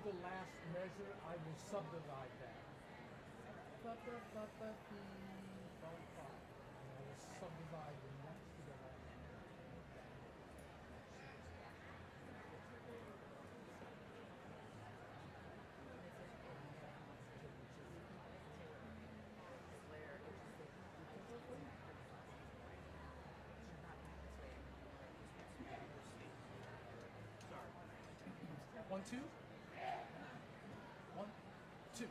the last measure, I will subdivide that. And I will subdivide the next together. One, two. One, two.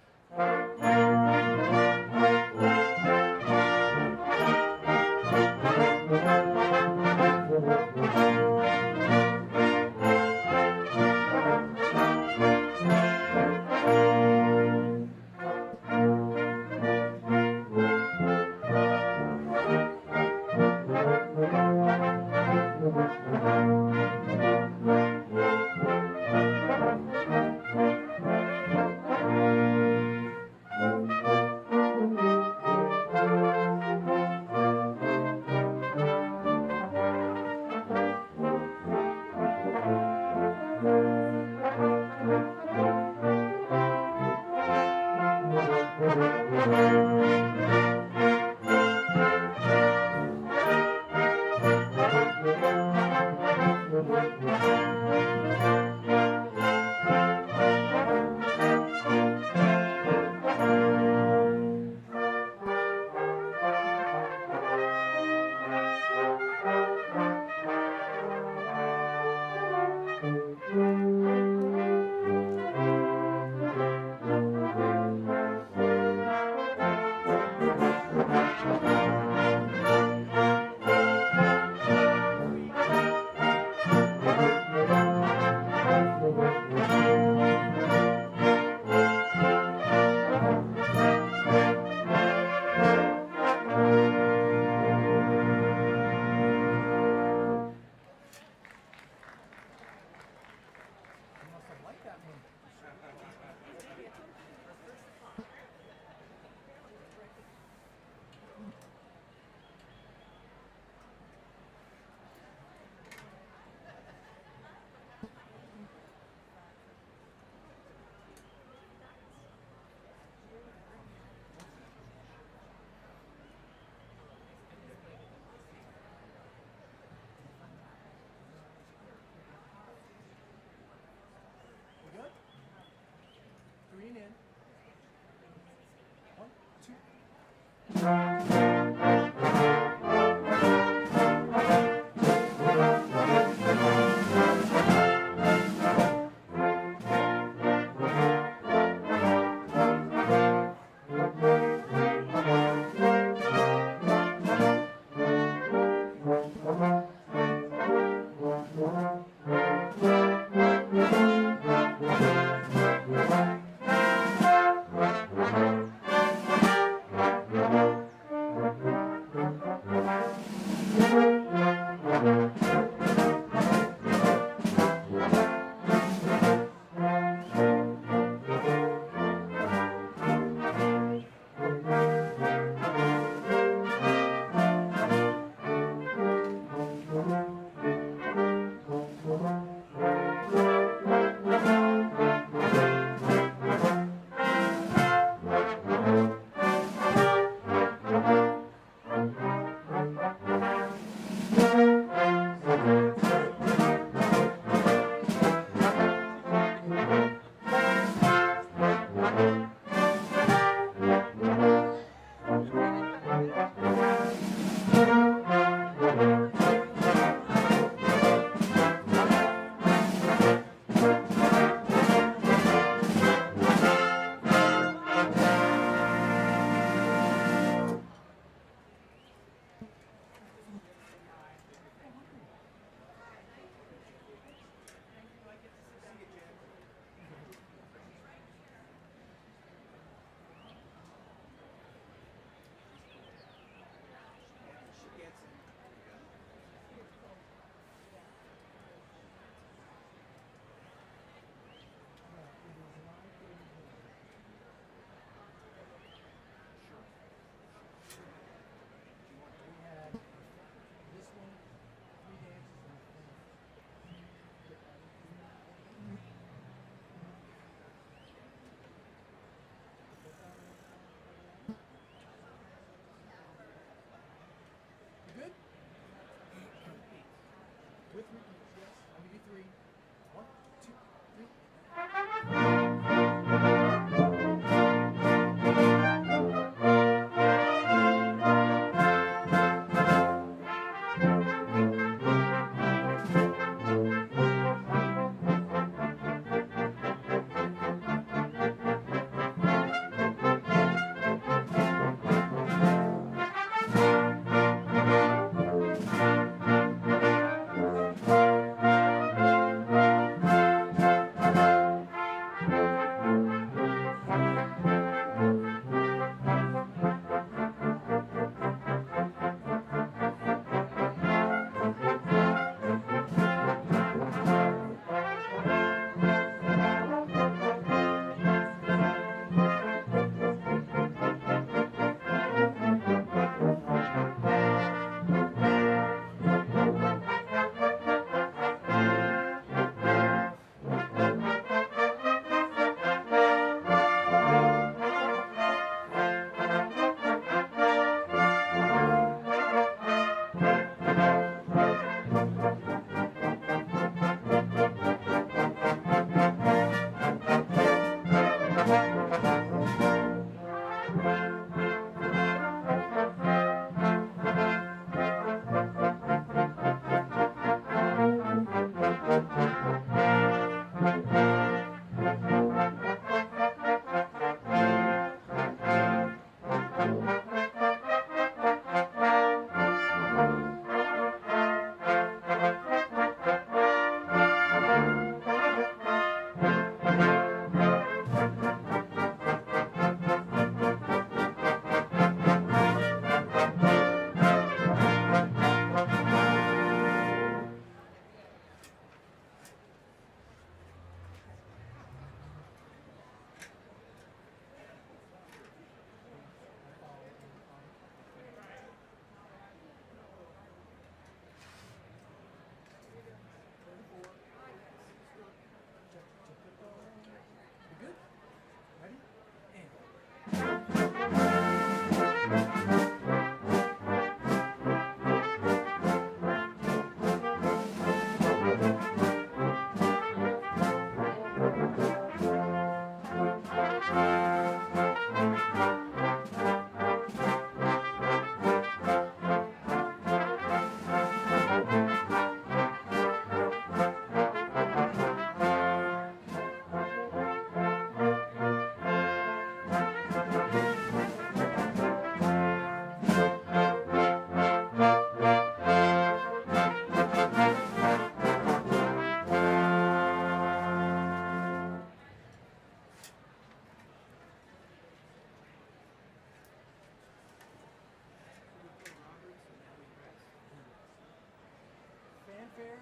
fanfare,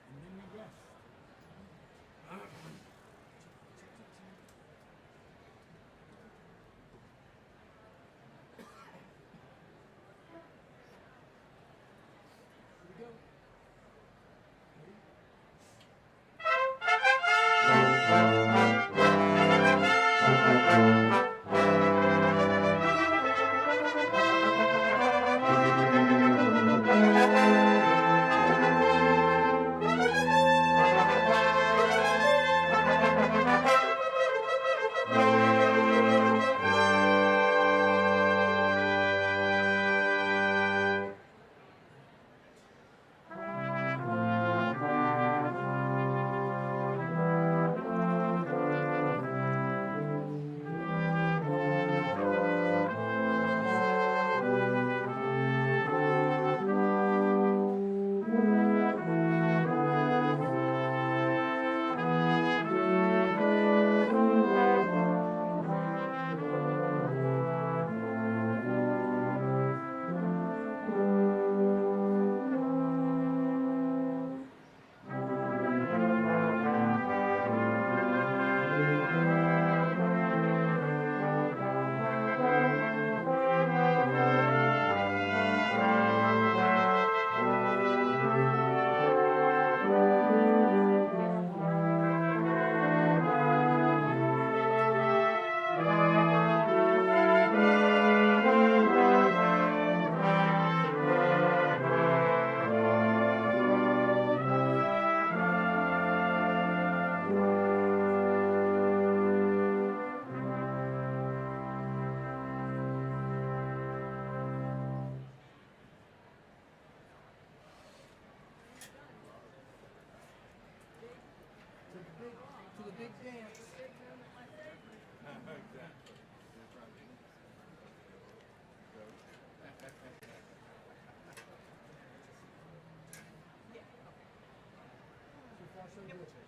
and then you rest. Here we go. Ready? To the big dance. So far, so good.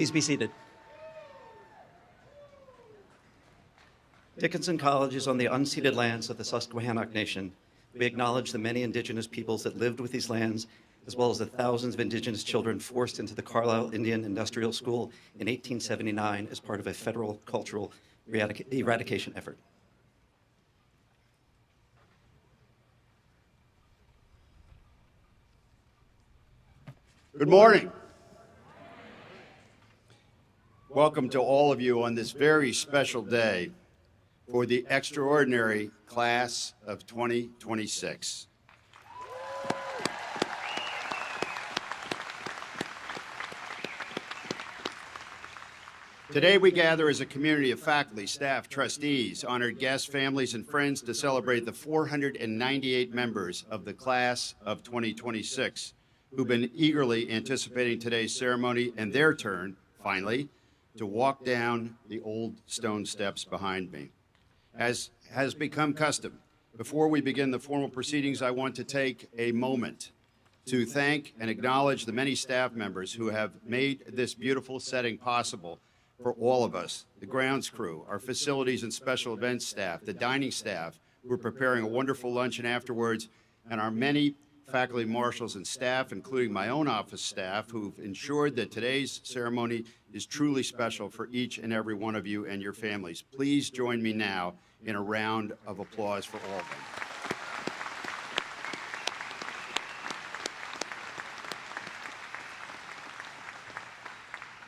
Please be seated. Dickinson College is on the unceded lands of the Susquehannock Nation. We acknowledge the many indigenous peoples that lived with these lands, as well as the thousands of indigenous children forced into the Carlisle Indian Industrial School in 1879 as part of a federal cultural eradication effort. Good morning. Welcome to all of you on this very special day for the extraordinary class of 2026. Today we gather as a community of faculty, staff, trustees, honored guests, families, and friends to celebrate the 498 members of the class of 2026 who've been eagerly anticipating today's ceremony and their turn, finally, to walk down the old stone steps behind me. As has become custom, before we begin the formal proceedings, I want to take a moment to thank and acknowledge the many staff members who have made this beautiful setting possible for all of us, the grounds crew, our facilities and special events staff, the dining staff who are preparing a wonderful luncheon afterwards, and our many faculty marshals and staff, including my own office staff, who've ensured that today's ceremony is truly special for each and every one of you and your families. Please join me now in a round of applause for all of them.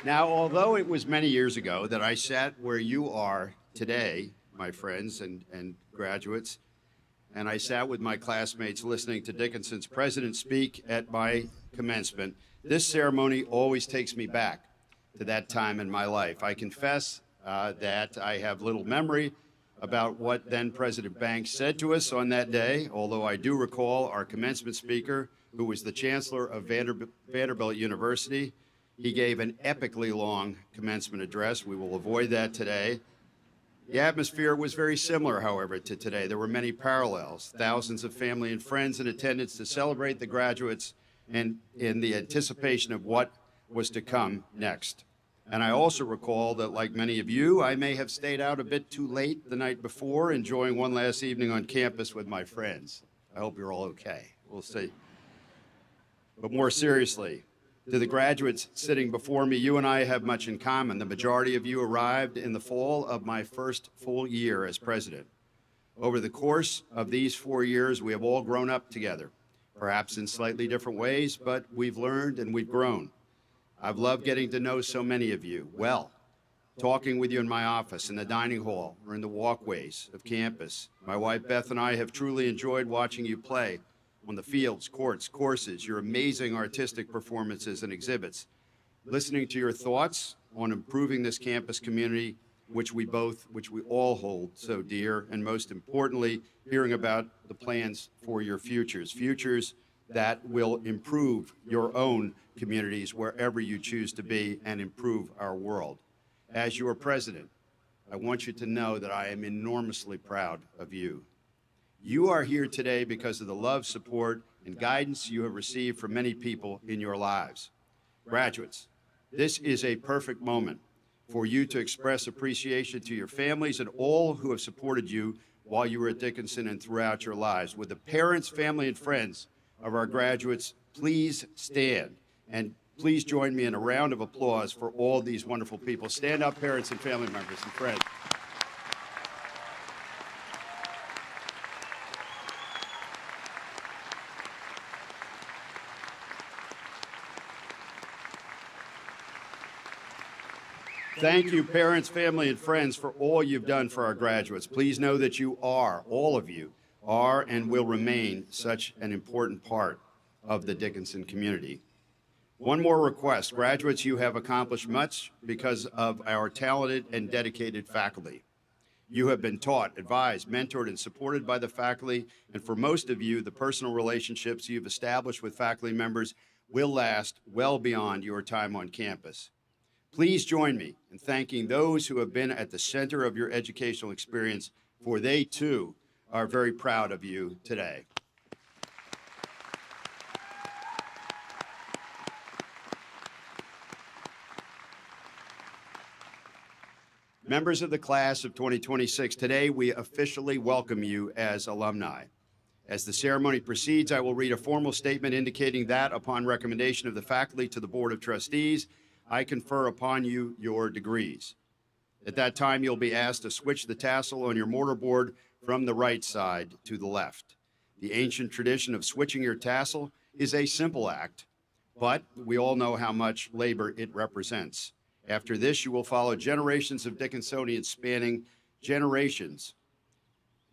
Now, although it was many years ago that I sat where you are today, my friends and graduates, and I sat with my classmates listening to Dickinson's president speak at my commencement, this ceremony always takes me back to that time in my life. I confess that I have little memory about what then President Banks said to us on that day, although I do recall our commencement speaker, who was the chancellor of Vanderbilt University. He gave an epically long commencement address. We will avoid that today. The atmosphere was very similar, however, to today. There were many parallels, thousands of family and friends in attendance to celebrate the graduates and in the anticipation of what was to come next. And I also recall that, like many of you, I may have stayed out a bit too late the night before, enjoying one last evening on campus with my friends. I hope you're all okay. We'll see. But more seriously, to the graduates sitting before me, you and I have much in common. The majority of you arrived in the fall of my first full year as president. Over the course of these 4 years, we have all grown up together, perhaps in slightly different ways, but we've learned and we've grown. I've loved getting to know so many of you well, talking with you in my office, in the dining hall, or in the walkways of campus. My wife Beth and I have truly enjoyed watching you play on the fields, courts, courses, your amazing artistic performances and exhibits, listening to your thoughts on improving this campus community, which we all hold so dear, and most importantly, hearing about the plans for your futures that will improve your own communities wherever you choose to be and improve our world. As your president, I want you to know that I am enormously proud of you. You are here today because of the love, support, and guidance you have received from many people in your lives. Graduates, this is a perfect moment for you to express appreciation to your families and all who have supported you while you were at Dickinson and throughout your lives. With the parents, family, and friends of our graduates, please stand and please join me in a round of applause for all these wonderful people. Stand up, parents and family members and friends. Thank you, parents, family, and friends, for all you've done for our graduates. Please know that you are, all of you, are and will remain such an important part of the Dickinson community. One more request. Graduates, you have accomplished much because of our talented and dedicated faculty. You have been taught, advised, mentored, and supported by the faculty, and for most of you, the personal relationships you've established with faculty members will last well beyond your time on campus. Please join me in thanking those who have been at the center of your educational experience, for they too are very proud of you today. Members of the class of 2026, today we officially welcome you as alumni. As the ceremony proceeds, I will read a formal statement indicating that, upon recommendation of the faculty to the Board of Trustees, I confer upon you your degrees. At that time, you'll be asked to switch the tassel on your mortarboard from the right side to the left. The ancient tradition of switching your tassel is a simple act, but we all know how much labor it represents. After this, you will follow generations of Dickinsonians spanning generations,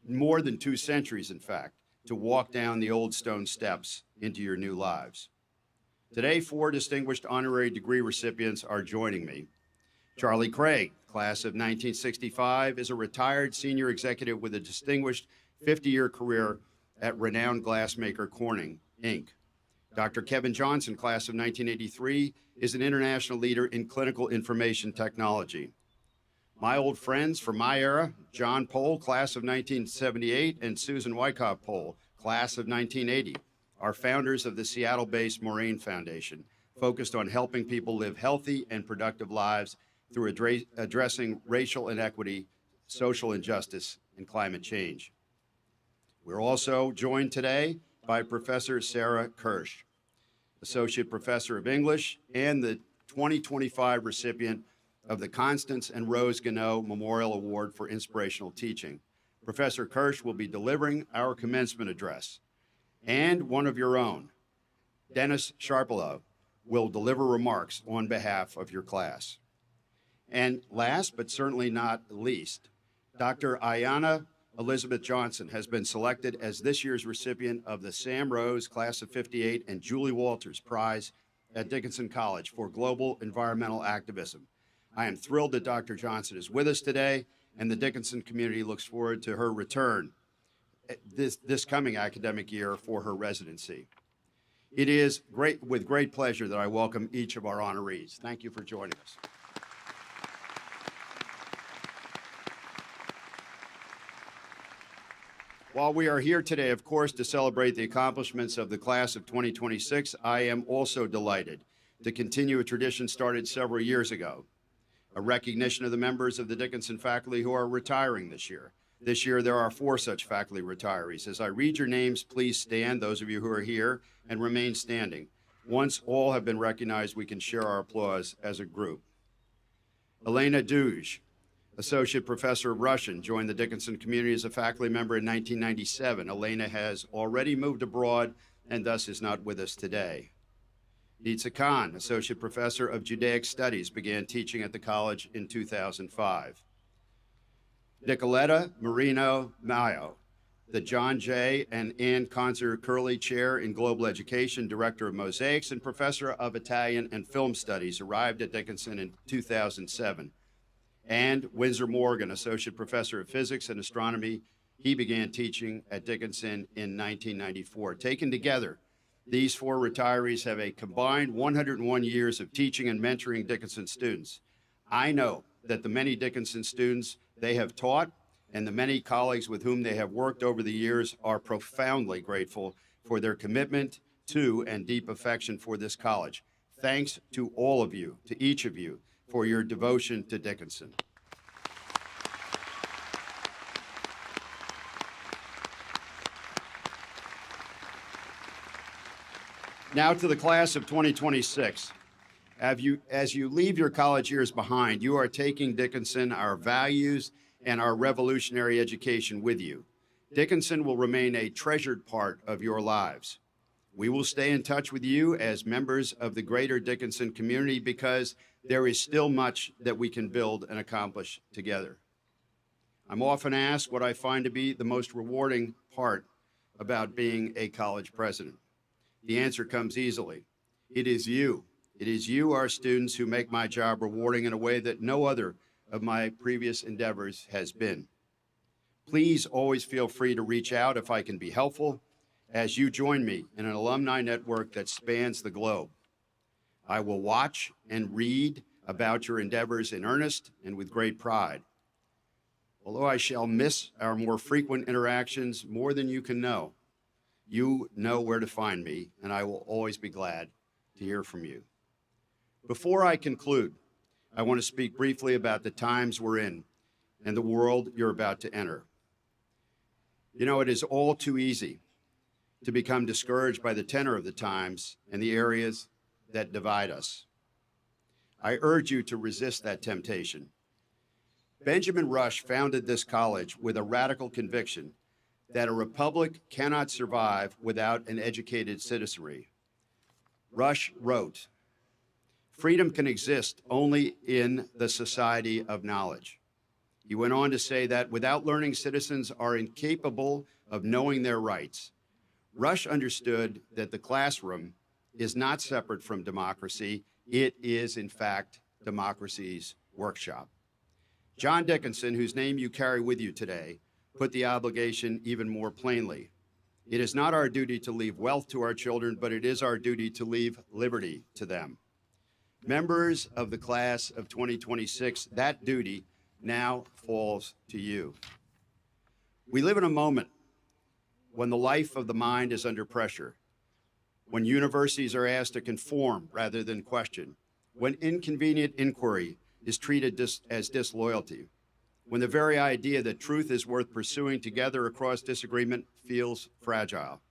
more than 2 centuries, in fact, to walk down the old stone steps into your new lives. Today, 4 distinguished honorary degree recipients are joining me. Charlie Craig, class of 1965, is a retired senior executive with a distinguished 50-year career at renowned glassmaker Corning, Inc. Dr. Kevin Johnson, class of 1983, is an international leader in clinical information technology. My old friends from my era, John Pohl, class of 1978, and Susan Wyckoff Pohl, class of 1980, are founders of the Seattle-based Moraine Foundation, focused on helping people live healthy and productive lives through addressing racial inequity, social injustice, and climate change. We're also joined today by Professor Sarah Kirsch, Associate Professor of English and the 2025 recipient of the Constance and Rose Gannot Memorial Award for Inspirational Teaching. Professor Kirsch will be delivering our commencement address. And one of your own, Dennis Sharpalow, will deliver remarks on behalf of your class. And last, but certainly not least, Dr. Ayanna Elizabeth Johnson has been selected as this year's recipient of the Sam Rose Class of '58 and Julie Walters Prize at Dickinson College for Global Environmental Activism. I am thrilled that Dr. Johnson is with us today, and the Dickinson community looks forward to her return this coming academic year for her residency. It is with great pleasure that I welcome each of our honorees. Thank you for joining us. While we are here today, of course, to celebrate the accomplishments of the class of 2026, I am also delighted to continue a tradition started several years ago, a recognition of the members of the Dickinson faculty who are retiring this year. This year, there are 4 such faculty retirees. As I read your names, please stand, those of you who are here, and remain standing. Once all have been recognized, we can share our applause as a group. Elena Duge, Associate Professor of Russian, joined the Dickinson community as a faculty member in 1997. Elena has already moved abroad and thus is not with us today. Nitsa Khan, Associate Professor of Judaic Studies, began teaching at the college in 2005. Nicoletta Marino Mayo, the John J. and Ann Conser Curley Chair in Global Education, Director of Mosaics, and Professor of Italian and Film Studies, arrived at Dickinson in 2007. And Windsor Morgan, Associate Professor of Physics and Astronomy, he began teaching at Dickinson in 1994. Taken together, these 4 retirees have a combined 101 years of teaching and mentoring Dickinson students. I know that the many Dickinson students they have taught and the many colleagues with whom they have worked over the years are profoundly grateful for their commitment to and deep affection for this college. Thanks to all of you, to each of you, for your devotion to Dickinson. Now to the class of 2026. As you leave your college years behind, you are taking Dickinson, our values, and our revolutionary education with you. Dickinson will remain a treasured part of your lives. We will stay in touch with you as members of the greater Dickinson community because there is still much that we can build and accomplish together. I'm often asked what I find to be the most rewarding part about being a college president. The answer comes easily. It is you. It is you, our students, who make my job rewarding in a way that no other of my previous endeavors has been. Please always feel free to reach out if I can be helpful as you join me in an alumni network that spans the globe. I will watch and read about your endeavors in earnest and with great pride. Although I shall miss our more frequent interactions more than you can know, you know where to find me, and I will always be glad to hear from you. Before I conclude, I want to speak briefly about the times we're in and the world you're about to enter. You know, it is all too easy to become discouraged by the tenor of the times and the areas that divide us. I urge you to resist that temptation. Benjamin Rush founded this college with a radical conviction that a republic cannot survive without an educated citizenry. Rush wrote, "Freedom can exist only in the society of knowledge." He went on to say that without learning, citizens are incapable of knowing their rights. Rush understood that the classroom is not separate from democracy. It is, in fact, democracy's workshop. John Dickinson, whose name you carry with you today, put the obligation even more plainly. It is not our duty to leave wealth to our children, but it is our duty to leave liberty to them. Members of the class of 2026, that duty now falls to you. We live in a moment when the life of the mind is under pressure, when universities are asked to conform rather than question, when inconvenient inquiry is treated as disloyalty, when the very idea that truth is worth pursuing together across disagreement feels fragile.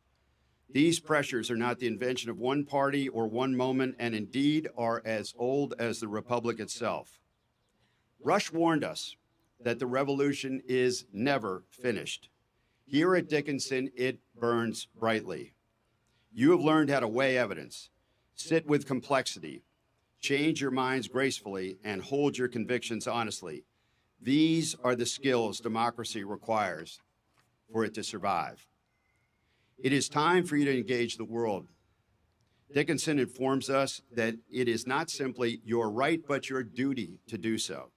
These pressures are not the invention of one party or one moment, and indeed are as old as the Republic itself. Rush warned us that the revolution is never finished. Here at Dickinson, it burns brightly. You have learned how to weigh evidence, sit with complexity, change your minds gracefully, and hold your convictions honestly. These are the skills democracy requires for it to survive. It is time for you to engage the world. Dickinson informs us that it is not simply your right, but your duty to do so.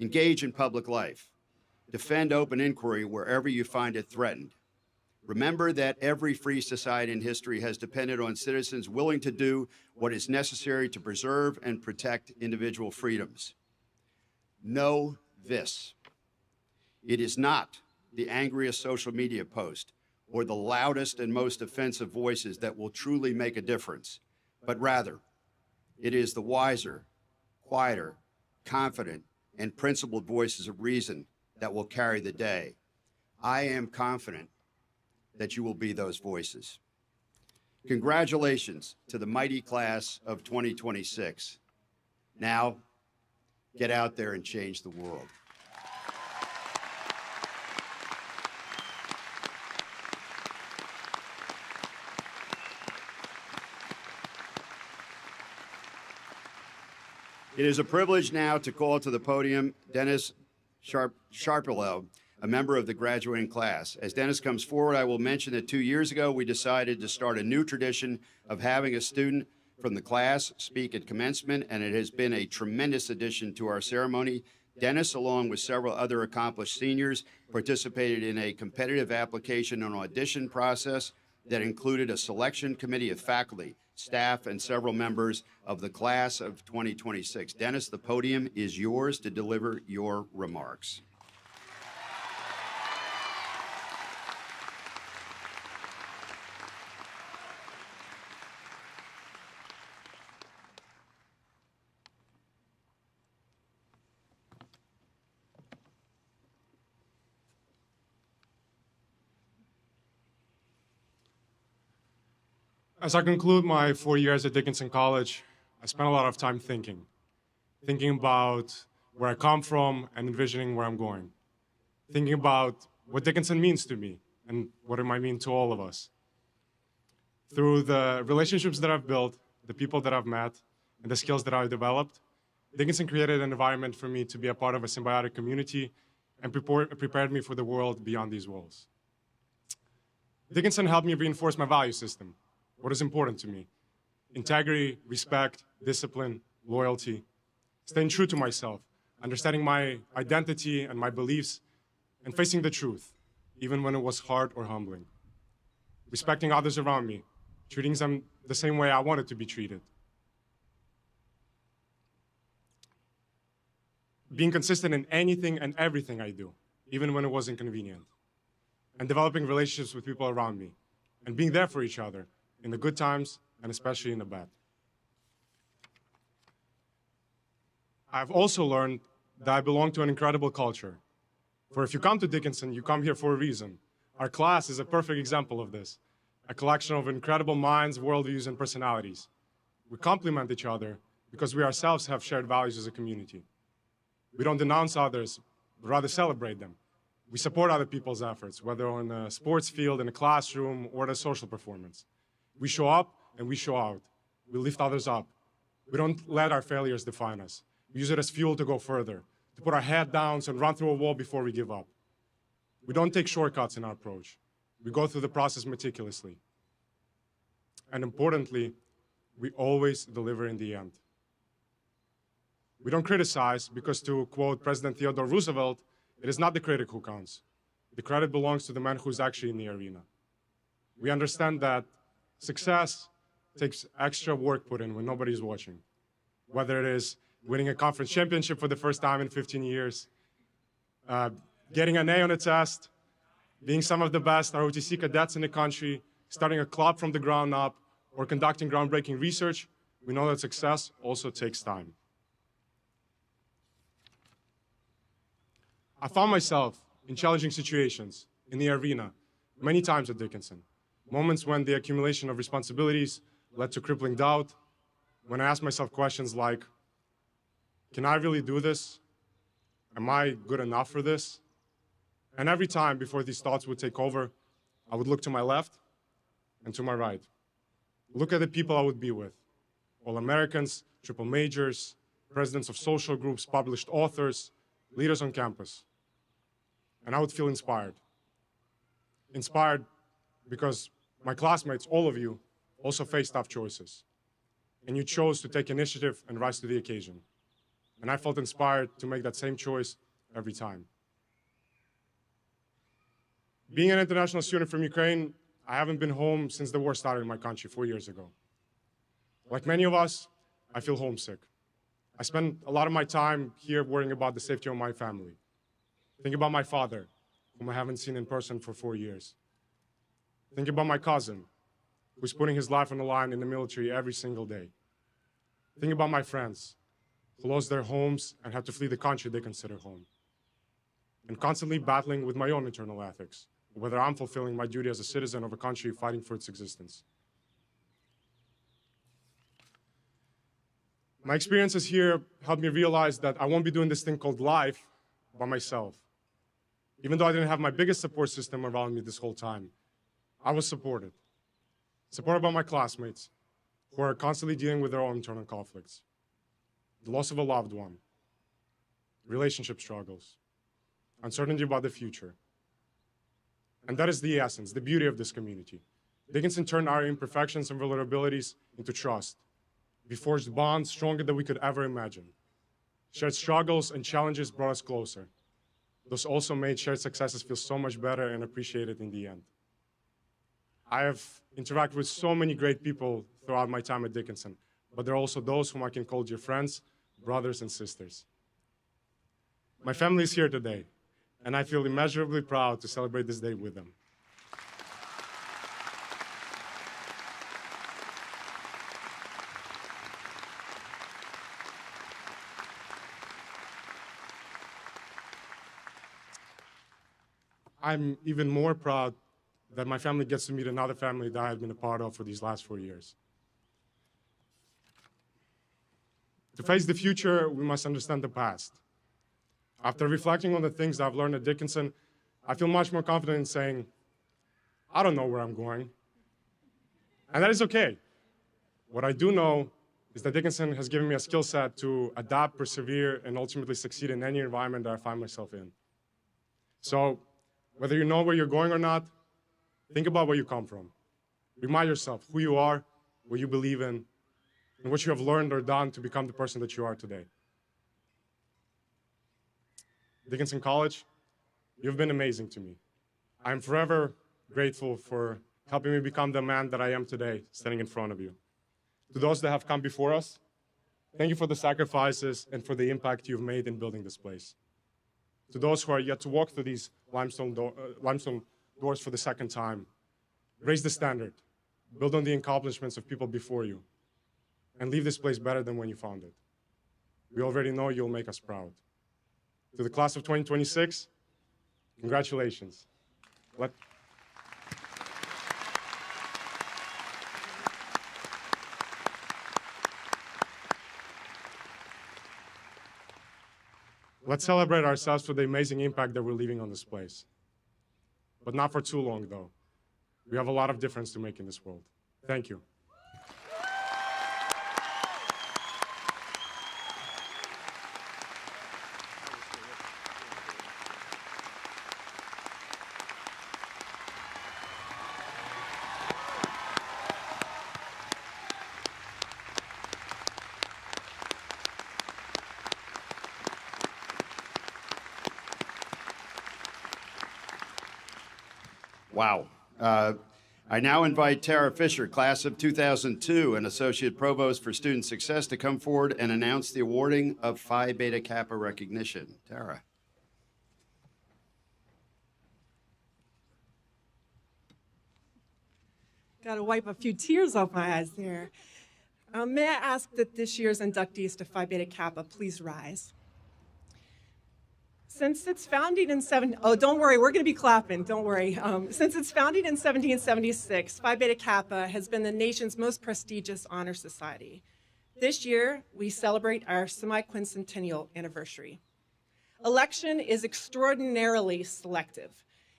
Engage in public life. Defend open inquiry wherever you find it threatened. Remember that every free society in history has depended on citizens willing to do what is necessary to preserve and protect individual freedoms. Know this: it is not the angriest social media post or the loudest and most offensive voices that will truly make a difference, but rather, it is the wiser, quieter, confident, and principled voices of reason that will carry the day. I am confident that you will be those voices. Congratulations to the mighty class of 2026. Now, get out there and change the world. It is a privilege now to call to the podium Dennis Sharpelel, a member of the graduating class. As Dennis comes forward, I will mention that 2 years ago, we decided to start a new tradition of having a student from the class speak at commencement, and it has been a tremendous addition to our ceremony. Dennis, along with several other accomplished seniors, participated in a competitive application and audition process that included a selection committee of faculty, staff, and several members of the class of 2026. Dennis, the podium is yours to deliver your remarks. As I conclude my 4 years at Dickinson College, I spent a lot of time thinking about where I come from and envisioning where I'm going, thinking about what Dickinson means to me and what it might mean to all of us. Through the relationships that I've built, the people that I've met, and the skills that I've developed, Dickinson created an environment for me to be a part of a symbiotic community and prepared me for the world beyond these walls. Dickinson helped me reinforce my value system. What is important to me: integrity, respect, discipline, loyalty, staying true to myself, understanding my identity and my beliefs, and facing the truth, even when it was hard or humbling. Respecting others around me, treating them the same way I wanted to be treated. Being consistent in anything and everything I do, even when it was inconvenient. And developing relationships with people around me, and being there for each other, in the good times, and especially in the bad. I've also learned that I belong to an incredible culture. For if you come to Dickinson, you come here for a reason. Our class is a perfect example of this, a collection of incredible minds, worldviews, and personalities. We complement each other because we ourselves have shared values as a community. We don't denounce others, but rather celebrate them. We support other people's efforts, whether on a sports field, in a classroom, or at a social performance. We show up and we show out. we lift others up. We don't let our failures define us. We use it as fuel to go further, to put our head down and run through a wall before we give up. We don't take shortcuts in our approach. We go through the process meticulously. And importantly, we always deliver in the end. We don't criticize because, to quote President Theodore Roosevelt, it is not the critic who counts. The credit belongs to the man who's actually in the arena. We understand that success takes extra work put in when nobody's watching, whether it is winning a conference championship for the first time in 15 years, getting an A on a test, being some of the best ROTC cadets in the country, starting a club from the ground up, or conducting groundbreaking research. We know that success also takes time. I found myself in challenging situations in the arena many times at Dickinson, moments when the accumulation of responsibilities led to crippling doubt, when I asked myself questions like, can I really do this? Am I good enough for this? And every time before these thoughts would take over, I would look to my left and to my right. Look at the people I would be with. All Americans, triple majors, presidents of social groups, published authors, leaders on campus. And I would feel inspired. Inspired because my classmates, all of you, also faced tough choices. And you chose to take initiative and rise to the occasion. And I felt inspired to make that same choice every time. Being an international student from Ukraine, I haven't been home since the war started in my country 4 years ago. Like many of us, I feel homesick. I spend a lot of my time here worrying about the safety of my family. Think about my father, whom I haven't seen in person for 4 years. Think about my cousin, who's putting his life on the line in the military every single day. Think about my friends, who lost their homes and had to flee the country they consider home. And constantly battling with my own internal ethics, whether I'm fulfilling my duty as a citizen of a country fighting for its existence. My experiences here helped me realize that I won't be doing this thing called life by myself. Even though I didn't have my biggest support system around me this whole time, I was supported. Supported by my classmates, who are constantly dealing with their own internal conflicts. The loss of a loved one, relationship struggles, uncertainty about the future. And that is the essence, the beauty of this community. Dickinson turned our imperfections and vulnerabilities into trust. We forged bonds stronger than we could ever imagine. Shared struggles and challenges brought us closer. Those also made shared successes feel so much better and appreciated in the end. I have interacted with so many great people throughout my time at Dickinson, but there are also those whom I can call dear friends, brothers, and sisters. My family is here today, and I feel immeasurably proud to celebrate this day with them. I'm even more proud that my family gets to meet another family that I've been a part of for these last 4 years. To face the future, we must understand the past. After reflecting on the things that I've learned at Dickinson, I feel much more confident in saying, I don't know where I'm going. And that is okay. What I do know is that Dickinson has given me a skill set to adapt, persevere, and ultimately succeed in any environment that I find myself in. So, whether you know where you're going or not, think about where you come from. Remind yourself who you are, what you believe in, and what you have learned or done to become the person that you are today. Dickinson College, you've been amazing to me. I'm forever grateful for helping me become the man that I am today, standing in front of you. To those that have come before us, thank you for the sacrifices and for the impact you've made in building this place. To those who are yet to walk through these limestone doors for the second time, raise the standard, build on the accomplishments of people before you, and leave this place better than when you found it. We already know you'll make us proud. To the class of 2026, congratulations. Let's celebrate ourselves for the amazing impact that we're leaving on this place. But not for too long, though. We have a lot of difference to make in this world. Thank you. Wow. I now invite Tara Fisher, class of 2002 and Associate Provost for Student Success, to come forward and announce the awarding of Phi Beta Kappa recognition. Tara. Got to wipe a few tears off my eyes there. May I ask that this year's inductees to Phi Beta Kappa please rise? Since its founding in don't worry, we're going to be clapping, don't worry. Since its founding in 1776, Phi Beta Kappa has been the nation's most prestigious honor society. This year, we celebrate our semi-quincentennial anniversary. Election is extraordinarily selective.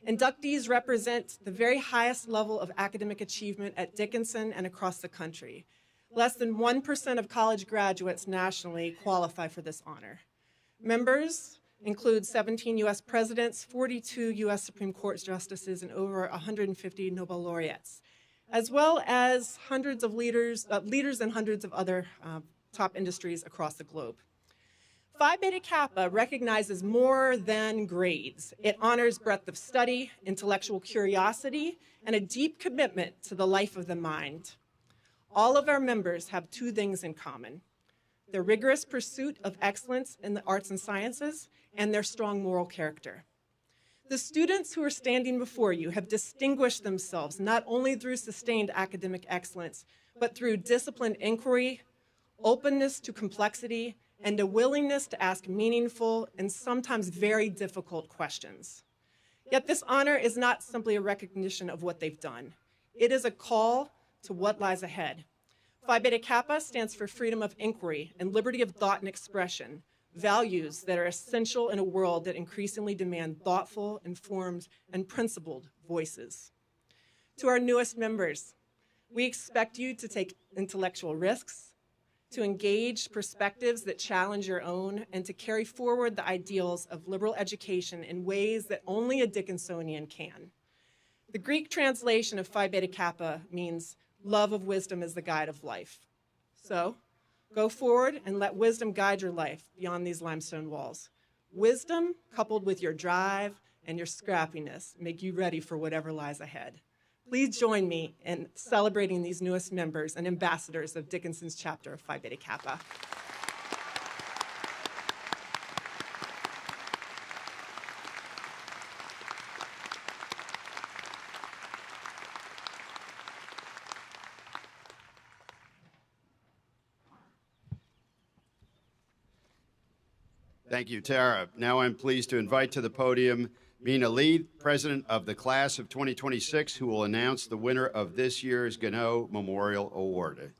Inductees represent the very highest level of academic achievement at Dickinson and across the country. Less than 1% of college graduates nationally qualify for this honor. Members include 17 U.S. presidents, 42 U.S. Supreme Court justices, and over 150 Nobel laureates, as well as hundreds of leaders and hundreds of other top industries across the globe. Phi Beta Kappa recognizes more than grades. It honors breadth of study, intellectual curiosity, and a deep commitment to the life of the mind. All of our members have two things in common: their rigorous pursuit of excellence in the arts and sciences and their strong moral character. The students who are standing before you have distinguished themselves not only through sustained academic excellence, but through disciplined inquiry, openness to complexity, and a willingness to ask meaningful and sometimes very difficult questions. Yet this honor is not simply a recognition of what they've done. It is a call to what lies ahead. Phi Beta Kappa stands for freedom of inquiry and liberty of thought and expression, values that are essential in a world that increasingly demand thoughtful, informed, and principled voices. To our newest members, we expect you to take intellectual risks, to engage perspectives that challenge your own, and to carry forward the ideals of liberal education in ways that only a Dickinsonian can. The Greek translation of Phi Beta Kappa means love of wisdom is the guide of life. So, go forward and let wisdom guide your life beyond these limestone walls. Wisdom, coupled with your drive and your scrappiness, make you ready for whatever lies ahead. Please join me in celebrating these newest members and ambassadors of Dickinson's chapter of Phi Beta Kappa. Thank you, Tara. Now I'm pleased to invite to the podium Mina Lee, president of the class of 2026, who will announce the winner of this year's Gano Memorial Award.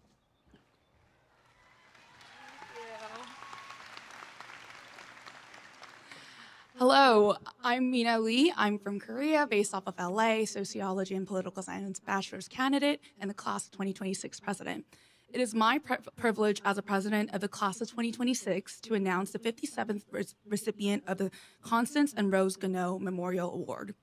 Hello, I'm Mina Lee. I'm from Korea, based off of LA, sociology and political science bachelor's candidate, and the class of 2026 president. It is my privilege as a president of the class of 2026 to announce the 57th recipient of the Constance and Rose Gano Memorial Award.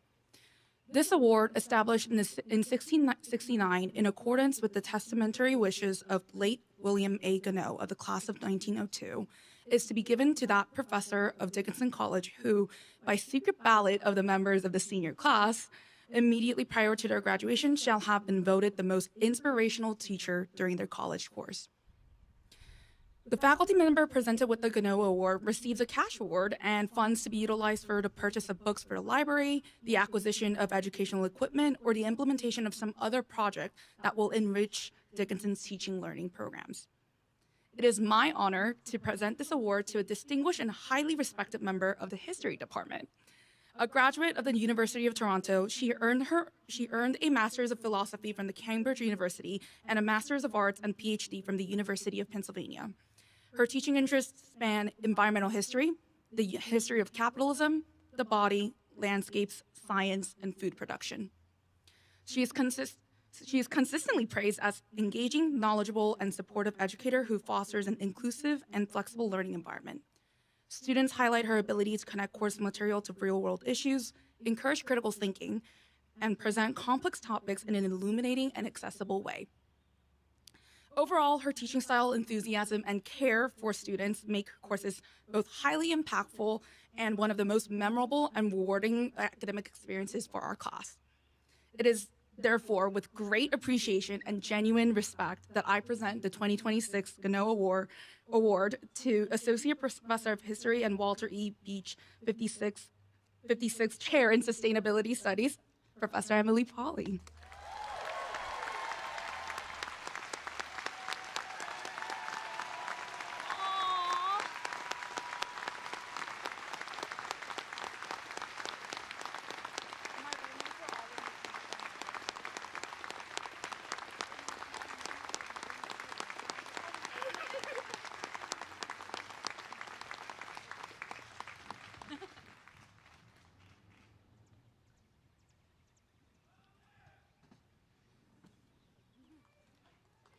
This award, established in 1669 in accordance with the testamentary wishes of late William A. Gano of the class of 1902, is to be given to that professor of Dickinson College who, by secret ballot of the members of the senior class, immediately prior to their graduation, shall have been voted the most inspirational teacher during their college course. The faculty member presented with the Gano Award receives a cash award and funds to be utilized for the purchase of books for the library, the acquisition of educational equipment, or the implementation of some other project that will enrich Dickinson's teaching learning programs. It is my honor to present this award to a distinguished and highly respected member of the History Department. A graduate of the University of Toronto, she earned a Master's of Philosophy from the Cambridge University and a Master's of Arts and PhD from the University of Pennsylvania. Her teaching interests span environmental history, the history of capitalism, the body, landscapes, science, and food production. She is consistently praised as engaging, knowledgeable, and supportive educator who fosters an inclusive and flexible learning environment. Students highlight her ability to connect course material to real-world issues, encourage critical thinking, and present complex topics in an illuminating and accessible way. Overall, her teaching style, enthusiasm, and care for students make her courses both highly impactful and one of the most memorable and rewarding academic experiences for our class. It is therefore with great appreciation and genuine respect that I present the 2026 Gano Award to Associate Professor of History and Walter E. Beach 56 Chair in Sustainability Studies, Professor Emily Pauley.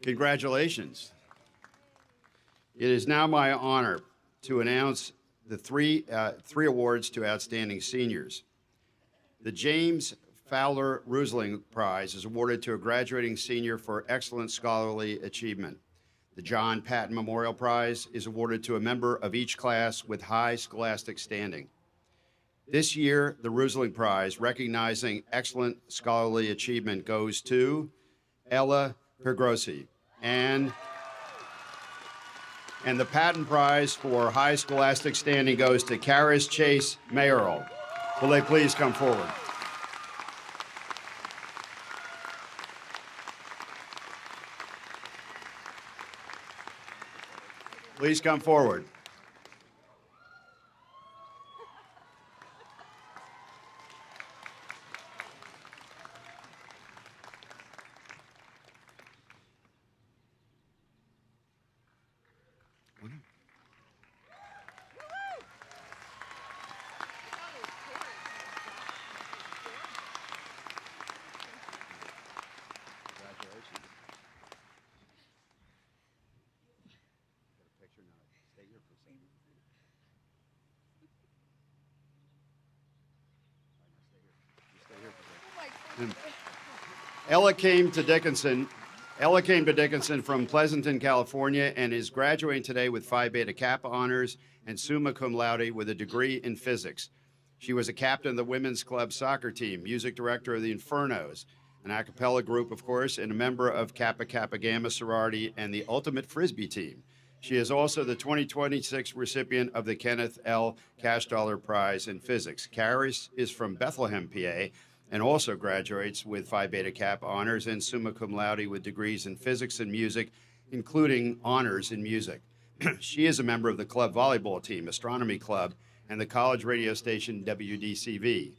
Congratulations. It is now my honor to announce the three awards to outstanding seniors. The James Fowler Rusling Prize is awarded to a graduating senior for excellent scholarly achievement. The John Patton Memorial Prize is awarded to a member of each class with high scholastic standing. This year, the Rusling Prize, recognizing excellent scholarly achievement, goes to Ella Pergrossi. And the Patton Prize for high scholastic standing goes to Karis Chase Mayoral. Will they please come forward? Please come forward. Ella came to Dickinson from Pleasanton, California, and is graduating today with Phi Beta Kappa honors and summa cum laude with a degree in physics. She was a captain of the women's club soccer team, music director of the Infernos, an a cappella group, of course, and a member of Kappa Kappa Gamma sorority and the Ultimate Frisbee team. She is also the 2026 recipient of the Kenneth L. Cashdollar Prize in Physics. Karis is from Bethlehem, PA, and also graduates with Phi Beta Kappa honors and summa cum laude with degrees in physics and music, including honors in music. She is a member of the club volleyball team, Astronomy Club, and the college radio station WDCV.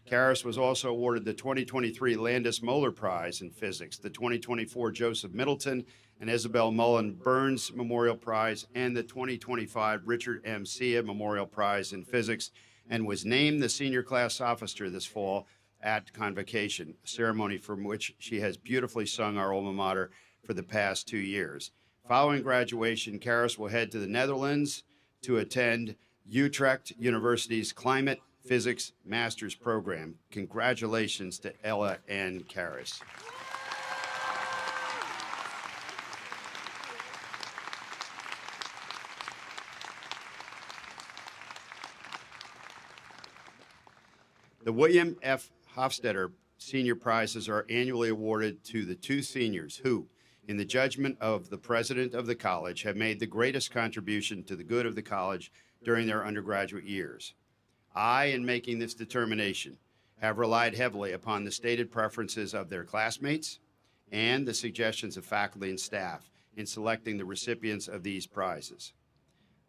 Karis was also awarded the 2023 Landis Moeller Prize in Physics, the 2024 Joseph Middleton and Isabel Mullen Burns Memorial Prize, and the 2025 Richard M. Sia Memorial Prize in Physics, and was named the senior class officer this fall at Convocation, a ceremony from which she has beautifully sung our alma mater for the past 2 years. Following graduation, Karis will head to the Netherlands to attend Utrecht University's Climate Physics Master's Program. Congratulations to Ella and Karis. The William F. Hofstetter Senior Prizes are annually awarded to the two seniors who, in the judgment of the president of the college, have made the greatest contribution to the good of the college during their undergraduate years. I, in making this determination, have relied heavily upon the stated preferences of their classmates and the suggestions of faculty and staff in selecting the recipients of these prizes.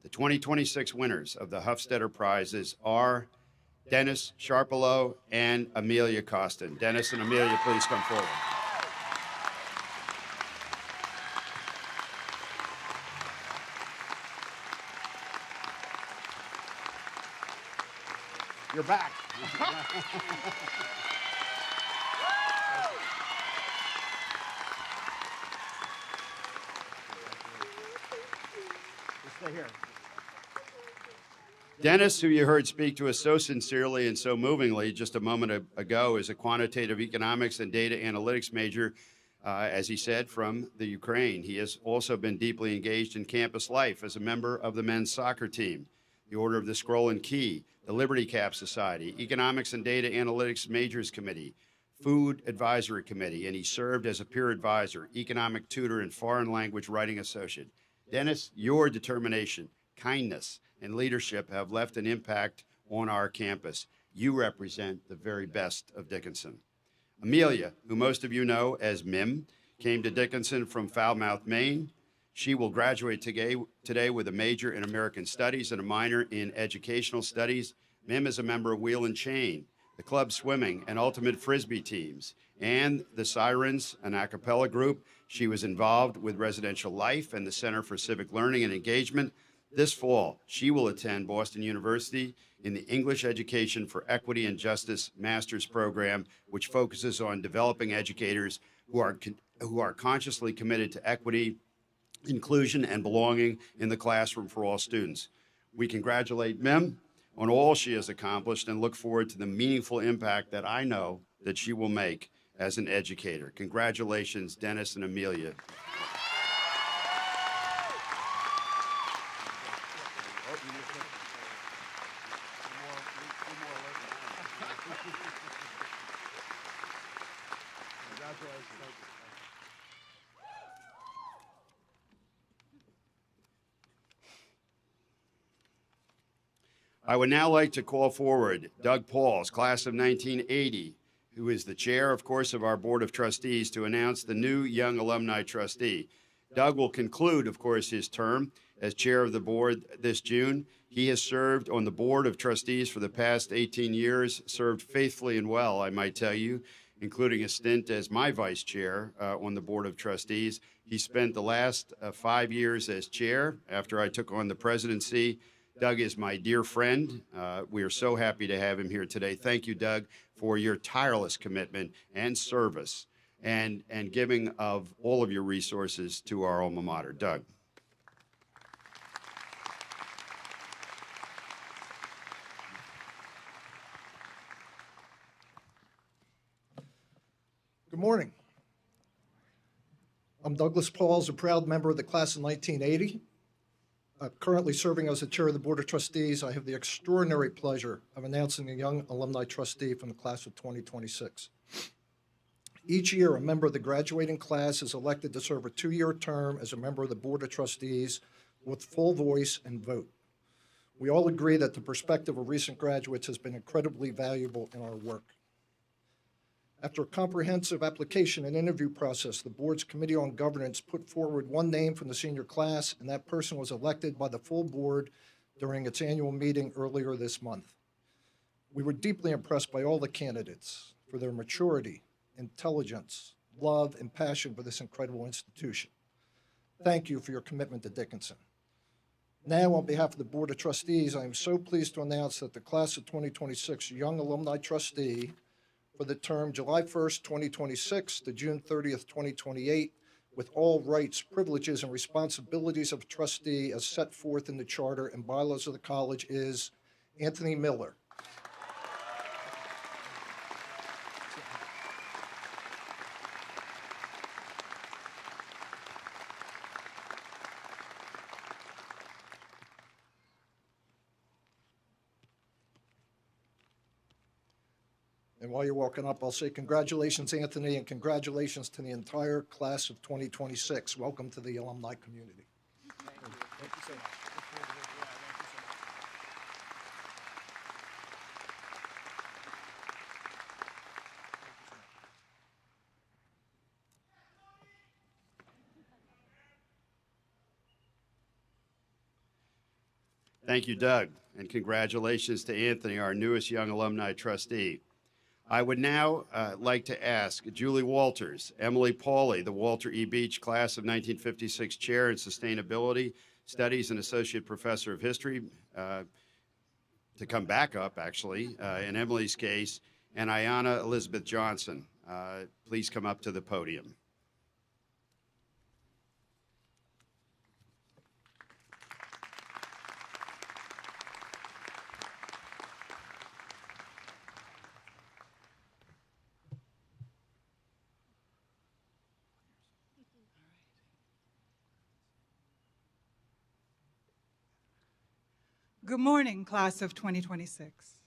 The 2026 winners of the Hofstetter Prizes are Dennis Sharpelow and Amelia Costin. Dennis and Amelia, please come forward. You're back. Stay here. Dennis, who you heard speak to us so sincerely and so movingly just a moment ago, is a quantitative economics and data analytics major, as he said, from the Ukraine. He has also been deeply engaged in campus life as a member of the men's soccer team, the Order of the Scroll and Key, the Liberty Cap Society, Economics and Data Analytics Majors Committee, Food Advisory Committee, and he served as a peer advisor, economic tutor, and foreign language writing associate. Dennis, your determination, kindness, and leadership have left an impact on our campus. You represent the very best of Dickinson. Amelia, who most of you know as Mim, came to Dickinson from Falmouth, Maine. She will graduate today with a major in American Studies and a minor in Educational Studies. Mim is a member of Wheel and Chain, the club swimming and ultimate Frisbee teams, and the Sirens, an a cappella group. She was involved with Residential Life and the Center for Civic Learning and Engagement. This fall, she will attend Boston University in the English Education for Equity and Justice Master's Program, which focuses on developing educators who are consciously committed to equity, inclusion, and belonging in the classroom for all students. We congratulate Mim on all she has accomplished and look forward to the meaningful impact that I know that she will make as an educator. Congratulations, Dennis and Amelia. I would now like to call forward Doug Pauls, class of 1980, who is the chair, of course, of our Board of Trustees, to announce the new Young Alumni Trustee. Doug will conclude, of course, his term as chair of the board this June. He has served on the Board of Trustees for the past 18 years, served faithfully and well, I might tell you, including a stint as my vice chair on the Board of Trustees. He spent the last 5 years as chair after I took on the presidency. Doug is my dear friend. We are so happy to have him here today. Thank you, Doug, for your tireless commitment and service and giving of all of your resources to our alma mater. Doug. Good morning. I'm Douglas Pauls, a proud member of the class of 1980. Currently serving as the chair of the Board of Trustees, I have the extraordinary pleasure of announcing a young alumni trustee from the class of 2026. Each year, a member of the graduating class is elected to serve a 2-year term as a member of the Board of Trustees with full voice and vote. We all agree that the perspective of recent graduates has been incredibly valuable in our work. After a comprehensive application and interview process, the board's Committee on Governance put forward one name from the senior class, and that person was elected by the full board during its annual meeting earlier this month. We were deeply impressed by all the candidates for their maturity, intelligence, love, and passion for this incredible institution. Thank you for your commitment to Dickinson. Now, on behalf of the Board of Trustees, I am so pleased to announce that the class of 2026 Young Alumni Trustee for the term July 1st, 2026 to June 30th, 2028, with all rights, privileges, and responsibilities of a trustee as set forth in the charter and bylaws of the college is Anthony Miller. And while you're walking up, I'll say congratulations, Anthony, and congratulations to the entire class of 2026. Welcome to the alumni community. Thank you so much. Thank you, Doug, and congratulations to Anthony, our newest Young Alumni Trustee. I would now like to ask Julie Walters, Emily Pauley, the Walter E. Beach Class of 1956 Chair in Sustainability Studies and Associate Professor of History, to come back up, actually, in Emily's case, and Ayanna Elizabeth Johnson. Please come up to the podium. Good morning, class of 2026.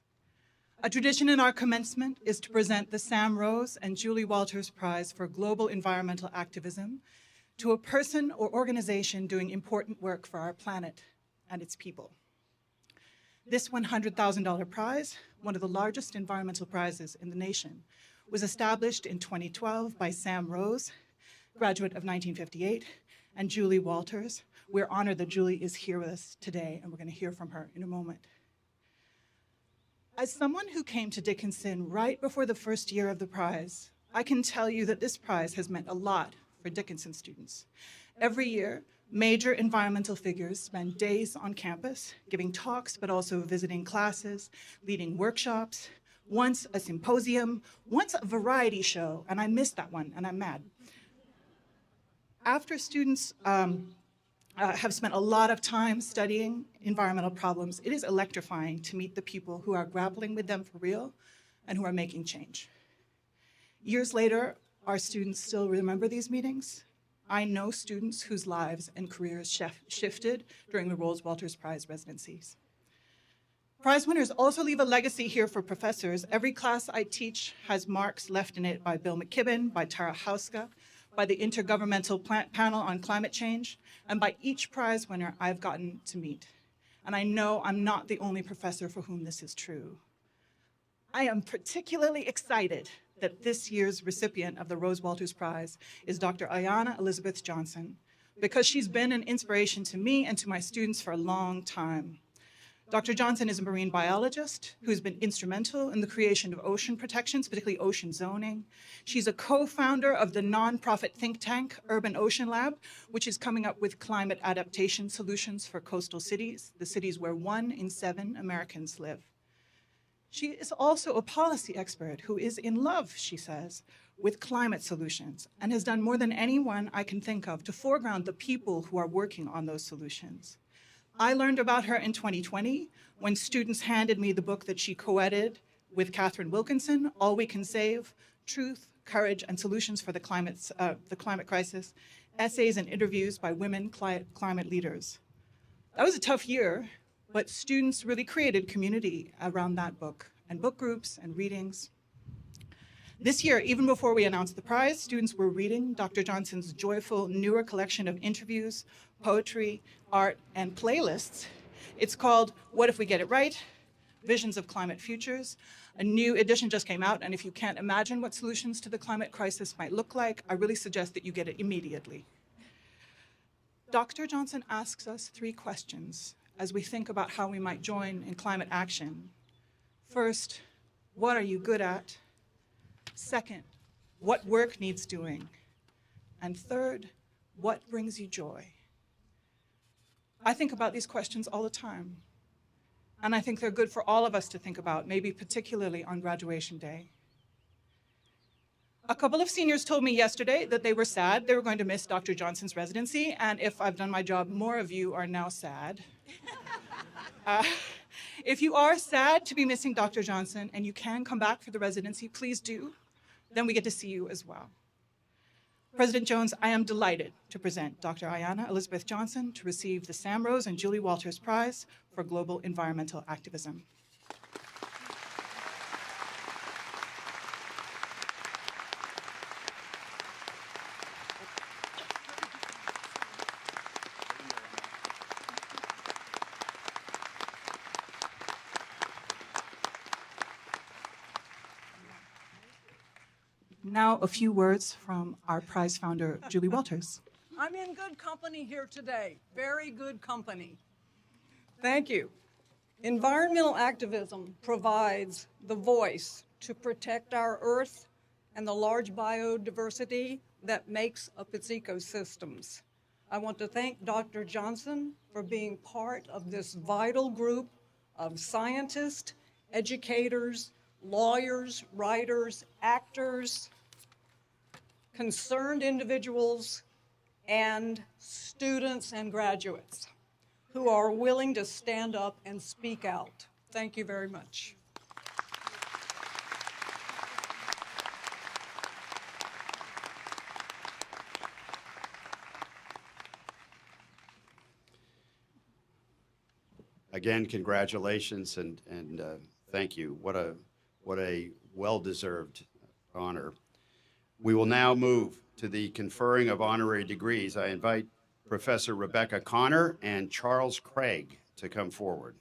A tradition in our commencement is to present the Sam Rose and Julie Walters Prize for Global Environmental Activism to a person or organization doing important work for our planet and its people. This $100,000 prize, one of the largest environmental prizes in the nation, was established in 2012 by Sam Rose, graduate of 1958, and Julie Walters. We're honored that Julie is here with us today, and we're going to hear from her in a moment. As someone who came to Dickinson right before the first year of the prize, I can tell you that this prize has meant a lot for Dickinson students. Every year, major environmental figures spend days on campus giving talks, but also visiting classes, leading workshops, once a symposium, once a variety show, and I missed that one, and I'm mad. After students have spent a lot of time studying environmental problems, it is electrifying to meet the people who are grappling with them for real and who are making change. Years later, our students still remember these meetings. I know students whose lives and careers shifted during the Rose Walters Prize residencies. Prize winners also leave a legacy here for professors. Every class I teach has marks left in it by Bill McKibben, by Tara Hauska, by the Intergovernmental Panel on Climate Change, and by each prize winner I've gotten to meet. And I know I'm not the only professor for whom this is true. I am particularly excited that this year's recipient of the Rose Walters Prize is Dr. Ayanna Elizabeth Johnson, because she's been an inspiration to me and to my students for a long time. Dr. Johnson is a marine biologist who's been instrumental in the creation of ocean protections, particularly ocean zoning. She's a co-founder of the nonprofit think tank Urban Ocean Lab, which is coming up with climate adaptation solutions for coastal cities, the cities where 1 in 7 Americans live. She is also a policy expert who is in love, she says, with climate solutions and has done more than anyone I can think of to foreground the people who are working on those solutions. I learned about her in 2020 when students handed me the book that she co-edited with Catherine Wilkinson, All We Can Save, Truth, Courage, and Solutions for the Climate Crisis, essays and interviews by women climate leaders. That was a tough year, but students really created community around that book, and book groups and readings. This year, even before we announced the prize, students were reading Dr. Johnson's joyful, newer collection of interviews, poetry, art, and playlists. It's called What If We Get It Right? Visions of Climate Futures. A new edition just came out, and if you can't imagine what solutions to the climate crisis might look like, I really suggest that you get it immediately. Dr. Johnson asks us 3 questions as we think about how we might join in climate action. First, what are you good at? Second, what work needs doing? And third, what brings you joy? I think about these questions all the time, and I think they're good for all of us to think about, maybe particularly on graduation day. A couple of seniors told me yesterday that they were sad they were going to miss Dr. Johnson's residency, and if I've done my job, more of you are now sad. If you are sad to be missing Dr. Johnson and you can come back for the residency, please do. Then we get to see you as well. President Jones, I am delighted to present Dr. Ayanna Elizabeth Johnson to receive the Sam Rose and Julie Walters Prize for Global Environmental Activism. Now, a few words from our prize founder, Julie Walters. I'm in good company here today, very good company. Thank you. Environmental activism provides the voice to protect our Earth and the large biodiversity that makes up its ecosystems. I want to thank Dr. Johnson for being part of this vital group of scientists, educators, lawyers, writers, actors, concerned individuals, and students and graduates who are willing to stand up and speak out. Thank you very much. Again, congratulations, and Thank you. What a well-deserved honor. We will now move to the conferring of honorary degrees. I invite Professor Rebecca Connor and Charles Craig to come forward.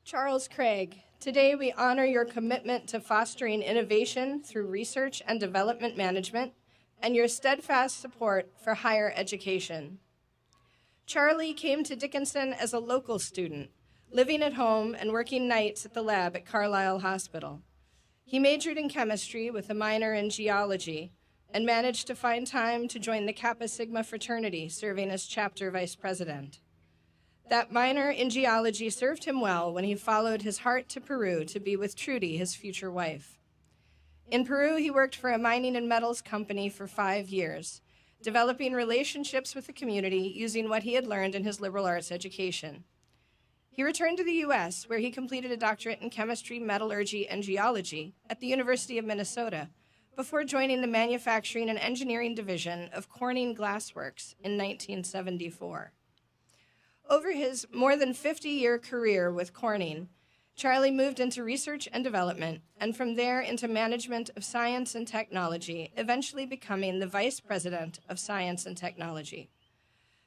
Charles Craig, today we honor your commitment to fostering innovation through research and development management and your steadfast support for higher education. Charlie came to Dickinson as a local student, living at home and working nights at the lab at Carlisle Hospital. He majored in chemistry with a minor in geology and managed to find time to join the Kappa Sigma fraternity, serving as chapter vice president. That minor in geology served him well when he followed his heart to Peru to be with Trudy, his future wife. In Peru, he worked for a mining and metals company for 5 years, developing relationships with the community using what he had learned in his liberal arts education. He returned to the U.S., where he completed a doctorate in chemistry, metallurgy, and geology at the University of Minnesota, before joining the manufacturing and engineering division of Corning Glassworks in 1974. Over his more than 50-year career with Corning, Charlie moved into research and development, and from there into management of science and technology, eventually becoming the Vice President of Science and Technology.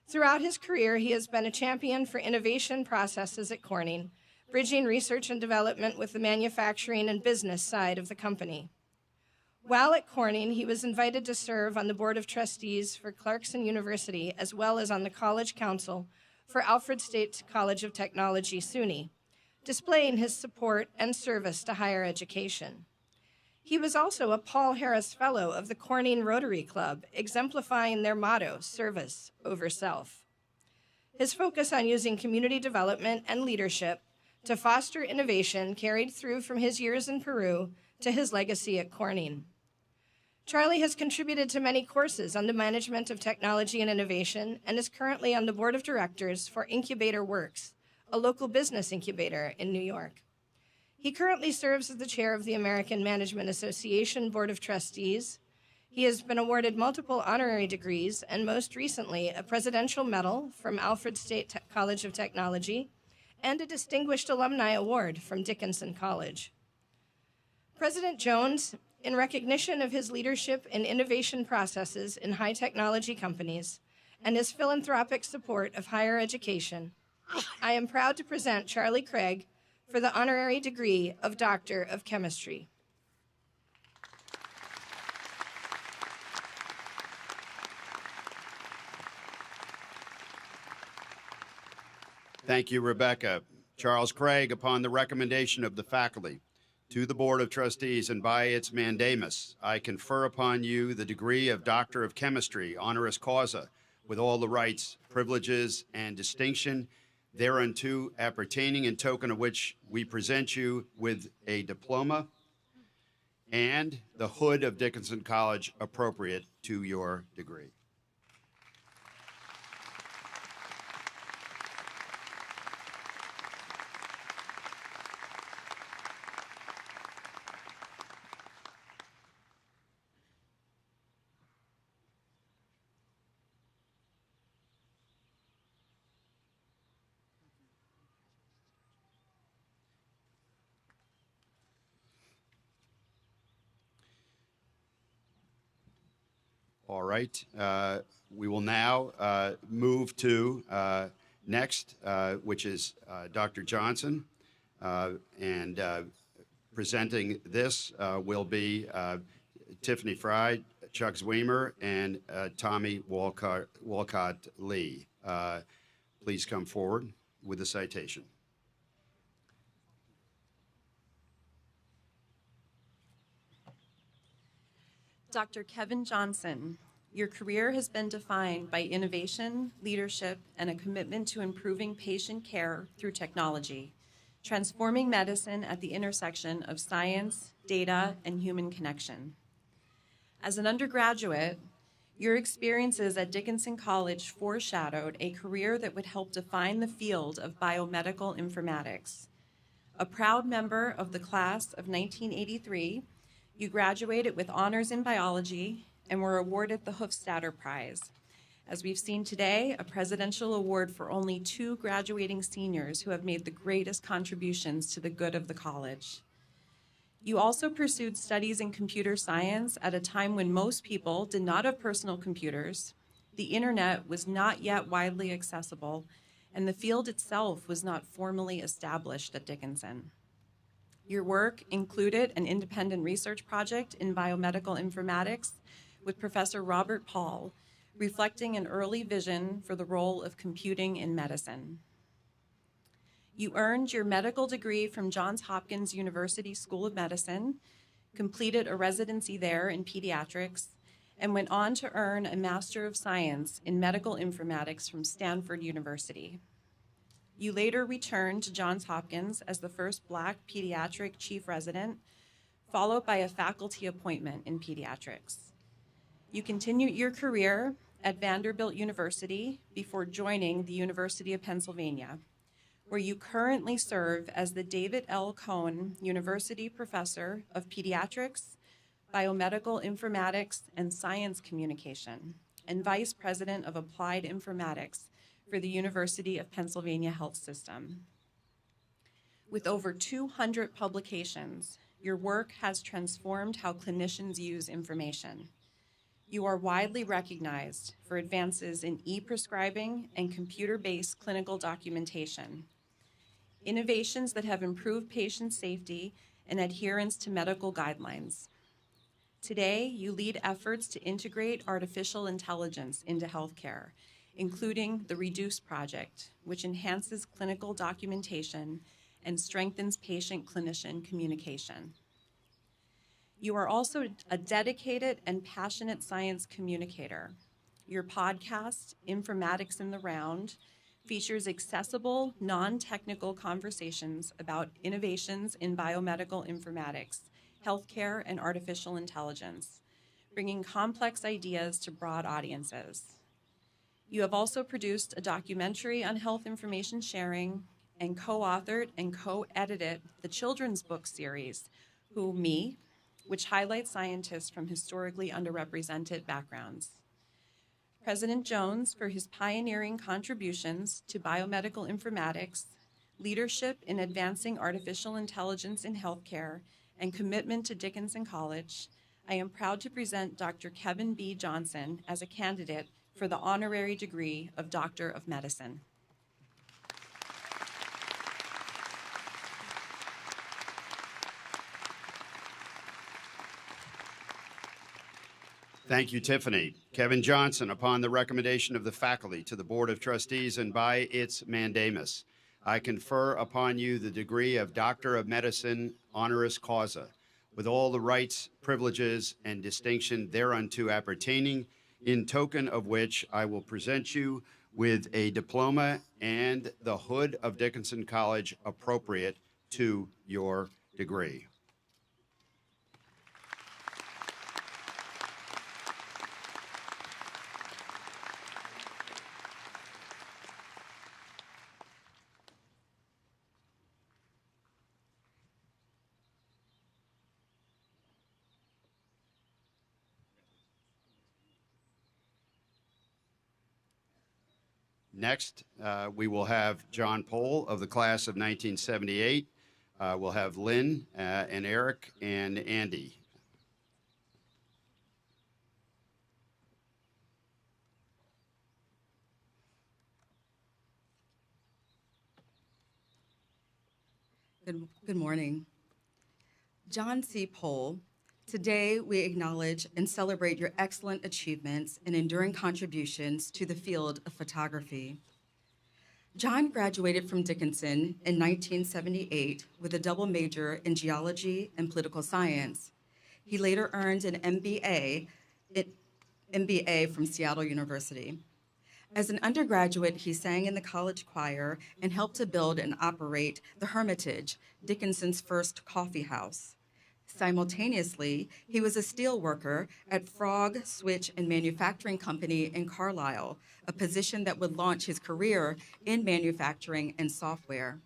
Throughout his career, he has been a champion for innovation processes at Corning, bridging research and development with the manufacturing and business side of the company. While at Corning, he was invited to serve on the Board of Trustees for Clarkson University, as well as on the College Council for Alfred State College of Technology, SUNY, displaying his support and service to higher education. He was also a Paul Harris Fellow of the Corning Rotary Club, exemplifying their motto, service over self. His focus on using community development and leadership to foster innovation carried through from his years in Peru to his legacy at Corning. Charlie has contributed to many courses on the management of technology and innovation and is currently on the board of directors for Incubator Works, a local business incubator in New York. He currently serves as the chair of the American Management Association Board of Trustees. He has been awarded multiple honorary degrees and most recently a Presidential Medal from Alfred State College of Technology and a Distinguished Alumni Award from Dickinson College. President Jones, in recognition of his leadership in innovation processes in high technology companies and his philanthropic support of higher education, I am proud to present Charlie Craig for the honorary degree of Doctor of Chemistry. Thank you, Rebecca. Charles Craig, upon the recommendation of the faculty, to the Board of Trustees and by its mandamus, I confer upon you the degree of Doctor of Chemistry, honoris causa, with all the rights, privileges, and distinction thereunto appertaining, in token of which we present you with a diploma and the hood of Dickinson College appropriate to your degree. All right, we will now move to next, which is Dr. Johnson, and presenting this will be Tiffany Fry, Chuck Zweimer, and Tommy Walcott Lee. Please come forward with the citation. Dr. Kevin Johnson, your career has been defined by innovation, leadership, and a commitment to improving patient care through technology. transforming medicine at the intersection of science, data, and human connection. As an undergraduate, your experiences at Dickinson College foreshadowed a career that would help define the field of biomedical informatics. A proud member of the class of 1983, you graduated with honors in biology and were awarded the Hofstadter Prize. As we've seen today, a presidential award for only 2 graduating seniors who have made the greatest contributions to the good of the college. You also pursued studies in computer science at a time when most people did not have personal computers, the internet was not yet widely accessible, and the field itself was not formally established at Dickinson. Your work included an independent research project in biomedical informatics with Professor Robert Paul, reflecting an early vision for the role of computing in medicine. You earned your medical degree from Johns Hopkins University School of Medicine, completed a residency there in pediatrics, and went on to earn a Master of Science in Medical Informatics from Stanford University. You later returned to Johns Hopkins as the first Black pediatric chief resident, followed by a faculty appointment in pediatrics. You continued your career at Vanderbilt University before joining the University of Pennsylvania, where you currently serve as the David L. Cohen University Professor of Pediatrics, Biomedical Informatics, and Science Communication, and Vice President of Applied Informatics for the University of Pennsylvania Health System. With over 200 publications, your work has transformed how clinicians use information. You are widely recognized for advances in e-prescribing and computer-based clinical documentation, innovations that have improved patient safety and adherence to medical guidelines. Today, you lead efforts to integrate artificial intelligence into healthcare, including the REDUCE project, which enhances clinical documentation and strengthens patient-clinician communication. You are also a dedicated and passionate science communicator. Your podcast, Informatics in the Round, features accessible, non-technical conversations about innovations in biomedical informatics, healthcare, and artificial intelligence, bringing complex ideas to broad audiences. You have also produced a documentary on health information sharing and co-authored and co-edited the children's book series, Who Me?, which highlights scientists from historically underrepresented backgrounds. President Jones, for his pioneering contributions to biomedical informatics, leadership in advancing artificial intelligence in healthcare, and commitment to Dickinson College, I am proud to present Dr. Kevin B. Johnson as a candidate for the honorary degree of Doctor of Medicine. Thank you, Tiffany. Kevin Johnson, upon the recommendation of the faculty to the Board of Trustees and by its mandamus, I confer upon you the degree of Doctor of Medicine honoris causa, with all the rights, privileges, and distinction thereunto appertaining, in token of which I will present you with a diploma and the hood of Dickinson College appropriate to your degree. Next, we will have John Pohl of the class of 1978. We'll have Lynn and Eric and Andy. Good morning. John C. Pohl, today we acknowledge and celebrate your excellent achievements and enduring contributions to the field of photography. John graduated from Dickinson in 1978 with a double major in geology and political science. He later earned an MBA from Seattle University. As an undergraduate, he sang in the college choir and helped to build and operate the Hermitage, Dickinson's first coffee house. Simultaneously, he was a steel worker at Frog, Switch, and Manufacturing Company in Carlisle, a position that would launch his career in manufacturing and software.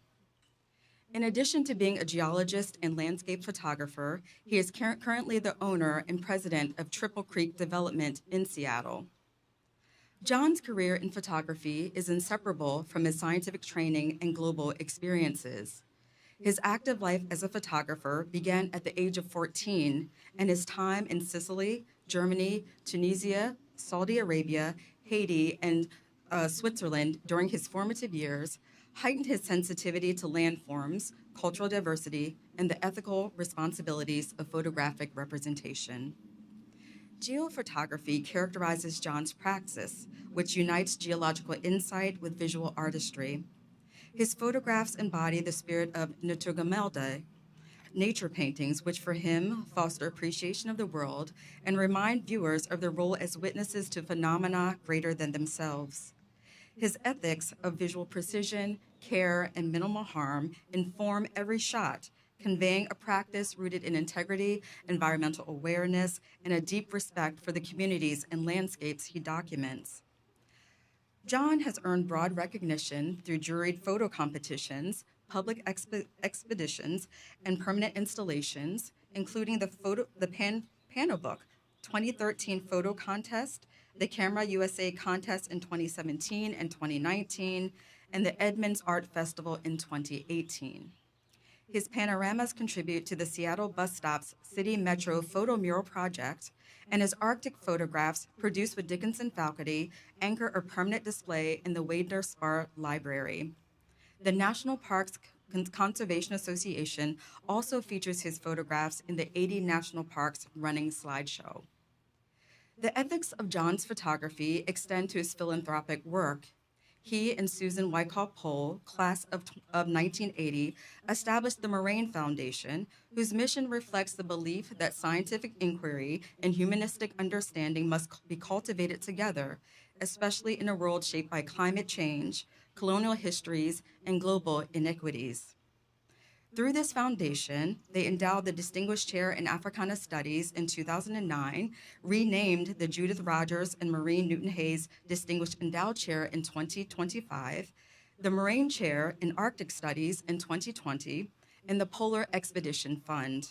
In addition to being a geologist and landscape photographer, he is currently the owner and president of Triple Creek Development in Seattle. John's career in photography is inseparable from his scientific training and global experiences. His active life as a photographer began at the age of 14, and his time in Sicily, Germany, Tunisia, Saudi Arabia, Haiti, and Switzerland during his formative years heightened his sensitivity to landforms, cultural diversity, and the ethical responsibilities of photographic representation. Geophotography characterizes John's praxis, which unites geological insight with visual artistry. His photographs embody the spirit of naturgemälde, nature paintings, which for him foster appreciation of the world and remind viewers of their role as witnesses to phenomena greater than themselves. His ethics of visual precision, care, and minimal harm inform every shot, conveying a practice rooted in integrity, environmental awareness, and a deep respect for the communities and landscapes he documents. John has earned broad recognition through juried photo competitions, public expeditions, and permanent installations, including the Pano Book 2013 photo contest, the Camera USA contest in 2017 and 2019, and the Edmonds Art Festival in 2018. His panoramas contribute to the Seattle Bus Stop's City Metro Photo Mural Project, and his Arctic photographs, produced with Dickinson faculty, anchor a permanent display in the Wadner Spar Library. The National Parks Conservation Association also features his photographs in the 80 National Parks running slideshow. The ethics of John's photography extend to his philanthropic work. He and Susan Wyckoff Pohl, class of 1980, established the Moraine Foundation, whose mission reflects the belief that scientific inquiry and humanistic understanding must be cultivated together, especially in a world shaped by climate change, colonial histories, and global inequities. Through this foundation, they endowed the Distinguished Chair in Africana Studies in 2009, renamed the Judith Rogers and Maureen Newton-Hayes Distinguished Endowed Chair in 2025, the Moraine Chair in Arctic Studies in 2020, and the Polar Expedition Fund.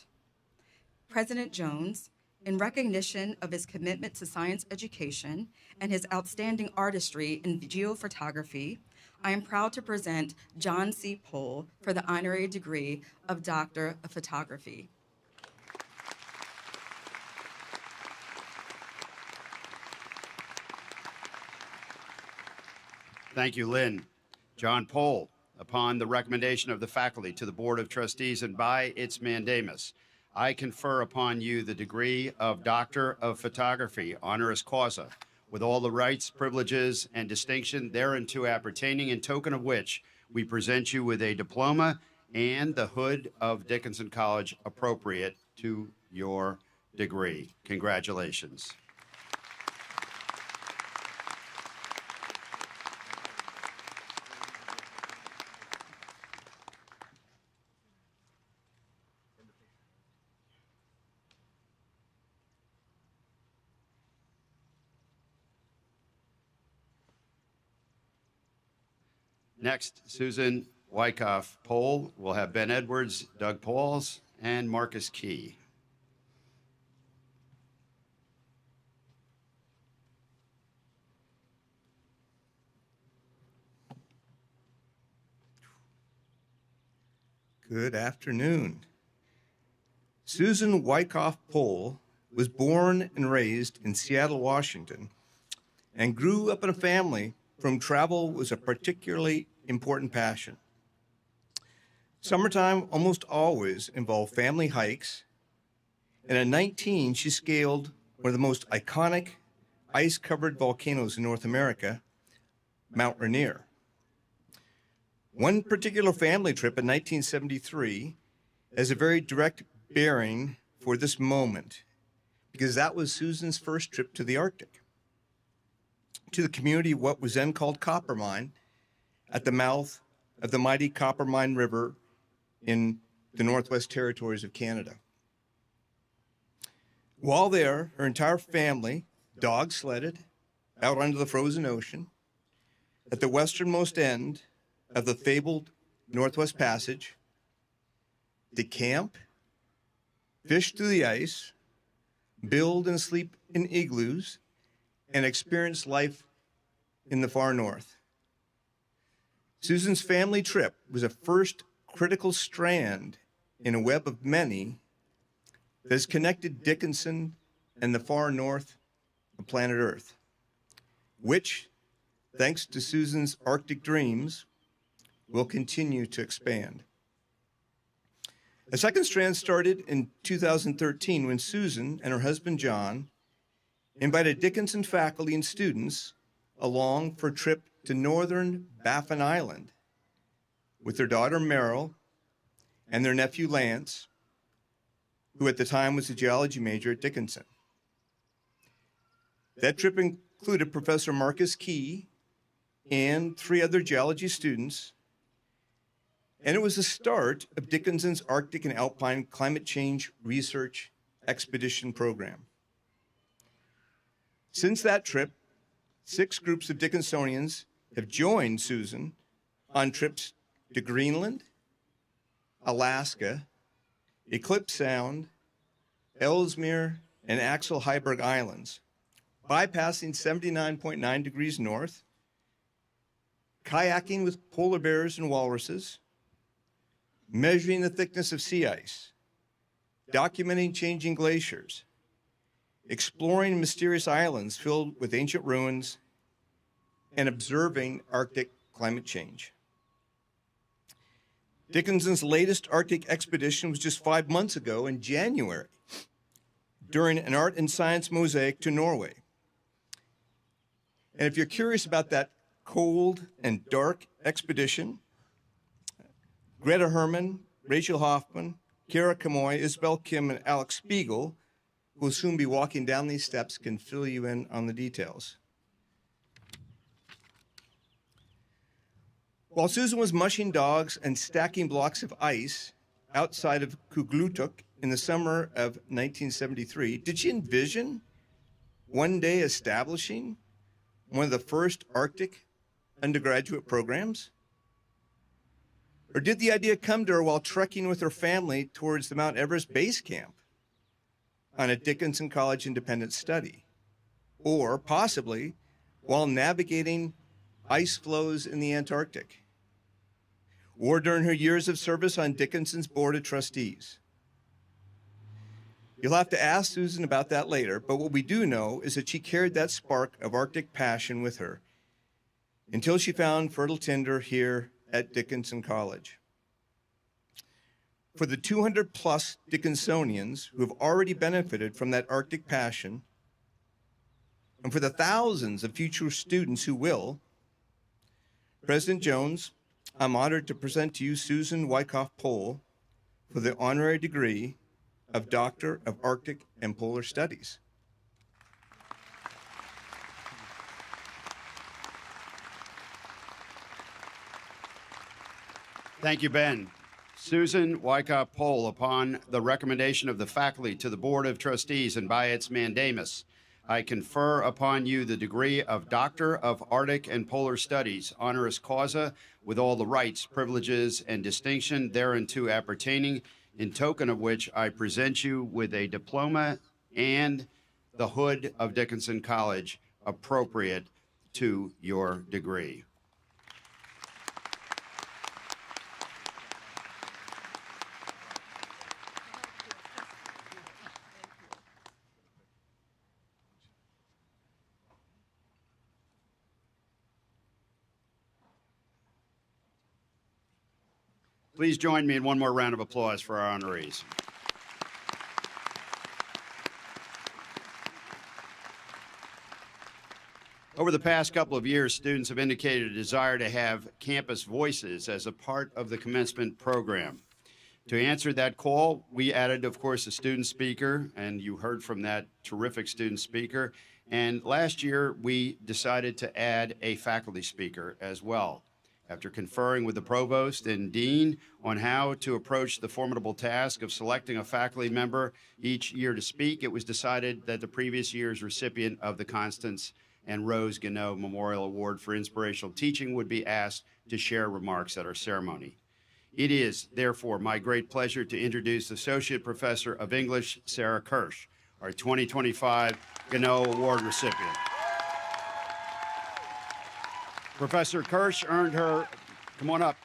President Jones, in recognition of his commitment to science education and his outstanding artistry in geophotography, I am proud to present John C. Pohl for the honorary degree of Doctor of Photography. Thank you, Lynn. John Pohl, upon the recommendation of the faculty to the Board of Trustees and by its mandamus, I confer upon you the degree of Doctor of Photography, honoris causa, with all the rights, privileges, and distinction thereunto appertaining, in token of which we present you with a diploma and the hood of Dickinson College appropriate to your degree. Congratulations. Next, Susan Wyckoff Pohl will have Ben Edwards, Doug Pauls, and Marcus Key. Good afternoon. Susan Wyckoff Pohl was born and raised in Seattle, Washington, and grew up in a family from whom travel was a particularly important passion. Summertime almost always involved family hikes, and at 19, she scaled one of the most iconic ice-covered volcanoes in North America, Mount Rainier. One particular family trip in 1973 has a very direct bearing for this moment, because that was Susan's first trip to the Arctic. to the community of what was then called Coppermine at the mouth of the mighty Coppermine River in the Northwest Territories of Canada. While there, her entire family dog sledded out onto the frozen ocean at the westernmost end of the fabled Northwest Passage. They camp, fish through the ice, build and sleep in igloos, and experience life in the far north. Susan's family trip was a first critical strand in a web of many that has connected Dickinson and the far north of planet Earth, which, thanks to Susan's Arctic dreams, will continue to expand. A second strand started in 2013 when Susan and her husband John invited Dickinson faculty and students along for a trip to northern Baffin Island with their daughter Meryl and their nephew Lance, who at the time was a geology major at Dickinson. That trip included Professor Marcus Key and 3 other geology students, and it was the start of Dickinson's Arctic and Alpine Climate Change Research Expedition Program. Since that trip, 6 groups of Dickinsonians have joined Susan on trips to Greenland, Alaska, Eclipse Sound, Ellesmere, and Axel Heiberg Islands, bypassing 79.9 degrees north, kayaking with polar bears and walruses, measuring the thickness of sea ice, documenting changing glaciers, exploring mysterious islands filled with ancient ruins, and observing Arctic climate change. Dickinson's latest Arctic expedition was just 5 months ago in January during an art and science mosaic to Norway. And if you're curious about that cold and dark expedition, Greta Herman, Rachel Hoffman, Kara Kamoy, Isabel Kim, and Alex Spiegel, who will soon be walking down these steps, can fill you in on the details. While Susan was mushing dogs and stacking blocks of ice outside of Kuglutuk in the summer of 1973, did she envision one day establishing one of the first Arctic undergraduate programs? Or did the idea come to her while trekking with her family towards the Mount Everest base camp on a Dickinson College independent study? Or possibly while navigating ice floes in the Antarctic? Or during her years of service on Dickinson's Board of Trustees? You'll have to ask Susan about that later, but what we do know is that she carried that spark of Arctic passion with her until she found fertile tinder here at Dickinson College. For the 200 plus Dickinsonians who have already benefited from that Arctic passion, and for the thousands of future students who will, President Jones, I'm honored to present to you Susan Wyckoff Pohl for the honorary degree of Doctor of Arctic and Polar Studies. Thank you, Ben. Susan Wyckoff Pohl, upon the recommendation of the faculty to the Board of Trustees and by its mandamus, I confer upon you the degree of Doctor of Arctic and Polar Studies, honoris causa, with all the rights, privileges, and distinction thereunto appertaining, in token of which I present you with a diploma and the hood of Dickinson College appropriate to your degree. Please join me in one more round of applause for our honorees. Over the past couple of years, students have indicated a desire to have campus voices as a part of the commencement program. To answer that call, we added, of course, a student speaker, and you heard from that terrific student speaker, And last year, we decided to add a faculty speaker as well. After conferring with the provost and dean on how to approach the formidable task of selecting a faculty member each year to speak, it was decided that the previous year's recipient of the Constance and Rose Gannot Memorial Award for Inspirational Teaching would be asked to share remarks at our ceremony. It is, therefore, my great pleasure to introduce Associate Professor of English, Sarah Kirsch, our 2025 Gannot Award recipient. Professor Kirsch earned her, come on up.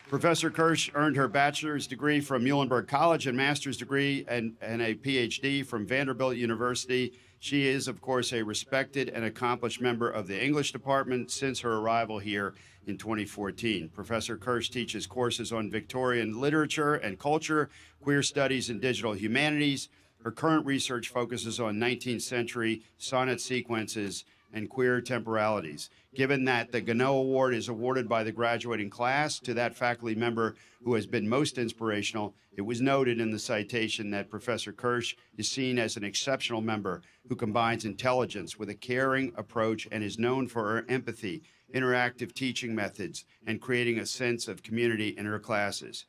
Professor Kirsch earned her bachelor's degree from Muhlenberg College and master's degree and a PhD from Vanderbilt University. She is, of course, a respected and accomplished member of the English department since her arrival here in 2014. Professor Kirsch teaches courses on Victorian literature and culture, queer studies, and digital humanities. Her current research focuses on 19th century sonnet sequences and queer temporalities. Given that the Gannot Award is awarded by the graduating class to that faculty member who has been most inspirational, it was noted in the citation that Professor Kirsch is seen as an exceptional member who combines intelligence with a caring approach and is known for her empathy, interactive teaching methods, and creating a sense of community in her classes.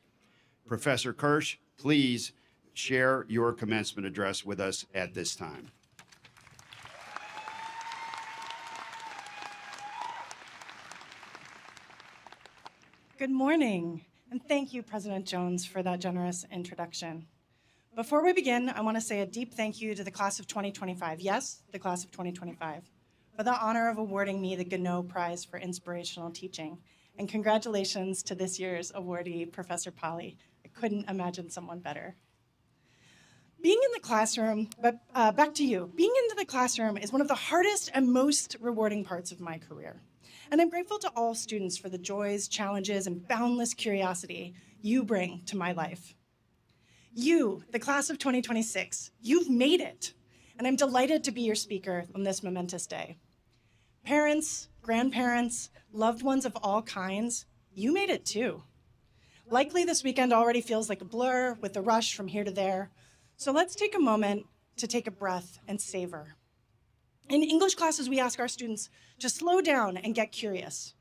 Professor Kirsch, please share your commencement address with us at this time. Good morning, and thank you, President Jones, for that generous introduction. Before we begin, I want to say a deep thank you to the class of 2025, yes, the class of 2025, for the honor of awarding me the Gannot Prize for Inspirational Teaching. And congratulations to this year's awardee, Professor Polly. I couldn't imagine someone better. Being in the classroom, back to you, being into the classroom is one of the hardest and most rewarding parts of my career. And I'm grateful to all students for the joys, challenges, and boundless curiosity you bring to my life. You, the class of 2026, you've made it, and I'm delighted to be your speaker on this momentous day. Parents, grandparents, loved ones of all kinds, you made it too. Likely this weekend already feels like a blur with the rush from here to there, so let's take a moment to take a breath and savor. In English classes, we ask our students to slow down and get curious.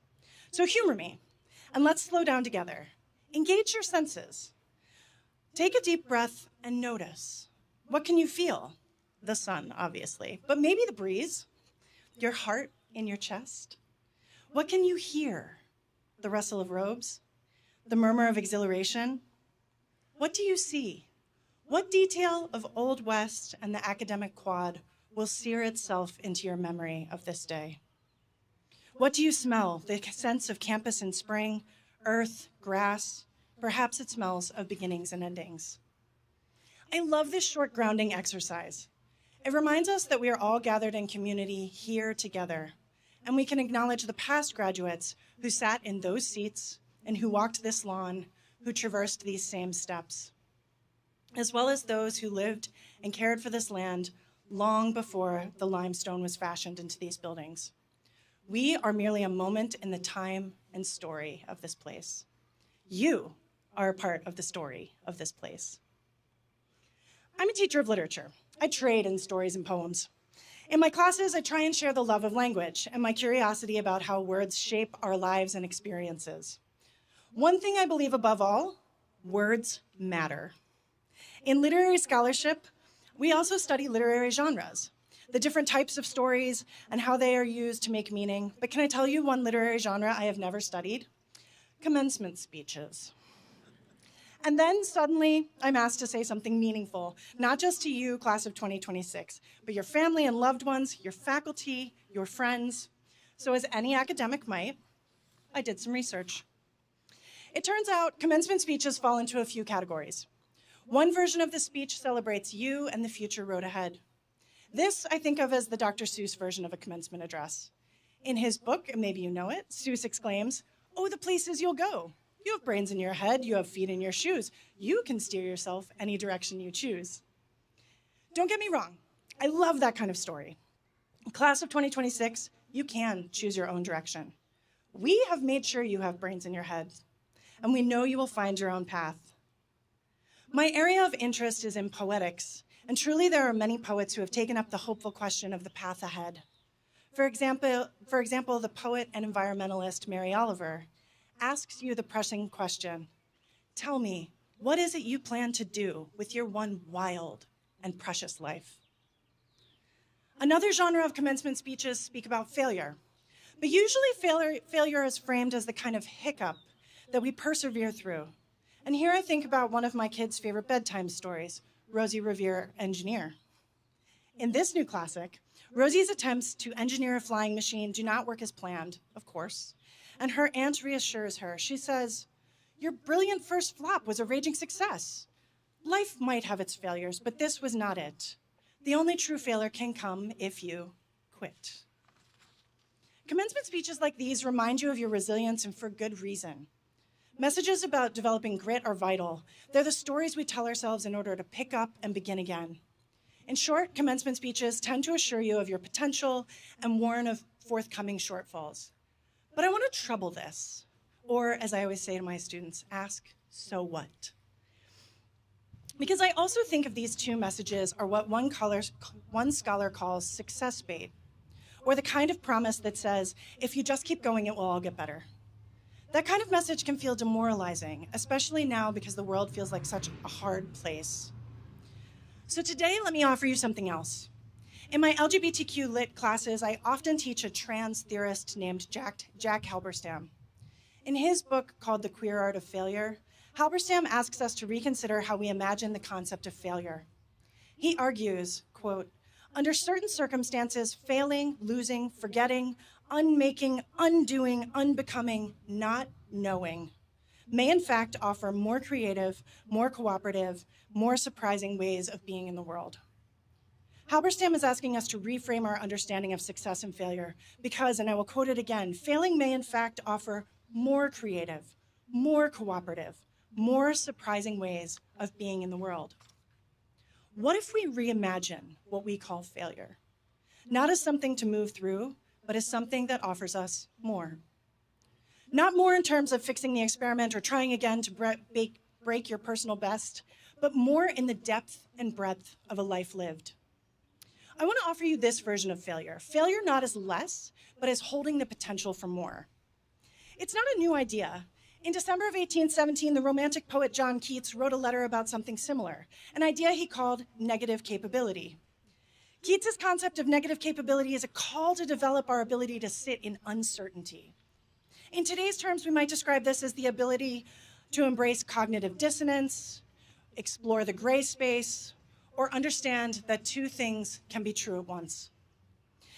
So humor me, and let's slow down together. Engage your senses. Take a deep breath and notice. What can you feel? The sun, obviously, but maybe the breeze, your heart in your chest. What can you hear? The rustle of robes, the murmur of exhilaration. What do you see? What detail of Old West and the academic quad will sear itself into your memory of this day? What do you smell? The sense of campus in spring, earth, grass. Perhaps it smells of beginnings and endings. I love this short grounding exercise. It reminds us that we are all gathered in community here together, and we can acknowledge the past graduates who sat in those seats and who walked this lawn, who traversed these same steps, as well as those who lived and cared for this land long before the limestone was fashioned into these buildings. We are merely a moment in the time and story of this place. You are a part of the story of this place. I'm a teacher of literature. I trade in stories and poems. In my classes, I try and share the love of language and my curiosity about how words shape our lives and experiences. One thing I believe above all, words matter. In literary scholarship, we also study literary genres, the different types of stories and how they are used to make meaning. But can I tell you one literary genre I have never studied? Commencement speeches. And then suddenly I'm asked to say something meaningful, not just to you, class of 2026, but your family and loved ones, your faculty, your friends. So as any academic might, I did some research. It turns out commencement speeches fall into a few categories. One version of the speech celebrates you and the future road ahead. This I think of as the Dr. Seuss version of a commencement address. In his book, and maybe you know it, Seuss exclaims, "Oh, the places you'll go. You have brains in your head, you have feet in your shoes. You can steer yourself any direction you choose." Don't get me wrong, I love that kind of story. Class of 2026, you can choose your own direction. We have made sure you have brains in your head, and we know you will find your own path. My area of interest is in poetics, And truly, there are many poets who have taken up the hopeful question of the path ahead. For example, the poet and environmentalist Mary Oliver asks you the pressing question, tell me, what is it you plan to do with your one wild and precious life? Another genre of commencement speeches speak about failure, but usually failure is framed as the kind of hiccup that we persevere through. And here I think about one of my kids' favorite bedtime stories, Rosie Revere, Engineer. In this new classic, Rosie's attempts to engineer a flying machine do not work as planned, of course, and her aunt reassures her. She says, "Your brilliant first flop was a raging success. Life might have its failures, but this was not it. The only true failure can come if you quit." Commencement speeches like these remind you of your resilience, and for good reason. Messages about developing grit are vital. They're the stories we tell ourselves in order to pick up and begin again. In short, commencement speeches tend to assure you of your potential and warn of forthcoming shortfalls. But I want to trouble this, or as I always say to my students, ask, so what? Because I also think of these two messages are what one scholar calls success bait, or the kind of promise that says, if you just keep going, it will all get better. That kind of message can feel demoralizing, especially now because the world feels like such a hard place. So today, let me offer you something else. In my LGBTQ lit classes, I often teach a trans theorist named Jack Halberstam. In his book called The Queer Art of Failure, Halberstam asks us to reconsider how we imagine the concept of failure. He argues, quote, under certain circumstances, failing, losing, forgetting, unmaking, undoing, unbecoming, not knowing may in fact offer more creative, more cooperative, more surprising ways of being in the world. Halberstam is asking us to reframe our understanding of success and failure because, and I will quote it again, failing may in fact offer more creative, more cooperative, more surprising ways of being in the world. What if we reimagine what we call failure? Not as something to move through, but as something that offers us more. Not more in terms of fixing the experiment or trying again to break your personal best, but more in the depth and breadth of a life lived. I want to offer you this version of failure. Failure not as less, but as holding the potential for more. It's not a new idea. In December of 1817, the Romantic poet John Keats wrote a letter about something similar, an idea he called negative capability. Keats's concept of negative capability is a call to develop our ability to sit in uncertainty. In today's terms, we might describe this as the ability to embrace cognitive dissonance, explore the gray space, or understand that two things can be true at once.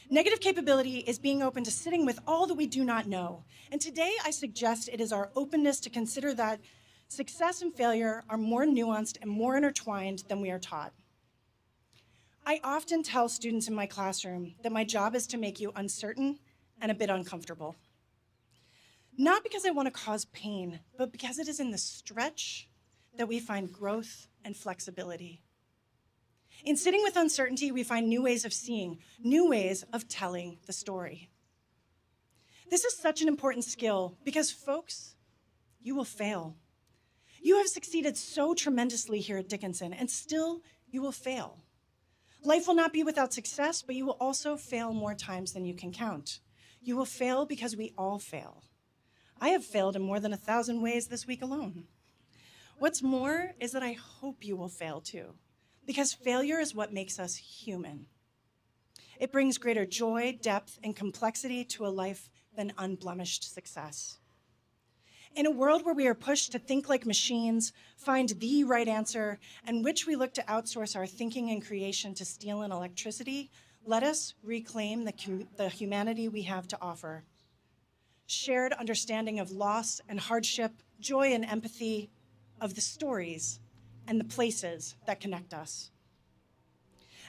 Negative capability is being open to sitting with all that we do not know. And today, I suggest it is our openness to consider that success and failure are more nuanced and more intertwined than we are taught. I often tell students in my classroom that my job is to make you uncertain and a bit uncomfortable. Not because I want to cause pain, but because it is in the stretch that we find growth and flexibility. In sitting with uncertainty, we find new ways of seeing, new ways of telling the story. This is such an important skill because, folks, you will fail. You have succeeded so tremendously here at Dickinson, and still you will fail. Life will not be without success, but you will also fail more times than you can count. You will fail because we all fail. I have failed in more than 1,000 ways this week alone. What's more is that I hope you will fail too, because failure is what makes us human. It brings greater joy, depth, and complexity to a life than unblemished success. In a world where we are pushed to think like machines, find the right answer, and which we look to outsource our thinking and creation to steel and electricity, let us reclaim the humanity we have to offer. Shared understanding of loss and hardship, joy and empathy, of the stories and the places that connect us.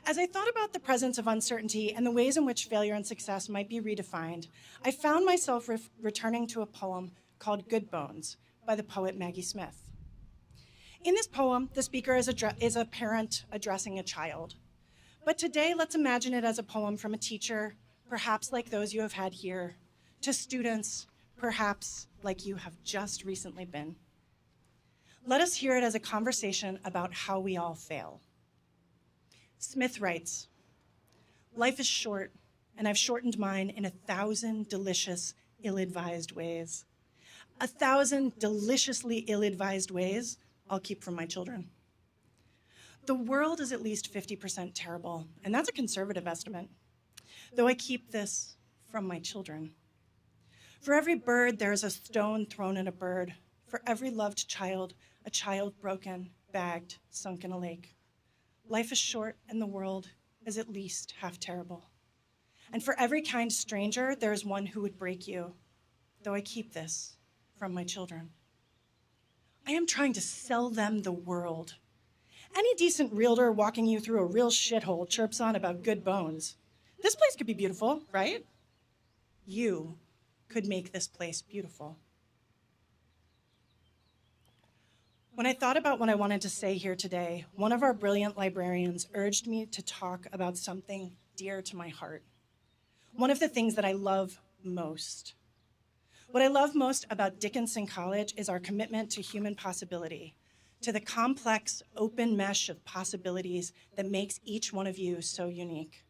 As I thought about the presence of uncertainty and the ways in which failure and success might be redefined, I found myself returning to a poem called Good Bones by the poet Maggie Smith. In this poem, the speaker is a parent addressing a child. But today, let's imagine it as a poem from a teacher, perhaps like those you have had here, to students, perhaps like you have just recently been. Let us hear it as a conversation about how we all fail. Smith writes, "Life is short, and I've shortened mine in 1,000 delicious, ill-advised ways. 1,000 deliciously ill-advised ways I'll keep from my children. The world is at least 50% terrible, and that's a conservative estimate, though I keep this from my children. For every bird, there is a stone thrown at a bird. For every loved child, a child broken, bagged, sunk in a lake. Life is short, and the world is at least half terrible. And for every kind stranger, there is one who would break you, though I keep this from my children. I am trying to sell them the world. Any decent realtor walking you through a real shithole chirps on about good bones. This place could be beautiful, right? You could make this place beautiful." When I thought about what I wanted to say here today, one of our brilliant librarians urged me to talk about something dear to my heart. One of the things that I love most. What I love most about Dickinson College is our commitment to human possibility, to the complex, open mesh of possibilities that makes each one of you so unique.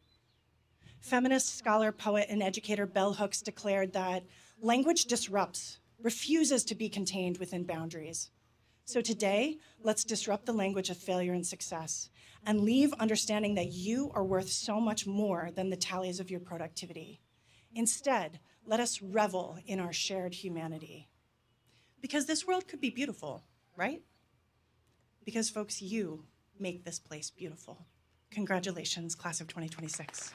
Feminist scholar, poet, and educator Bell Hooks declared that language disrupts, refuses to be contained within boundaries. So today, let's disrupt the language of failure and success and leave understanding that you are worth so much more than the tallies of your productivity. Instead, let us revel in our shared humanity. Because this world could be beautiful, right? Because folks, you make this place beautiful. Congratulations, class of 2026.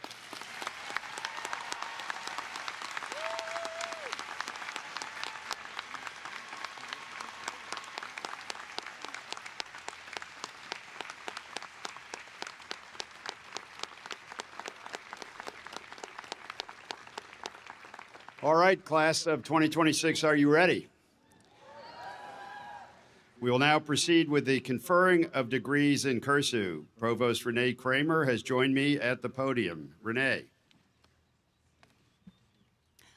All right, class of 2026, are you ready? We will now proceed with the conferring of degrees in cursu. Provost Renee Kramer has joined me at the podium. Renee.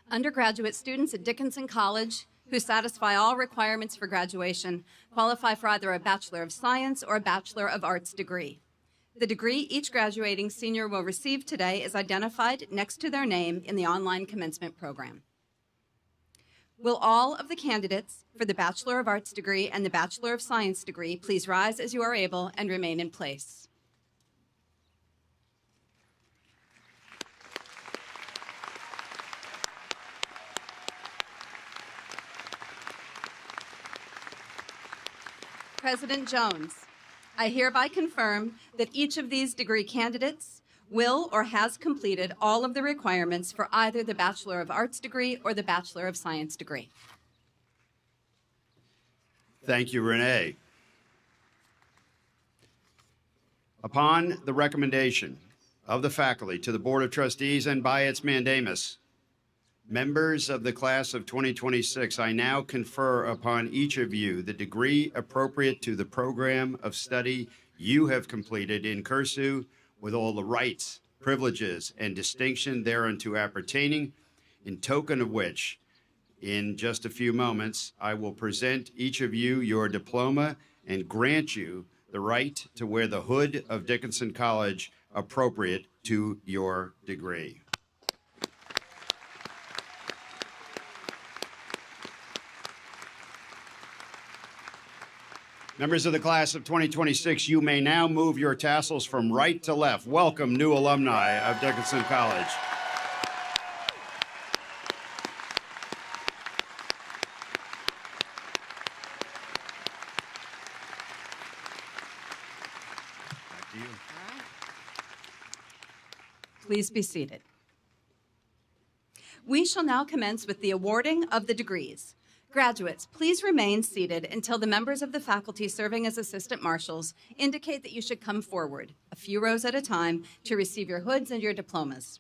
Undergraduate students at Dickinson College who satisfy all requirements for graduation qualify for either a Bachelor of Science or a Bachelor of Arts degree. The degree each graduating senior will receive today is identified next to their name in the online commencement program. Will all of the candidates for the Bachelor of Arts degree and the Bachelor of Science degree please rise as you are able and remain in place? President Jones, I hereby confirm that each of these degree candidates will or has completed all of the requirements for either the Bachelor of Arts degree or the Bachelor of Science degree. Thank you, Renee. Upon the recommendation of the faculty to the Board of Trustees and by its mandamus, members of the class of 2026, I now confer upon each of you the degree appropriate to the program of study you have completed in cursu, with all the rights, privileges, and distinction thereunto appertaining, in token of which, in just a few moments, I will present each of you your diploma and grant you the right to wear the hood of Dickinson College appropriate to your degree. Members of the class of 2026, you may now move your tassels from right to left. Welcome, new alumni of Dickinson College. Back to you. Please be seated. We shall now commence with the awarding of the degrees. Graduates, please remain seated until the members of the faculty serving as assistant marshals indicate that you should come forward, a few rows at a time, to receive your hoods and your diplomas.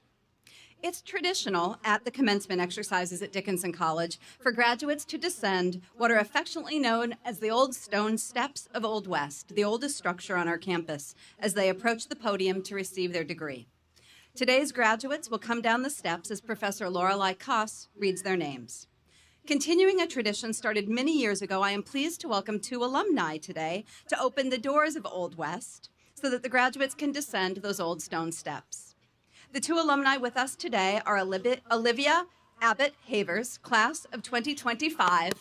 It's traditional at the commencement exercises at Dickinson College for graduates to descend what are affectionately known as the old stone steps of Old West, the oldest structure on our campus, as they approach the podium to receive their degree. Today's graduates will come down the steps as Professor Lorelei Koss reads their names. Continuing a tradition started many years ago, I am pleased to welcome two alumni today to open the doors of Old West, so that the graduates can descend those old stone steps. The two alumni with us today are Olivia Abbott Havers, class of 2025,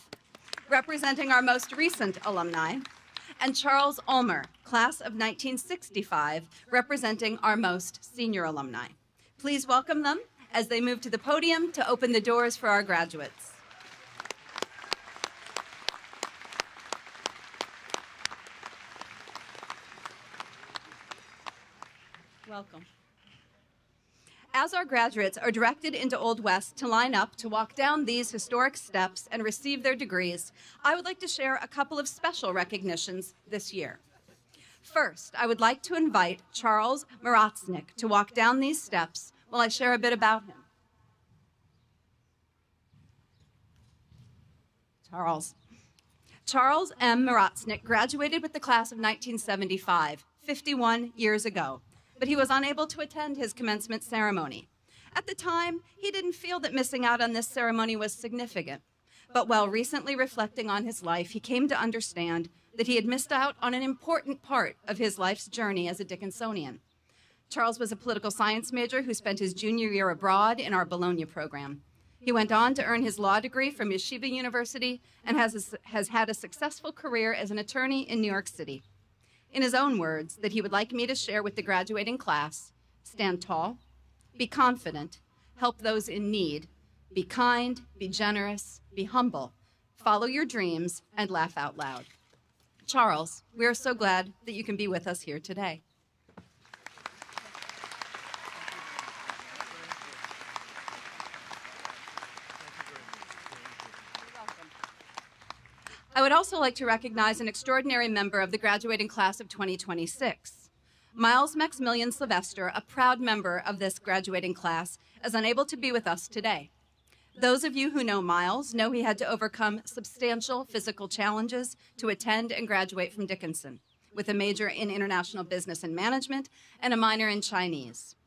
representing our most recent alumni, and Charles Ulmer, class of 1965, representing our most senior alumni. Please welcome them as they move to the podium to open the doors for our graduates. Welcome. As our graduates are directed into Old West to line up to walk down these historic steps and receive their degrees, I would like to share a couple of special recognitions this year. First, I would like to invite Charles Maratsnik to walk down these steps while I share a bit about him. Charles M. Maratsnik graduated with the class of 1975, 51 years ago, but he was unable to attend his commencement ceremony. At the time, he didn't feel that missing out on this ceremony was significant, but while recently reflecting on his life, he came to understand that he had missed out on an important part of his life's journey as a Dickinsonian. Charles was a political science major who spent his junior year abroad in our Bologna program. He went on to earn his law degree from Yeshiva University and has had a successful career as an attorney in New York City. In his own words, that he would like me to share with the graduating class: stand tall, be confident, help those in need, be kind, be generous, be humble, follow your dreams, and laugh out loud. Charles, we are so glad that you can be with us here today. I would also like to recognize an extraordinary member of the graduating class of 2026. Miles Maximilian Sylvester, a proud member of this graduating class, is unable to be with us today. Those of you who know Miles know he had to overcome substantial physical challenges to attend and graduate from Dickinson, with a major in international business and management and a minor in Chinese.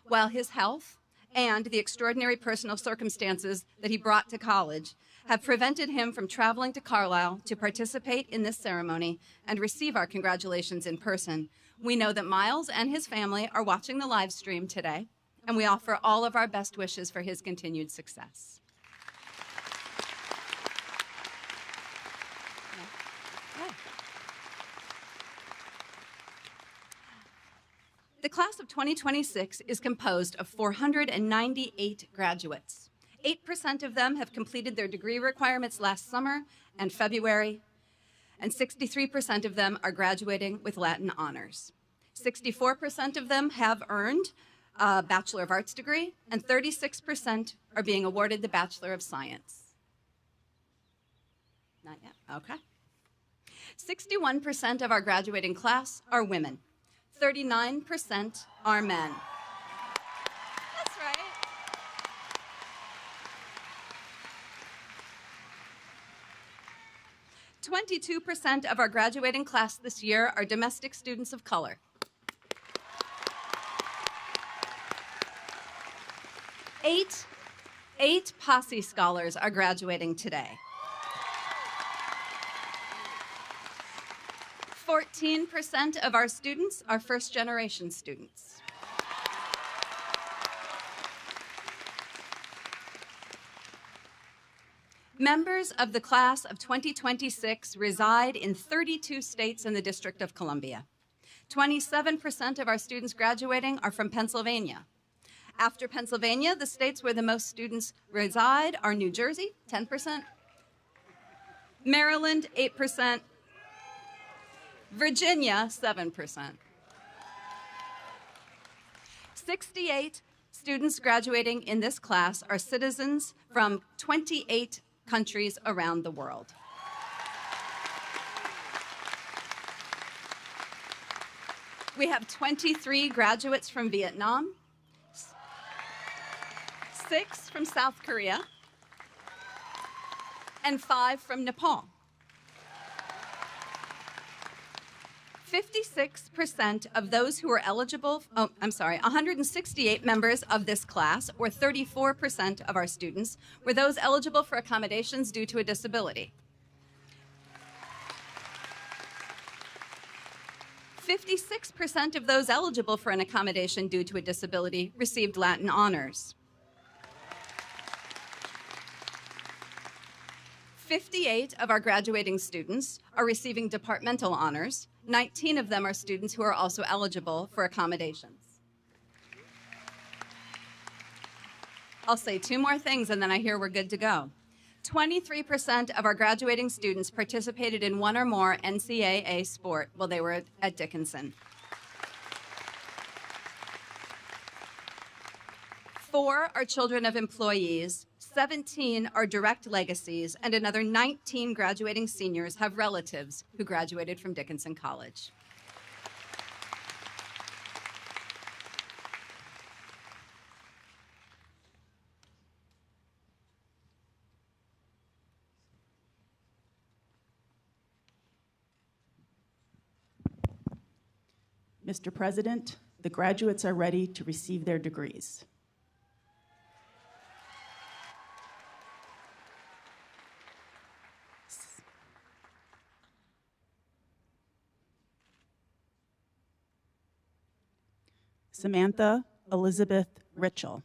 While his health and the extraordinary personal circumstances that he brought to college have prevented him from traveling to Carlisle to participate in this ceremony and receive our congratulations in person, we know that Miles and his family are watching the live stream today, and we offer all of our best wishes for his continued success. The class of 2026 is composed of 498 graduates. 8% of them have completed their degree requirements last summer and February, and 63% of them are graduating with Latin honors. 64% of them have earned a Bachelor of Arts degree, and 36% are being awarded the Bachelor of Science. Not yet, okay. 61% of our graduating class are women. 39% are men. That's right. 22% of our graduating class this year are domestic students of color. Eight Posse scholars are graduating today. 14% of our students are first-generation students. Members of the class of 2026 reside in 32 states in the District of Columbia. 27% of our students graduating are from Pennsylvania. After Pennsylvania, the states where the most students reside are New Jersey, 10%, Maryland, 8%, Virginia, 7%. 68 students graduating in this class are citizens from 28 countries around the world. We have 23 graduates from Vietnam, 6 from South Korea, and 5 from Nepal. 56% of those who are eligible, 168 members of this class, or 34% of our students, were those eligible for accommodations due to a disability. 56% of those eligible for an accommodation due to a disability received Latin honors. 58 of our graduating students are receiving departmental honors. 19 of them are students who are also eligible for accommodations. I'll say two more things and then I hear we're good to go. 23% of our graduating students participated in one or more NCAA sport while they were at Dickinson. 4 are children of employees, 17 are direct legacies, and another 19 graduating seniors have relatives who graduated from Dickinson College. Mr. President, the graduates are ready to receive their degrees. Samantha Elizabeth Ritchell.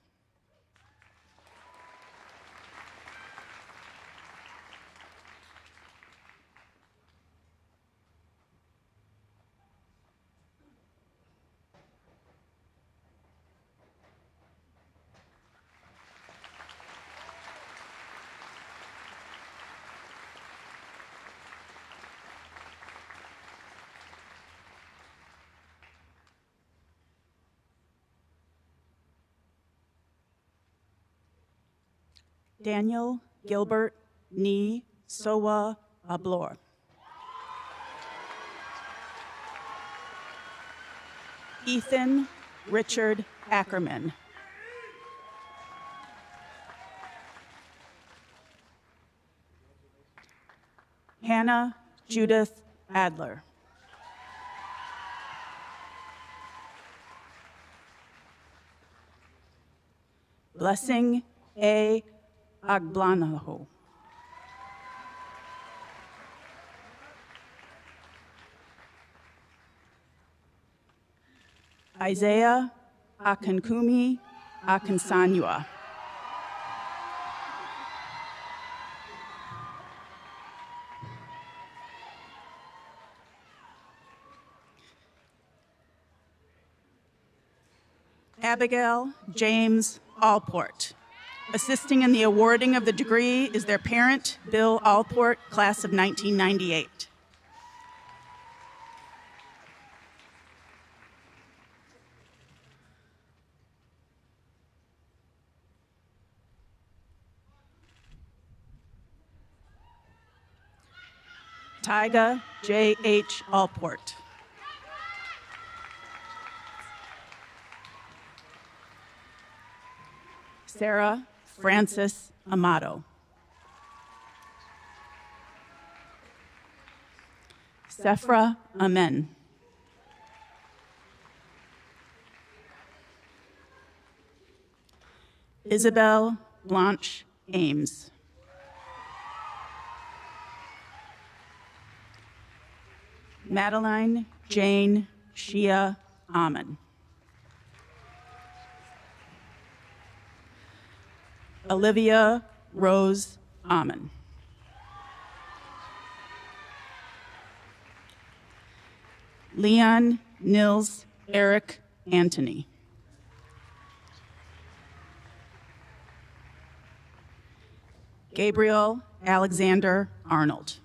Daniel Gilbert Ni Sowa Ablor. Ethan Richard Ackerman. Hannah Judith Adler. Blessing A. Agblanaho. Isaiah Akankumi Akansanyua. Abigail James Allport. Assisting in the awarding of the degree is their parent, Bill Allport, class of 1998. Tyga J.H. Allport. Sarah Francis Amato. Sephra Amen. Isabel Blanche Ames. Madeline Jane Shia Amen. Olivia Rose Amen. Leon Nils Eric Anthony. Gabriel Alexander Arnold.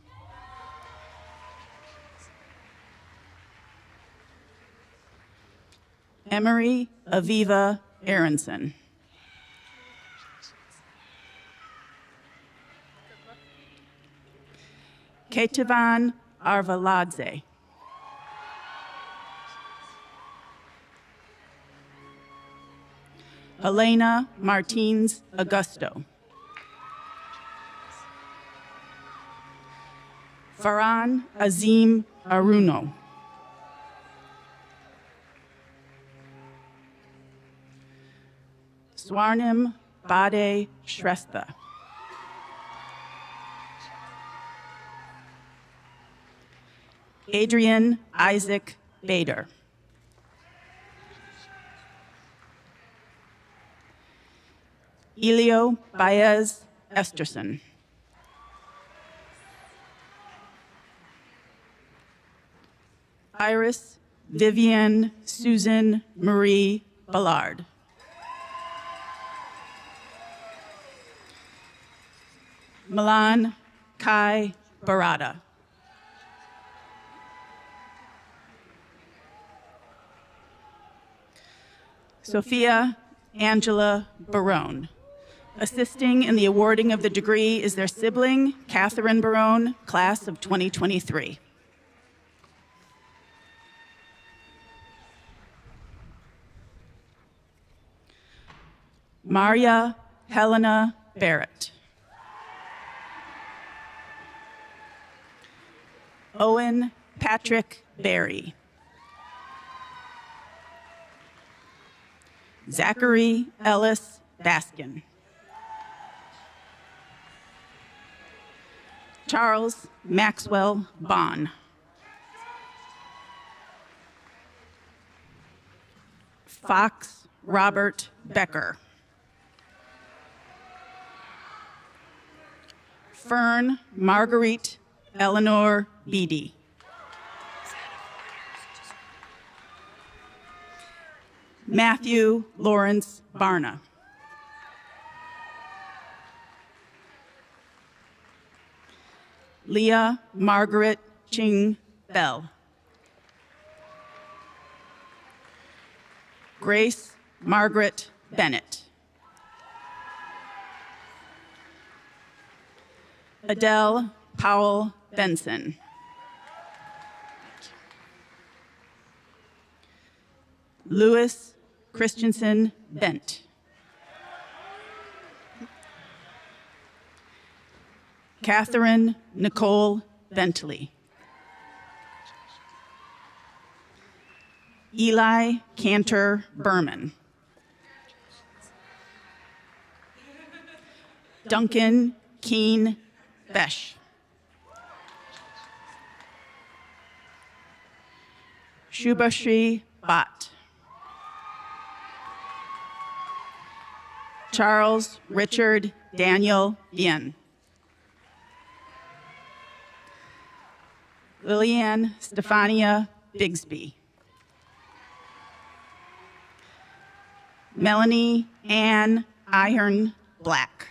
Emery Aviva Aronson. Ketivan Arvaladze. Helena Martins Augusto. Farhan Azim Aruno. Swarnim Bade Shrestha. Adrian Isaac Bader. Elio Baez Esterson. Iris Vivienne Susan Marie Ballard. Milan Kai Barada. Sophia Angela Barone. Assisting in the awarding of the degree is their sibling, Catherine Barone, class of 2023. Maria Helena Barrett. Owen Patrick Berry. Zachary Ellis Baskin. Charles Maxwell Bond. Fox Robert Becker. Fern Marguerite Eleanor Beatty. Matthew Lawrence Barna. Leah Margaret Ching Bell. Grace Margaret Bennett. Adele Powell Benson. Louis Christensen Bent. Catherine Nicole Bentley. Eli Cantor Berman. Duncan Keen Besh. Shubhashri Bhatt. Charles Richard Daniel Bien. Lillian Stefania Bigsby. Melanie Ann Ihern Black.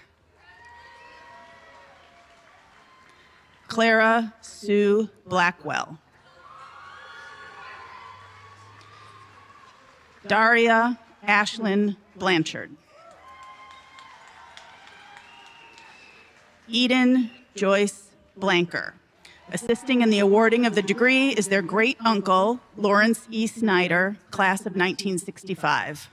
Clara Sue Blackwell. Daria Ashlyn Blanchard. Eden Joyce Blanker. Assisting in the awarding of the degree is their great uncle, Lawrence E. Snyder, class of 1965.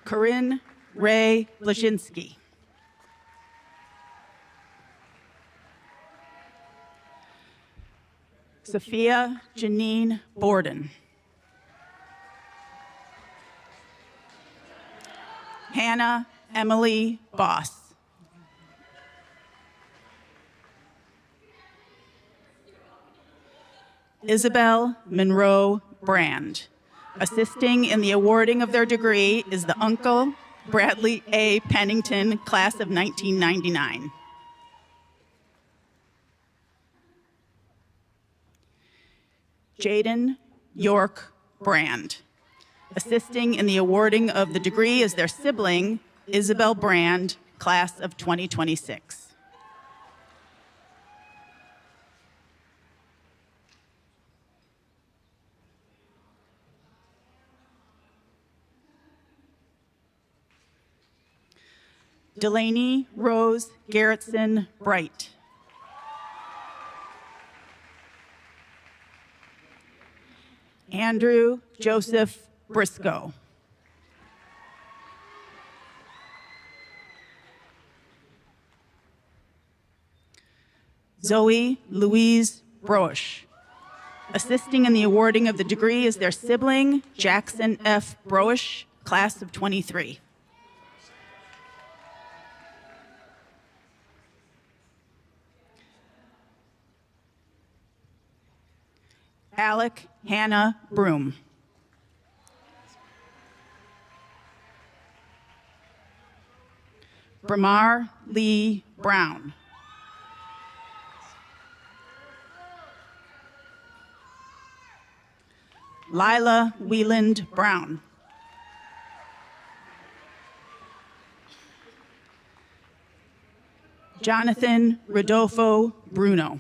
Corinne Ray Blazinski. Sophia Janine Borden. Hannah Emily Boss. Isabel Monroe Brand. Assisting in the awarding of their degree is the uncle, Bradley A. Pennington, class of 1999. Jaden York Brand. Assisting in the awarding of the degree is their sibling, Isabel Brand, class of 2026. Delaney Rose Garrettson Bright. Andrew Joseph Briscoe. Zoe Louise Broish. Assisting in the awarding of the degree is their sibling, Jackson F. Broish, class of 23. Alec Hannah Broom. Bramar Lee Brown. Lila Wieland Brown. Jonathan Rodolfo Bruno.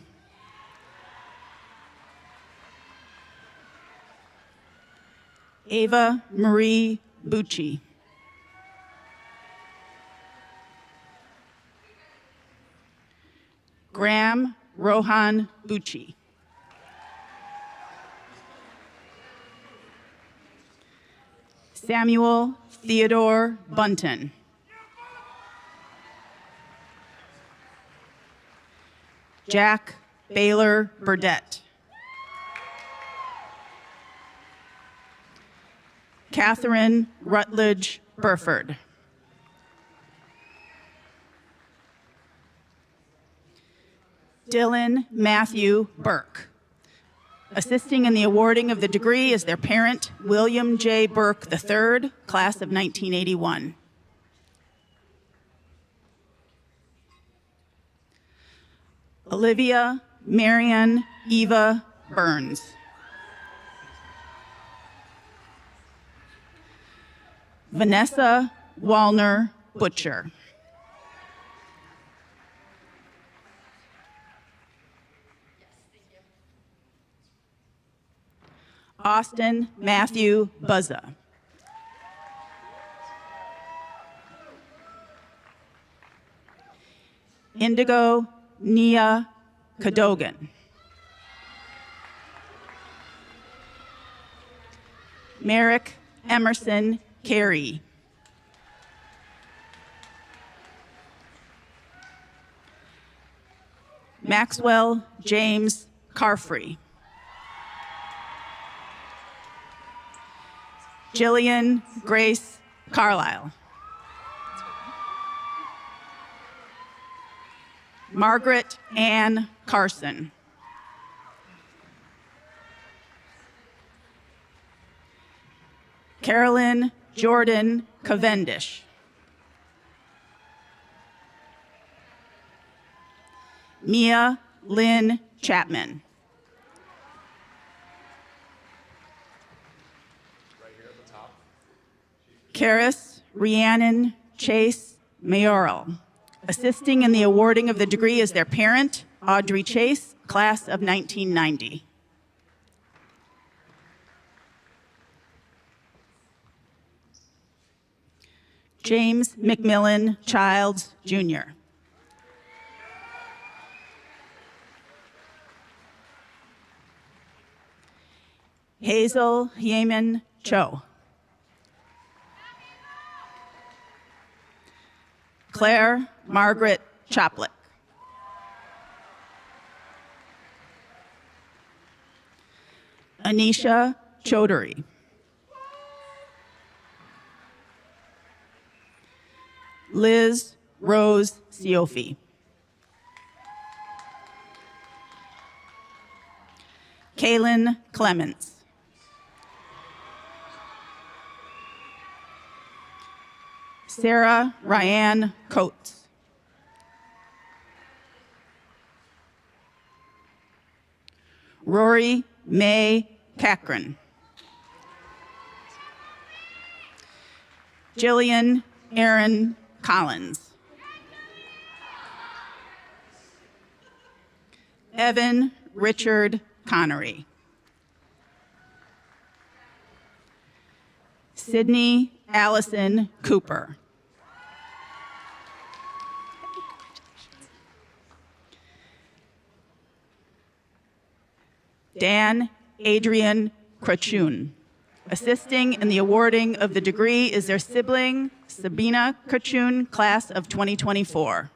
Ava Marie Bucci. Graham Rohan Bucci. Samuel Theodore Bunton. Jack Baylor Burdett. Catherine Rutledge Burford. Dylan Matthew Burke. Assisting in the awarding of the degree is their parent, William J. Burke III, class of 1981. Olivia Marian Eva Burns. Vanessa Wallner Butcher. Austin Matthew Buzza. Indigo Nia Cadogan. Merrick Emerson Carey. Maxwell James Carfrey. Jillian Grace Carlisle. Margaret Ann Carson. Carolyn Jordan Cavendish. Mia Lynn Chapman. Karis Rhiannon Chase Mayoral. Assisting in the awarding of the degree is their parent, Audrey Chase, class of 1990. James McMillan Childs, Jr. Hazel Yeaman Cho. Claire Margaret Choplick. Anisha Chaudhary. Liz Rose Siofi. Kaylin Clements. Sarah Ryan Coates. Rory May Cochran. Jillian Aaron Collins. Evan Richard Connery. Sydney Allison Cooper. Dan Adrian Krachun. Assisting in the awarding of the degree is their sibling, Sabina Krachun, class of 2024.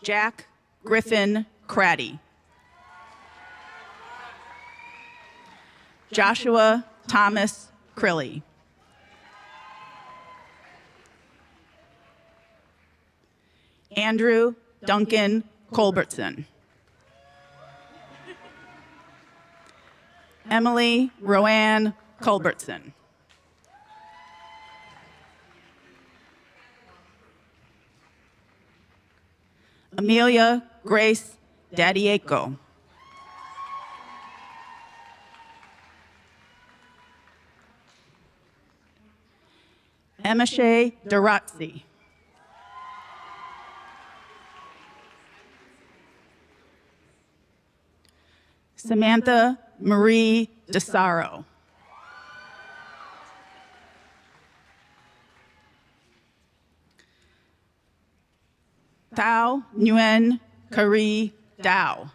Jack Griffin Craddy. Joshua Thomas Crilly. Andrew Duncan Culbertson. Emily Roanne Culbertson. Amelia Grace Daddiaco. Emishe Durazzi. Samantha Marie DeSaro. Thao Nguyen Kari Dao.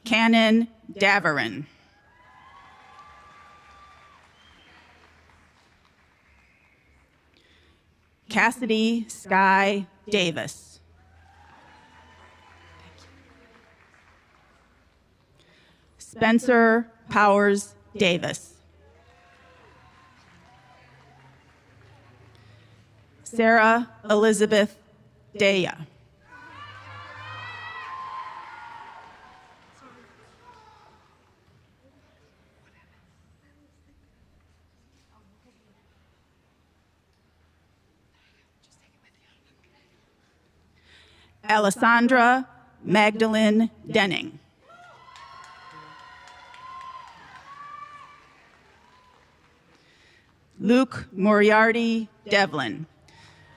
Canon Daverin. Cassidy Sky Davis. Spencer Powers Davis. Sarah Elizabeth Daya. Alessandra Magdalene Denning. Luke Moriarty Devlin.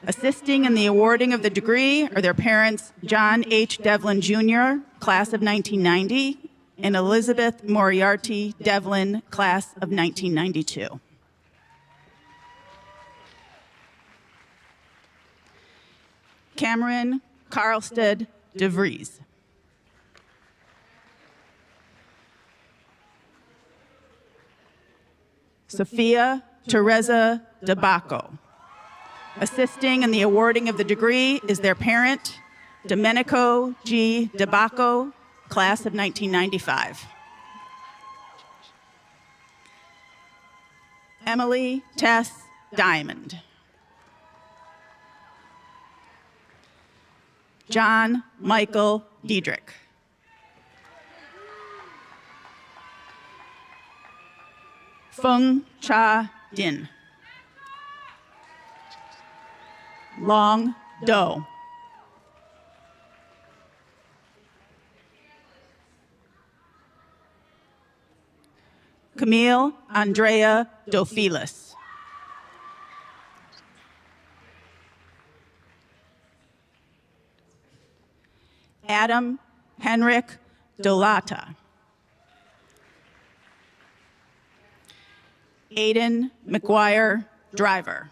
Assisting in the awarding of the degree are their parents, John H. Devlin Jr., class of 1990, and Elizabeth Moriarty Devlin, class of 1992. Cameron Carlstead DeVries. Sophia Teresa DeBacco. Assisting in the awarding of the degree is their parent, Domenico G. DeBacco, class of 1995. Emily Tess Diamond. John Michael Diedrich. Feng Cha Din. Long Do. Camille Andrea Dofilis. Adam Henrik Dolata. Aiden McGuire Driver.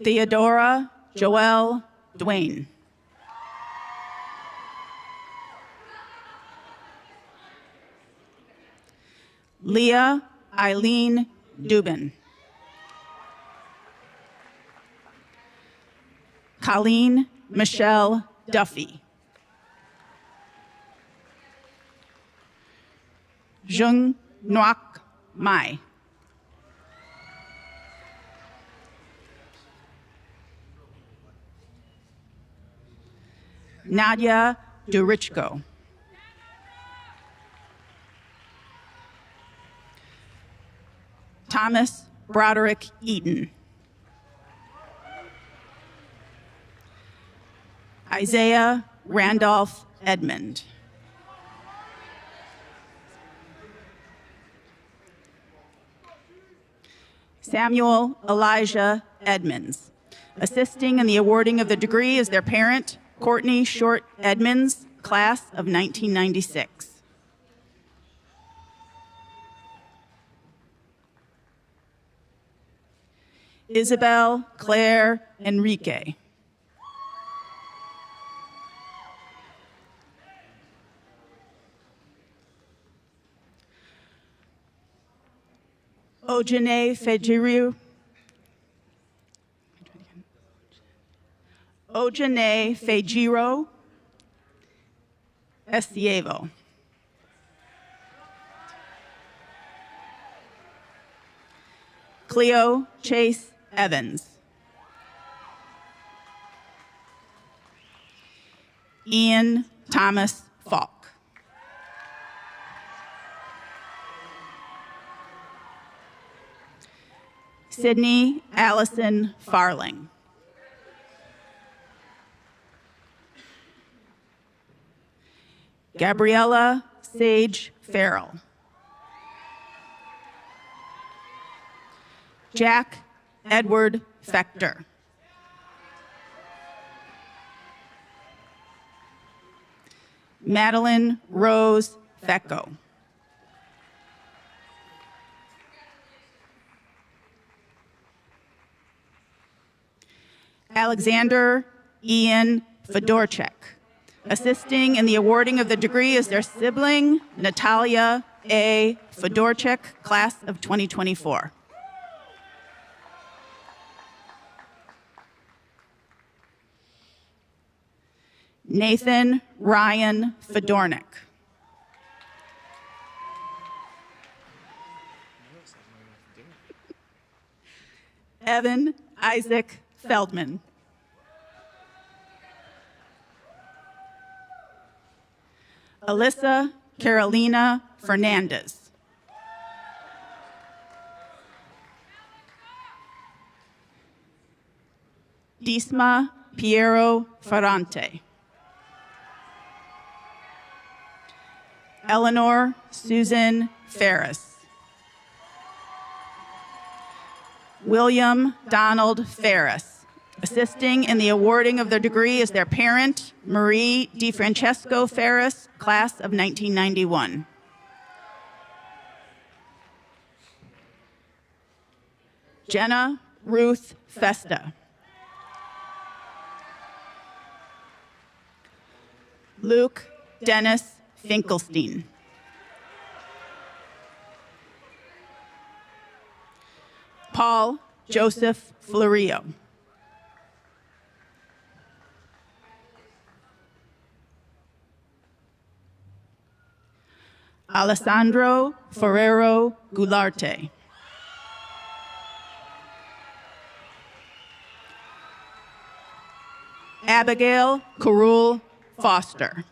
Theodora Joelle Duane. Leah Eileen Dubin. Colleen Michelle Duffy. Jung Ngoc Mai. Nadia Durichko. Thomas Broderick Eaton. Isaiah Randolph Edmond. Samuel Elijah Edmonds. Assisting in the awarding of the degree is their parent, Courtney Short Edmonds, class of 1996. Isabel Claire Enrique. Ojene Fejiro. Ojene Fejiro Estievo. Cleo Chase Evans. Ian Thomas Falk. Sydney Allison Farling. Gabriella Sage Farrell. Jack Edward Fector. Madeline Rose Fecco. Alexander Ian Fedorchek. Assisting in the awarding of the degree is their sibling, Natalia A. Fedorchek, class of 2024. Nathan Ryan Fedornik. Evan Isaac Feldman. Alyssa Carolina Fernandez. Disma Piero Ferrante. Eleanor Susan Ferris. William Donald Ferris. Assisting in the awarding of their degree is their parent, Marie DiFrancesco Ferris, class of 1991. Jenna Ruth Festa. Luke Dennis Finkelstein. Paul Joseph Florio. Alessandro Ferrero Gularte. Abigail Carul Foster.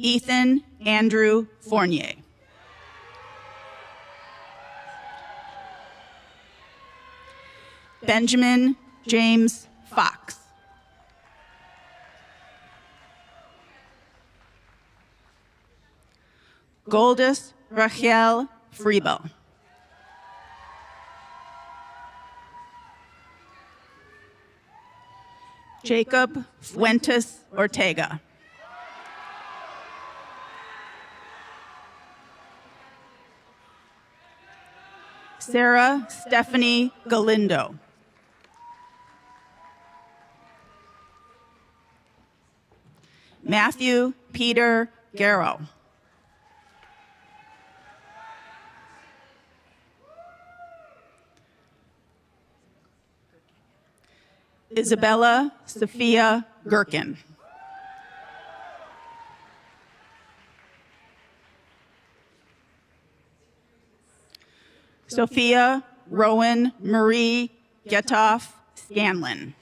Ethan Andrew Fournier. Benjamin James Fox. Goldis Rachel Freebo. Jacob Fuentes Ortega. Sarah Stephanie Galindo. Matthew Peter Garrow. Isabella Sophia Gherkin. Sophia Rowan Marie Getoff Scanlon.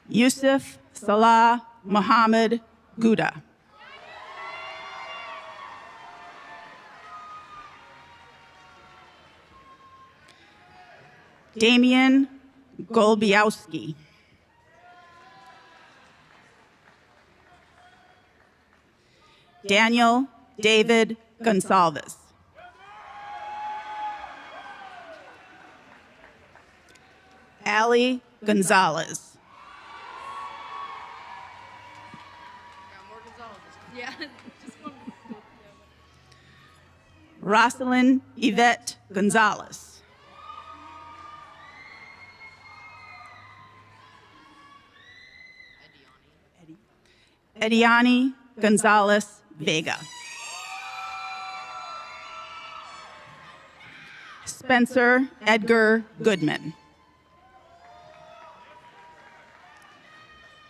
Yusuf Salah Muhammad Gouda. Damian Golbiowski. Daniel David Gonsalves. Allie Gonzalez. Rosalind Yvette Gonzalez. Ediani Gonzalez Vega. Spencer Edgar Goodman.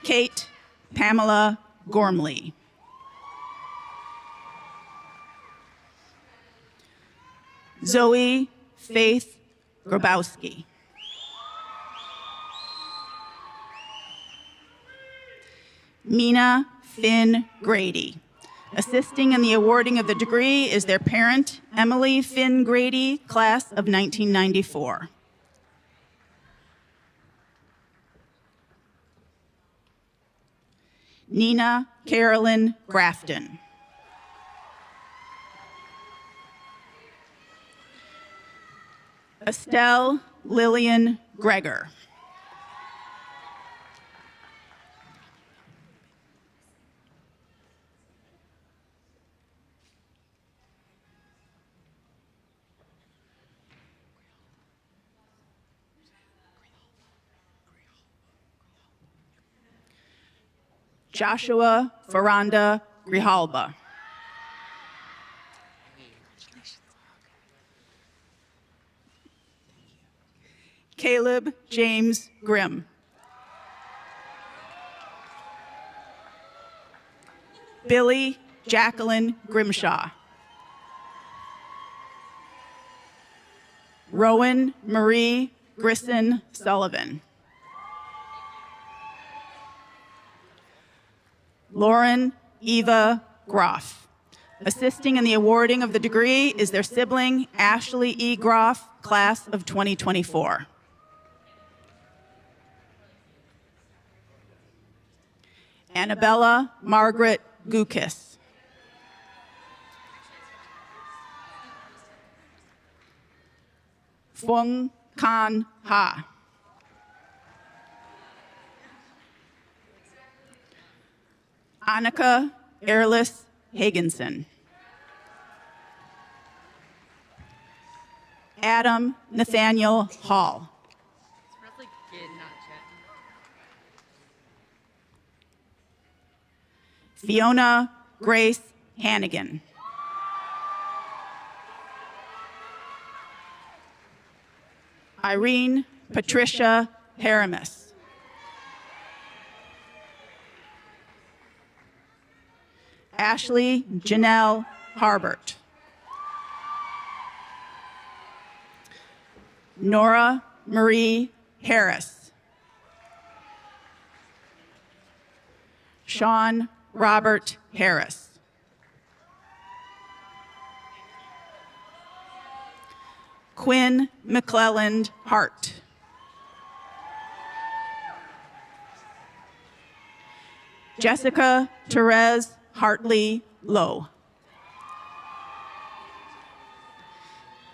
Kate Pamela Gormley. Zoe Faith Grabowski. Mina Finn Grady. Assisting in the awarding of the degree is their parent, Emily Finn Grady, class of 1994. Nina Carolyn Grafton. Estelle Lillian Gregor. Joshua Ferranda Grijalba. Caleb James Grimm. Billy Jacqueline Grimshaw. Rowan Marie Grisson Sullivan. Lauren Eva Groff. Assisting in the awarding of the degree is their sibling, Ashley E. Groff, class of 2024. Annabella Margaret Gukis. Fung Kan Ha. Annika Erlis Hagenson. Adam Nathaniel Hall. Fiona Grace Hannigan. Irene Patricia Haramis. Ashley Janelle Harbert. Nora Marie Harris. Sean Robert Harris. Quinn McClelland Hart. Jessica Therese Hartley Lowe.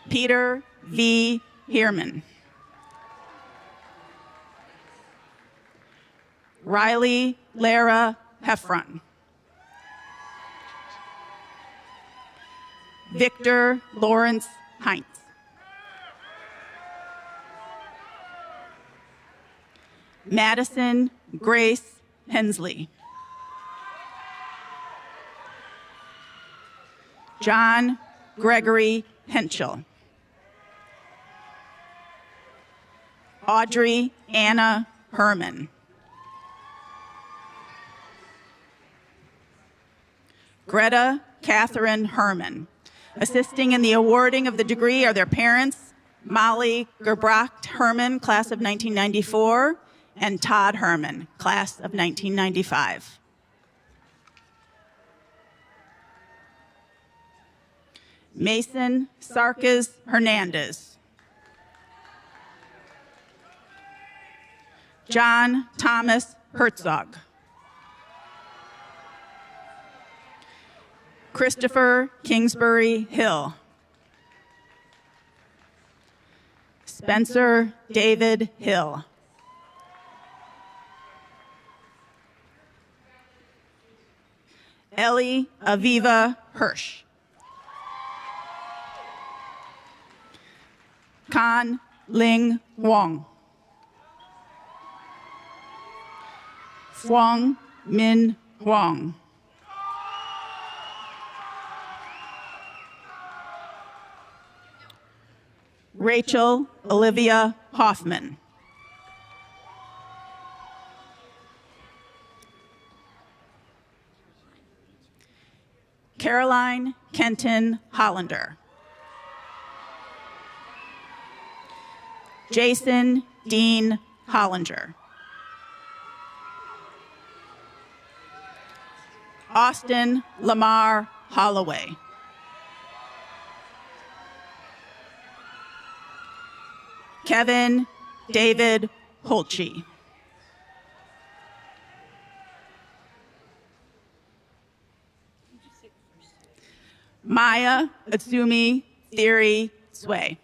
Peter V. Heerman. Riley Lara Heffron. Victor Lawrence Heinz. Madison Grace Hensley. John Gregory Henschel. Audrey Anna Herman. Greta Catherine Herman. Assisting in the awarding of the degree are their parents, Molly Gerbrecht Herman, class of 1994, and Todd Herman, class of 1995. Mason Sarkis Hernandez. John Thomas Herzog. Christopher Kingsbury Hill. Spencer David Hill. Ellie Aviva Hirsch. Kan Ling Huang. Huang Min Huang. Rachel Olivia Hoffman. Caroline Kenton Hollander. Jason Dean Hollinger. Austin Lamar Holloway. Kevin David Holchi. Maya Atsumi Theory Sway.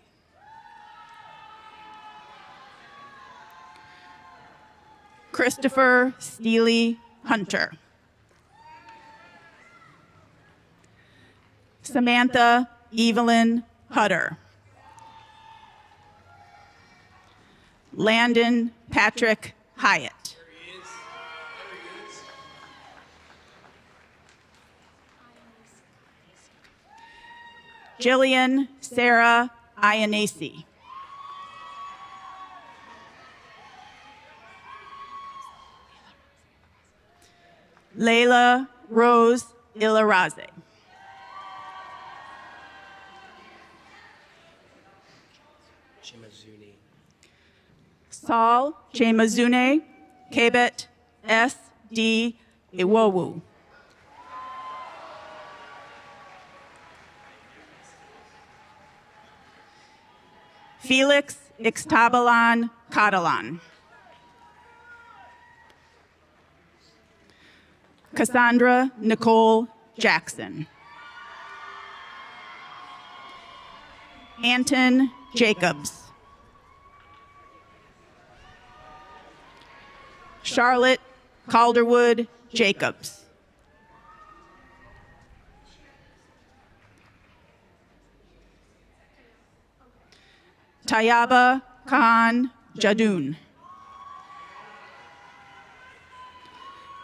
Christopher Steely Hunter. Samantha Evelyn Hutter. Landon Patrick Hyatt. Jillian Sarah Iannaci. Layla Rose Ilaraze. Saul Chemazune Kebet S. D. Iwowu. Felix Ixtabalan Catalan. Cassandra Nicole Jackson. Anton Jacobs. Charlotte Calderwood Jacobs. Tayaba Khan Jadun.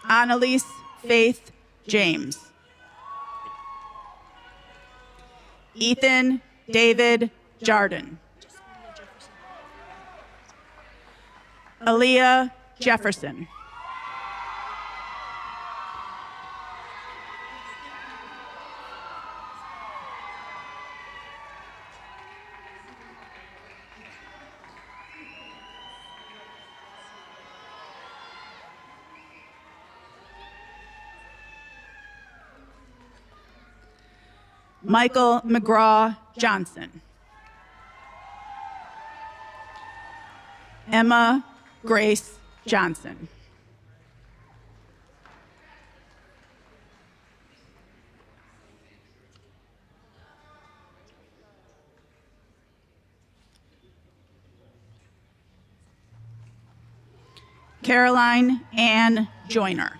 Annalise Faith James. Ethan David Jardin. Aaliyah Jefferson. Michael McGraw Johnson. Emma Grace Johnson. Caroline Ann Joyner.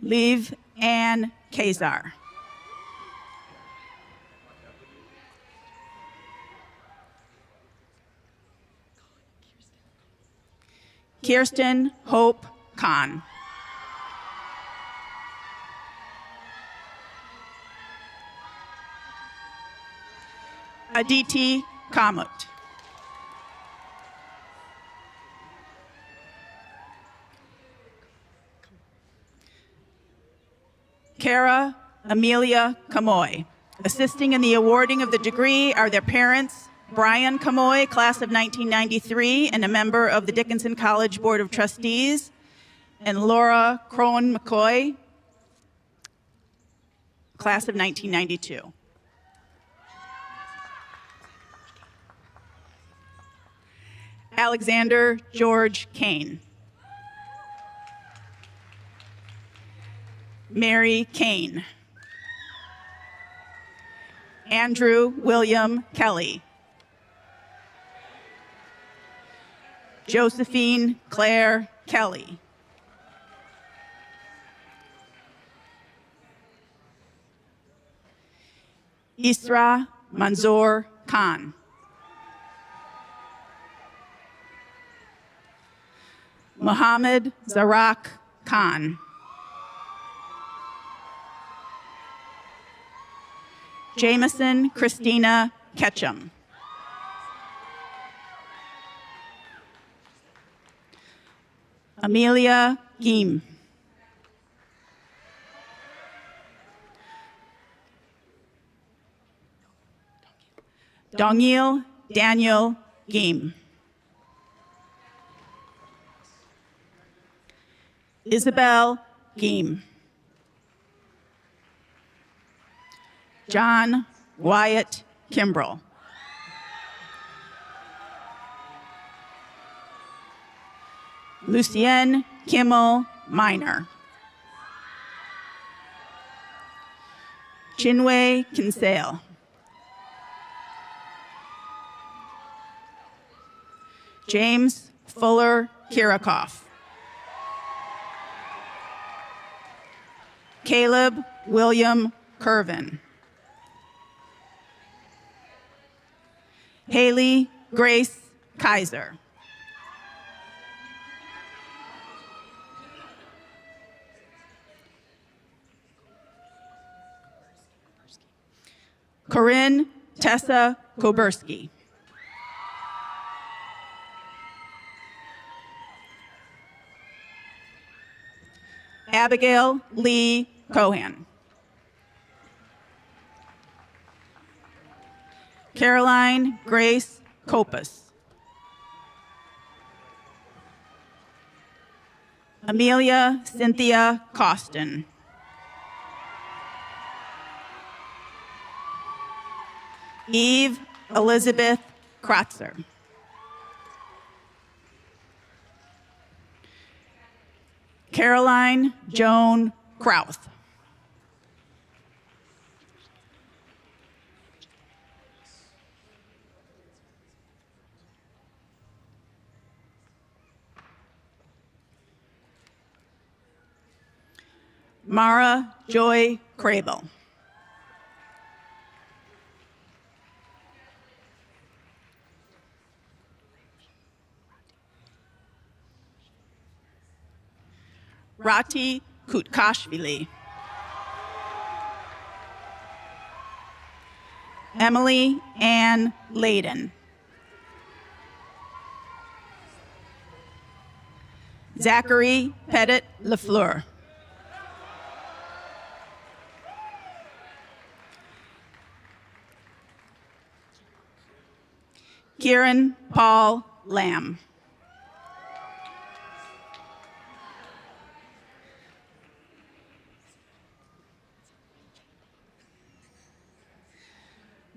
Liv Ann Kazar. Kirsten Hope Khan. Aditi Kamut. Kara Amelia Kamoy. Assisting in the awarding of the degree are their parents, Brian Kamoy, class of 1993, and a member of the Dickinson College Board of Trustees, and Laura Crone McCoy, class of 1992. Alexander George Kane. Mary Kane. Andrew William Kelly. Josephine Claire Kelly. Isra Manzoor Khan. Muhammad Zarak Khan. Jameson Christina Ketchum. Amelia Geem. Dongil Daniel Geem. Isabel Geem. John Wyatt Kimbrell. Lucienne Kimmel Minor. Chinwe Kinsale. James Fuller Kirikoff. Caleb William Curvin. Haley Grace Kaiser. Corinne Tessa Koberski. Abigail Lee Cohan. Caroline Grace Kopus. Amelia Cynthia Costin. Eve Elizabeth Kratzer. Caroline Joan Krauth. Mara Joy Crable. Rati Kutkashvili. Emily Ann Layden. Zachary Pettit Lafleur. Kieran Paul Lamb.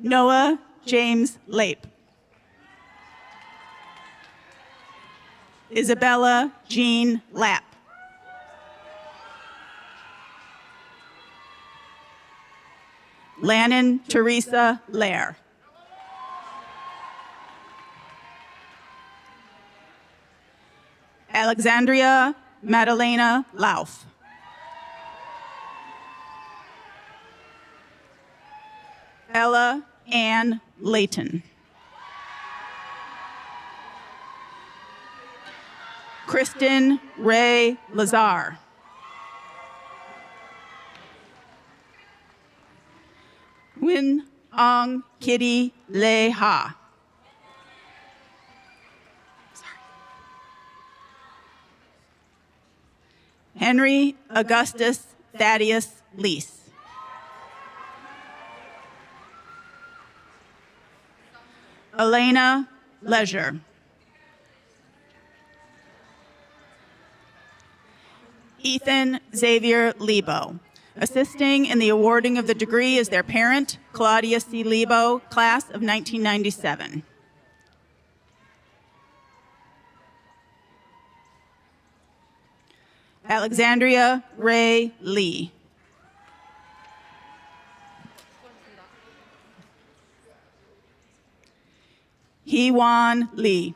Noah James Lape. Isabella Jean Lapp. Lannon Teresa Lair. Alexandria Madalena Lauf. Ella Ann Layton. Kristen Ray Lazar. Win Ong Kitty Le Ha. Henry Augustus Thaddeus Lease. Elena Leisure. Ethan Xavier Lebo. Assisting in the awarding of the degree is their parent, Claudia C. Lebo, class of 1997. Alexandria Ray Lee. Hee-Wan Lee.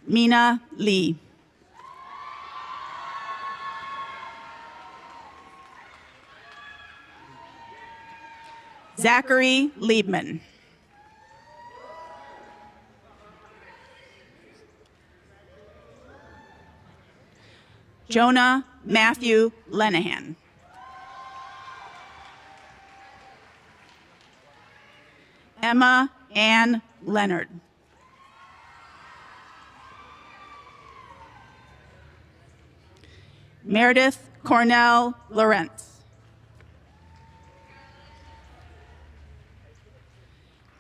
Mina Lee. Zachary Liebman. Jonah Matthew Lenahan. Emma Ann Leonard. Meredith Cornell Lawrence.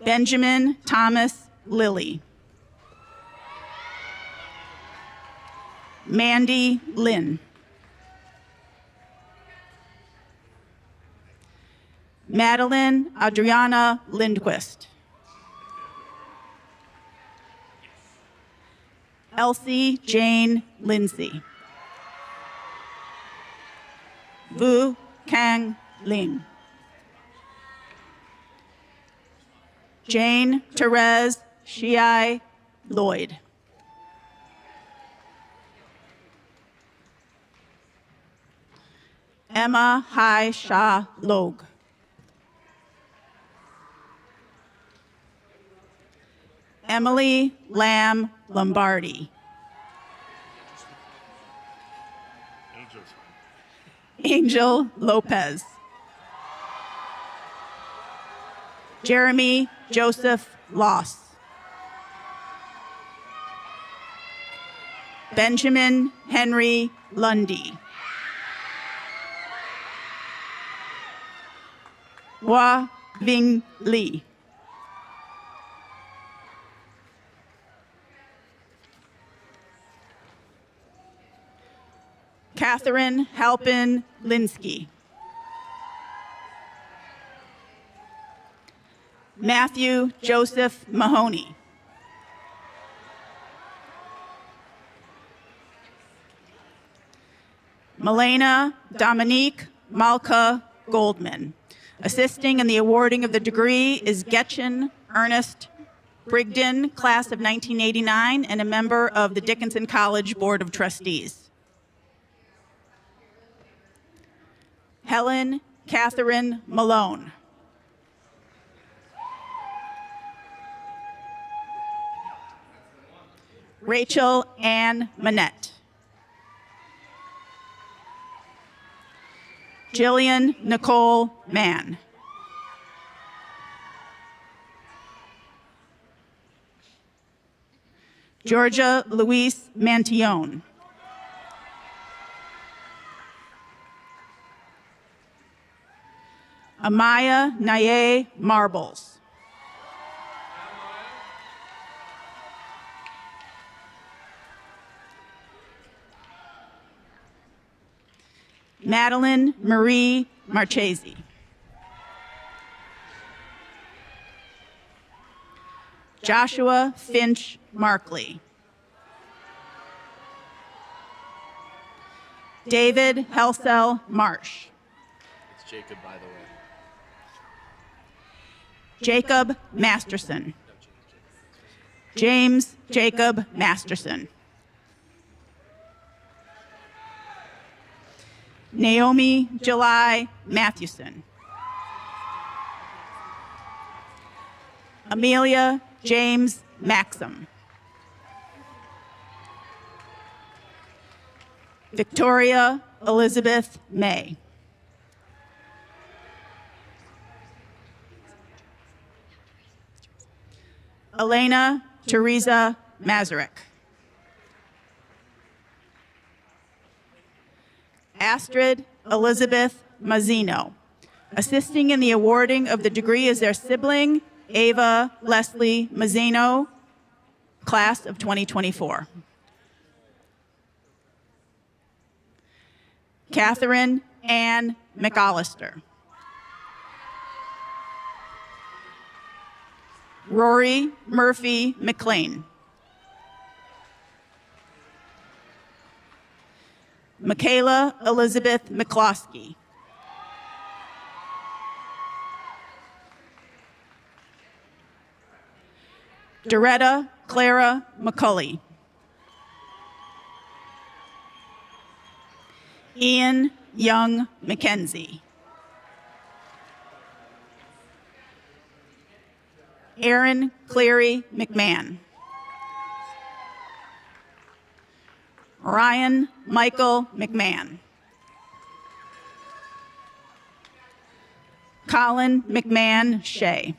Benjamin Thomas Lilly. Mandy Lynn. Madeline Adriana Lindquist. Elsie Jane Lindsay. Vu Kang Ling. Jane Therese Shiai Lloyd. Emma Hai Shah Log. Emily Lamb Lombardi. Angel Lopez. Jeremy Joseph Loss. Benjamin Henry Lundy. Hua Ving Lee. Catherine Halpin Linsky. Matthew Joseph Mahoney. Milena Dominique Malka Goldman. Assisting in the awarding of the degree is Getchen Ernest Brigden, class of 1989, and a member of the Dickinson College Board of Trustees. Helen Catherine Malone. Rachel Ann Manette. Jillian Nicole Mann. Georgia Louise Mantillon. Amaya Naye Marbles. Madeline Marie Marchese. Joshua Finch Markley. David Helsel Marsh. It's Jacob, by the way. Jacob Masterson. James Jacob Masterson. Naomi July Mathewson. Amelia James Maxim. Victoria Elizabeth May. Elena Teresa Mazurek. Astrid Elizabeth Mazzino. Assisting in the awarding of the degree is their sibling, Ava Leslie Mazzino, class of 2024. Catherine Ann McAllister. Rory Murphy McLean. Michaela Elizabeth McCloskey. Doretta Clara McCulley. Ian Young McKenzie. Aaron Cleary McMahon. Ryan Michael McMahon. Colin McMahon Shea.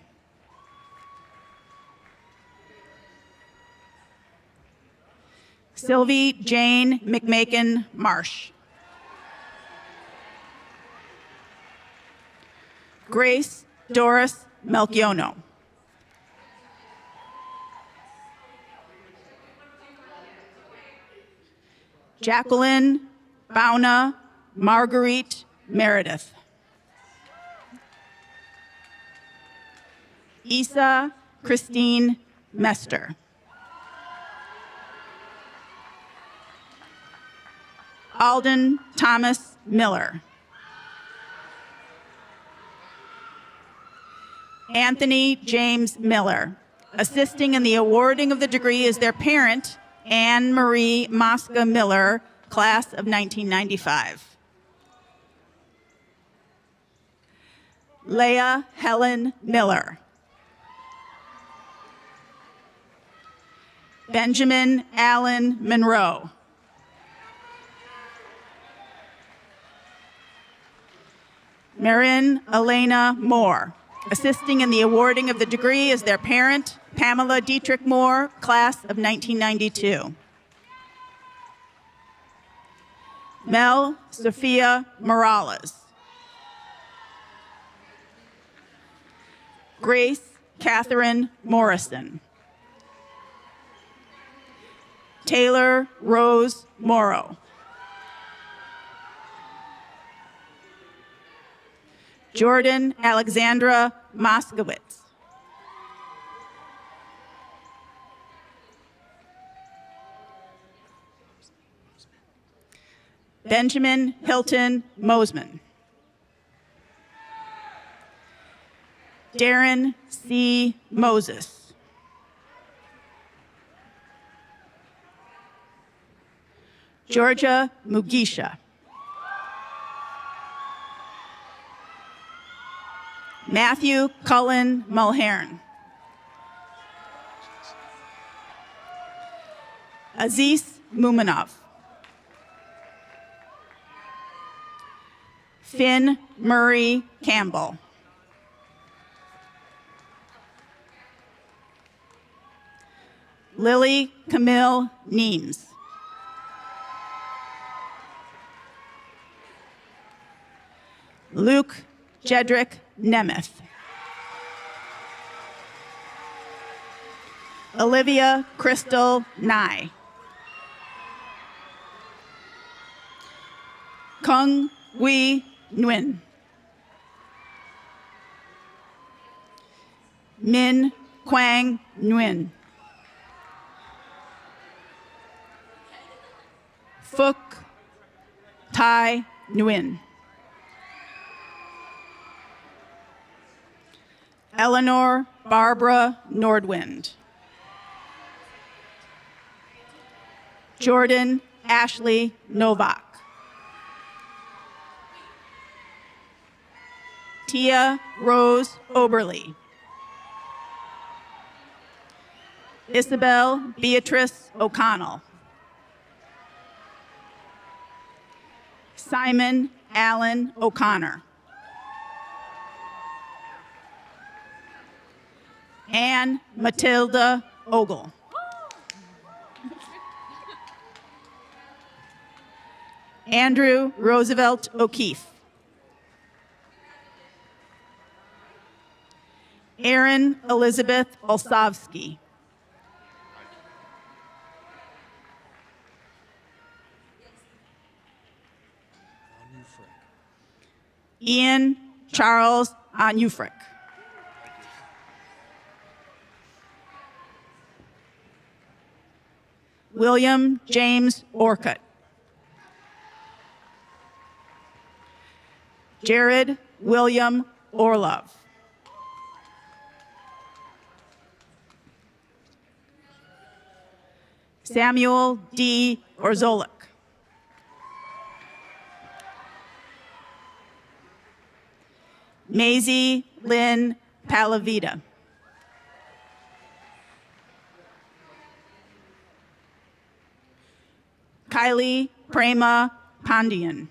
Sylvie Jane McMakin Marsh. Grace Doris Melchiono. Jacqueline Bauna Marguerite Meredith. Isa Christine Mester. Alden Thomas Miller. Anthony James Miller. Assisting in the awarding of the degree is their parent, Anne Marie Mosca Miller, class of 1995. Leah Helen Miller. Benjamin Allen Monroe. Marin Elena Moore. Assisting in the awarding of the degree is their parent, Pamela Dietrich Moore, class of 1992. Mel Sophia Morales. Grace Catherine Morrison. Taylor Rose Morrow. Jordan Alexandra Moskowitz. Benjamin Hilton Mosman. Darren C. Moses. Georgia Mugisha. Matthew Cullen Mulhern. Aziz Muminov. Finn Murray Campbell. Lily Camille Neems. Luke Jedrick Nemeth. Olivia Crystal Nye. Kung Wei Nguyen. Min Quang Nguyen. Phuc Tai Nguyen. Eleanor Barbara Nordwind. Jordan Ashley Novak. Tia Rose Oberly. Isabel Beatrice O'Connell. Simon Allen O'Connor. Anne Matilda Ogle. Andrew Roosevelt O'Keefe. Erin Elizabeth Olsavsky. Ian Charles Onufric. William James Orcutt. Jared William Orlov. Samuel D. Orzolik. Maisie Lynn Palavita. Kylie Prema Pandian.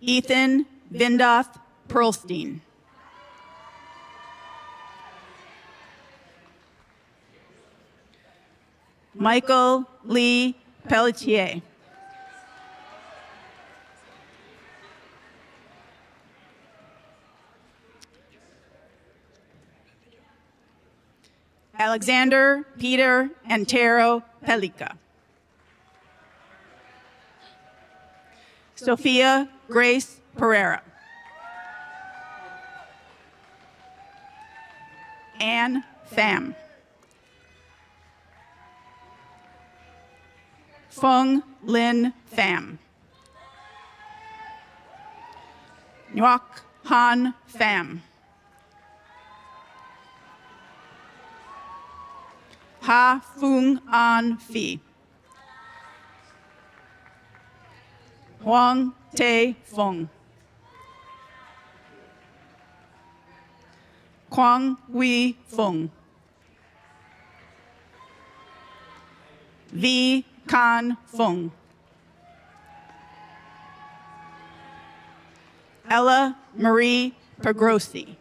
Ethan Vindoth Pearlstein. Michael Lee Pelletier. Alexander Peter Antero Pelica. Sophia Grace Pereira. Anne Pham. Fung Lin Pham. Nguyen Han Pham. Ha Fung An Phi. Huang Te Fung. Quang Huy Fung. Vi Can Fung. Ella Marie Pegrossi.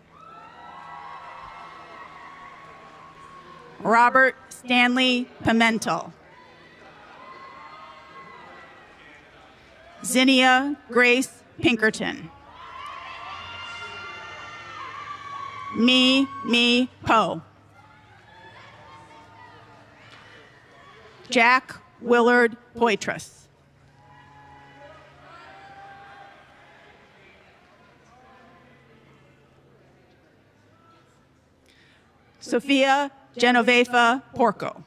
Robert Stanley Pimentel. Zinnia Grace Pinkerton. Mi Po. Jack Willard Poitras. Sophia Genoveva Porco.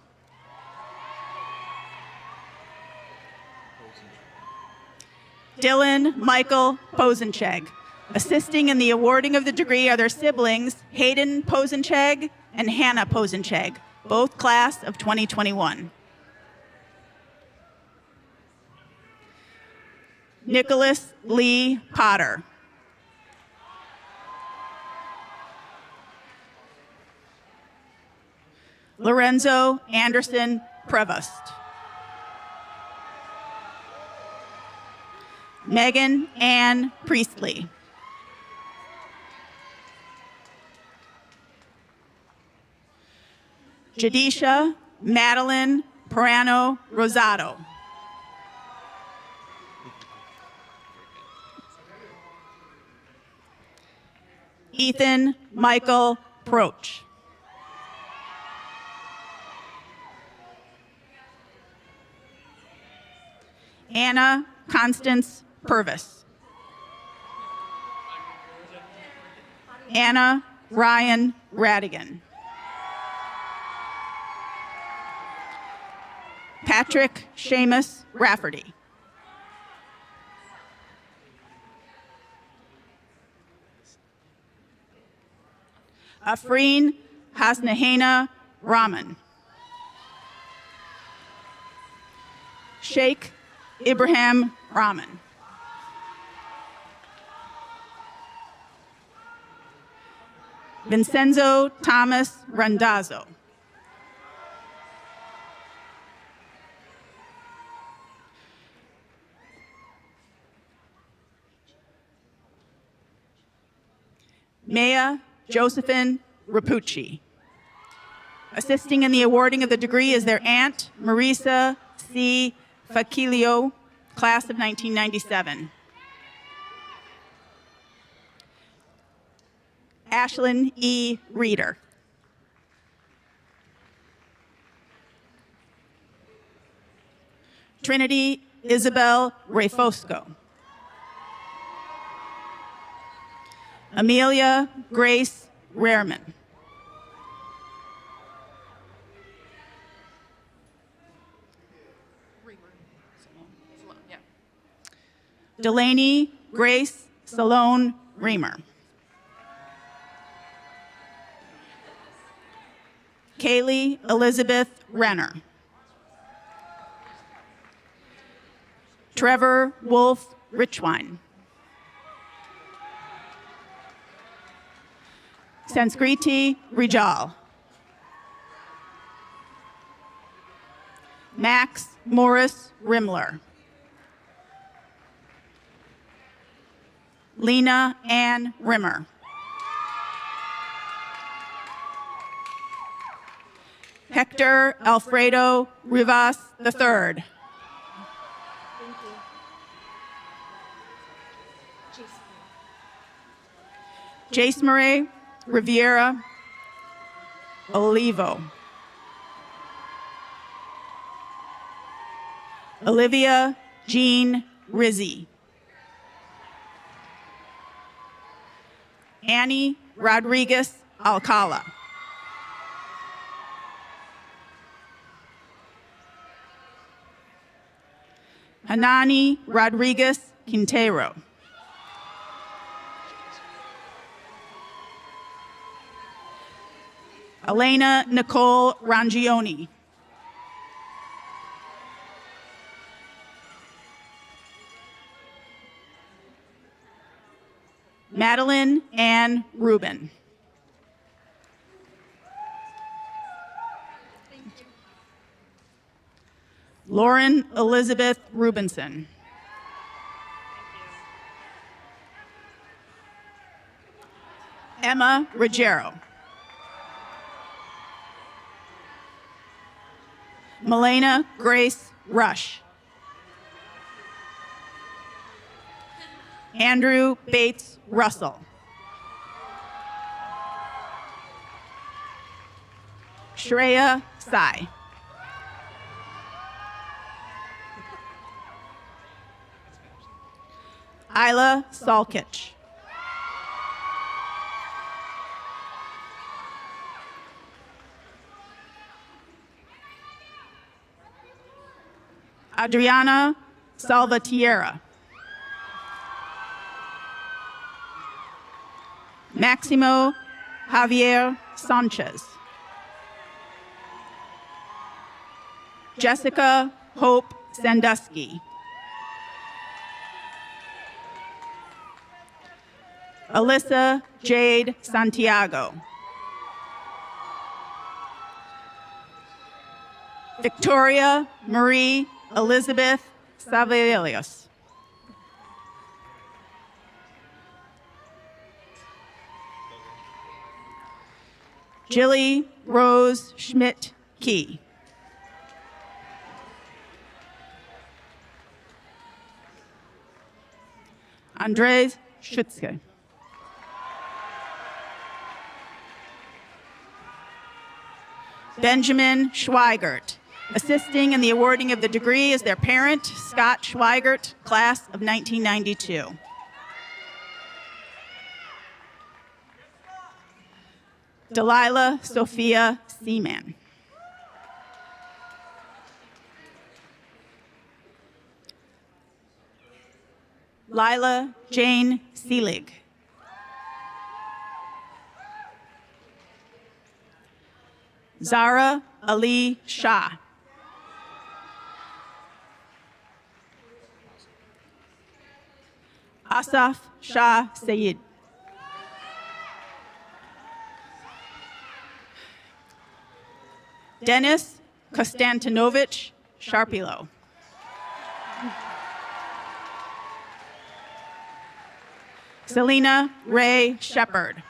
Dylan Michael Posencheg. Assisting in the awarding of the degree are their siblings, Hayden Posencheg and Hannah Posencheg, both class of 2021. Nicholas Lee Potter. Lorenzo Anderson Prevost. Megan Ann Priestley. Jadisha Madeline Perano Rosado. Ethan Michael Proch. Anna Constance Purvis. Anna Ryan Radigan. Patrick Seamus Rafferty. Afreen Hasnahena Rahman. Sheikh Ibrahim Rahman. Vincenzo Thomas Randazzo. Maya Josephine Rapucci. Assisting in the awarding of the degree is their aunt, Marisa C. Facilio, class of 1997. Ashlyn E. Reeder. Trinity Isabel Refosco. Amelia Grace Rehrman. Delaney Grace Salone Reamer. Kaylee Elizabeth Renner. Trevor Wolf Richwine. Sanskriti Rijal. Max Morris Rimler. Lena Ann Rimmer. Hector Alfredo Rivas III. Jace Marie Riviera Olivo. Olivia Jean Rizzi. Annie Rodriguez Alcala. Hanani Rodriguez Quintero. Elena Nicole Rangioni. Madeline Ann Rubin. Lauren Elizabeth Rubinson. Emma Ruggiero. Melena Grace Rush. Andrew Bates Russell. Shreya Sai. Isla Salkich. Adriana Salvatierra. Maximo Javier Sanchez. Jessica Hope Sandusky. Alyssa Jade Santiago. Victoria Marie Elizabeth Savelius. Jilly Rose Schmidt Key. Andres Schutzke. Benjamin Schweigert. Assisting in the awarding of the degree is their parent, Scott Schweigert, class of 1992. Delilah Sophia Seaman. Lila Jane Seelig. Zara Ali Shah. Asaf Shah Sayed. Dennis Konstantinovich Sharpilo. Selena Ray Shepard.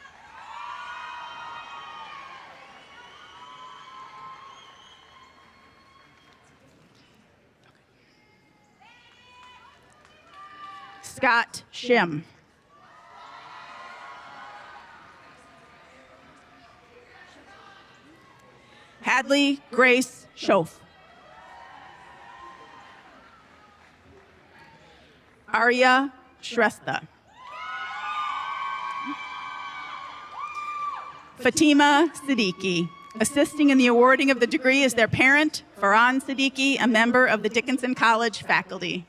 Scott Shim. Hadley Grace Schoaf. Arya Shrestha. Fatima Siddiqui. Assisting in the awarding of the degree is their parent, Farhan Siddiqui, a member of the Dickinson College faculty.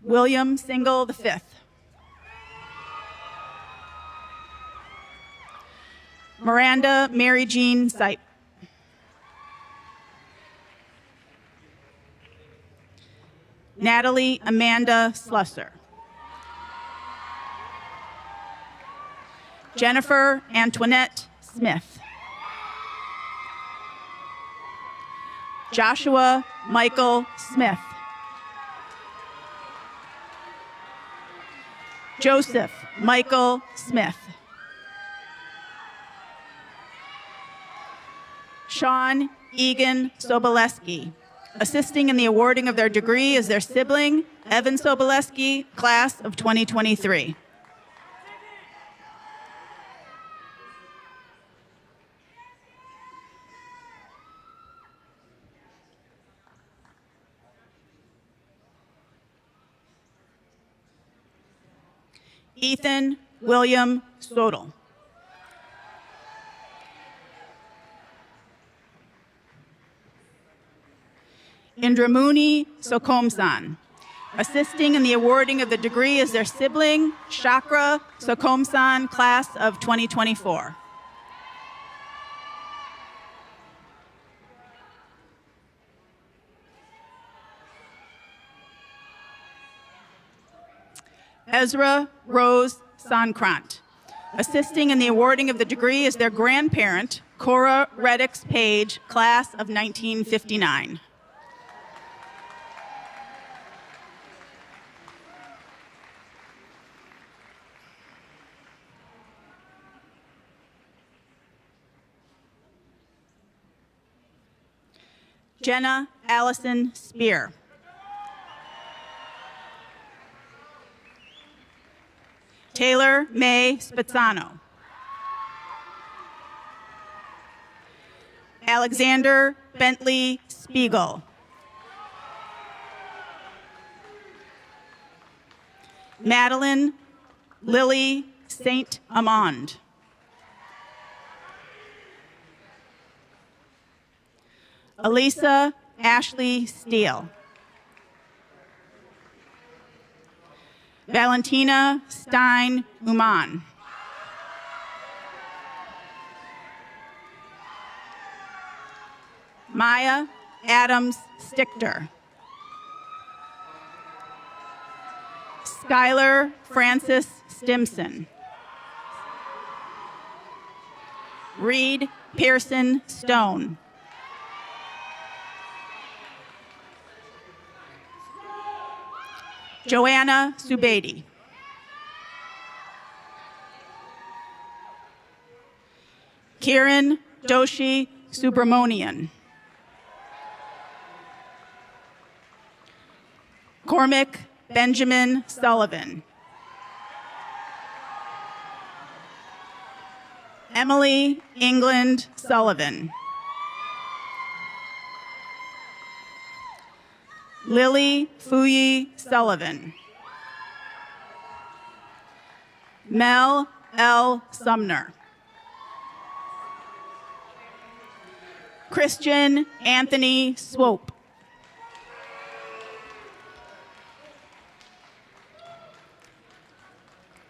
William Single V. Miranda Mary Jean Sipe. Natalie Amanda Slusser. Jennifer Antoinette Smith. Joshua Michael Smith. Joseph Michael Smith. Sean Egan Soboleski. Assisting in the awarding of their degree is their sibling, Evan Soboleski, class of 2023. Ethan William Sodal. Indramuni Sokomsan. Assisting in the awarding of the degree is their sibling, Chakra Sokomsan, class of 2024. Ezra Rose Sankrant. Assisting in the awarding of the degree is their grandparent, Cora Reddix Page, class of 1959. Jenna Allison Spear. Taylor May Spazzano. Alexander Bentley Spiegel. Madeline Lily Saint Amand. Elisa Ashley Steele. Valentina Stein Uman. Maya Adams Stichter. Skylar Francis Stimson. Reed Pearson Stone. Joanna Subaidi. Kiran Doshi Subramonian. Cormac Benjamin Sullivan. Emily England Sullivan. Lily Fuyi Sullivan. Mel L. Sumner. Christian Anthony Swope.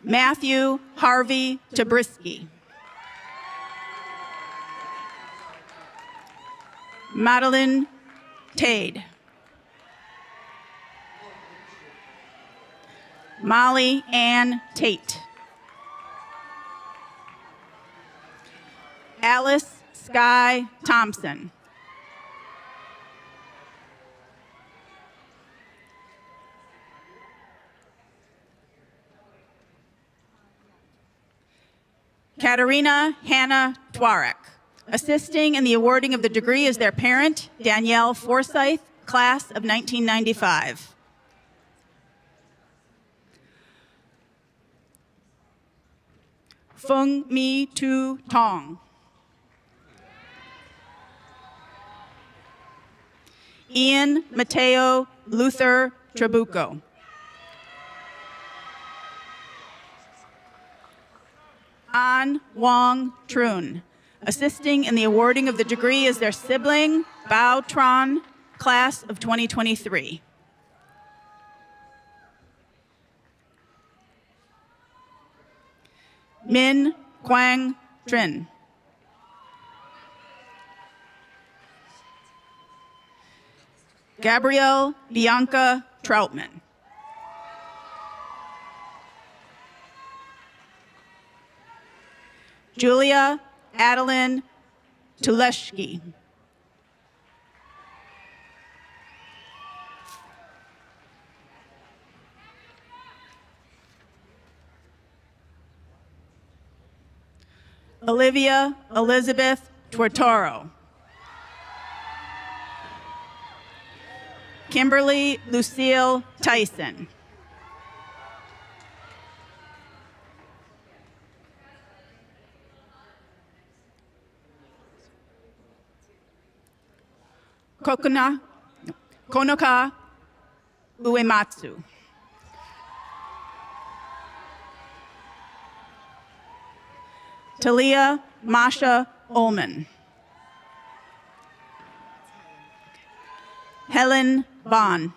Matthew Harvey Tabrisky. Madeline Tade. Molly Ann Tate. Alice Sky Thompson. Katerina Hannah Twarek. Assisting in the awarding of the degree is their parent, Danielle Forsyth, class of 1995. Fung Mi Tu Tong. Ian Mateo Luther Trabuco. An Wong Trun. Assisting in the awarding of the degree is their sibling, Bao Tron, class of 2023. Min Quang Trin. Gabrielle Bianca Troutman. Julia Adeline Tuleshki. Olivia Elizabeth Tortoro. Kimberly Lucille Tyson. Konoka Uematsu. Talia Masha Ullman. Helen Bond.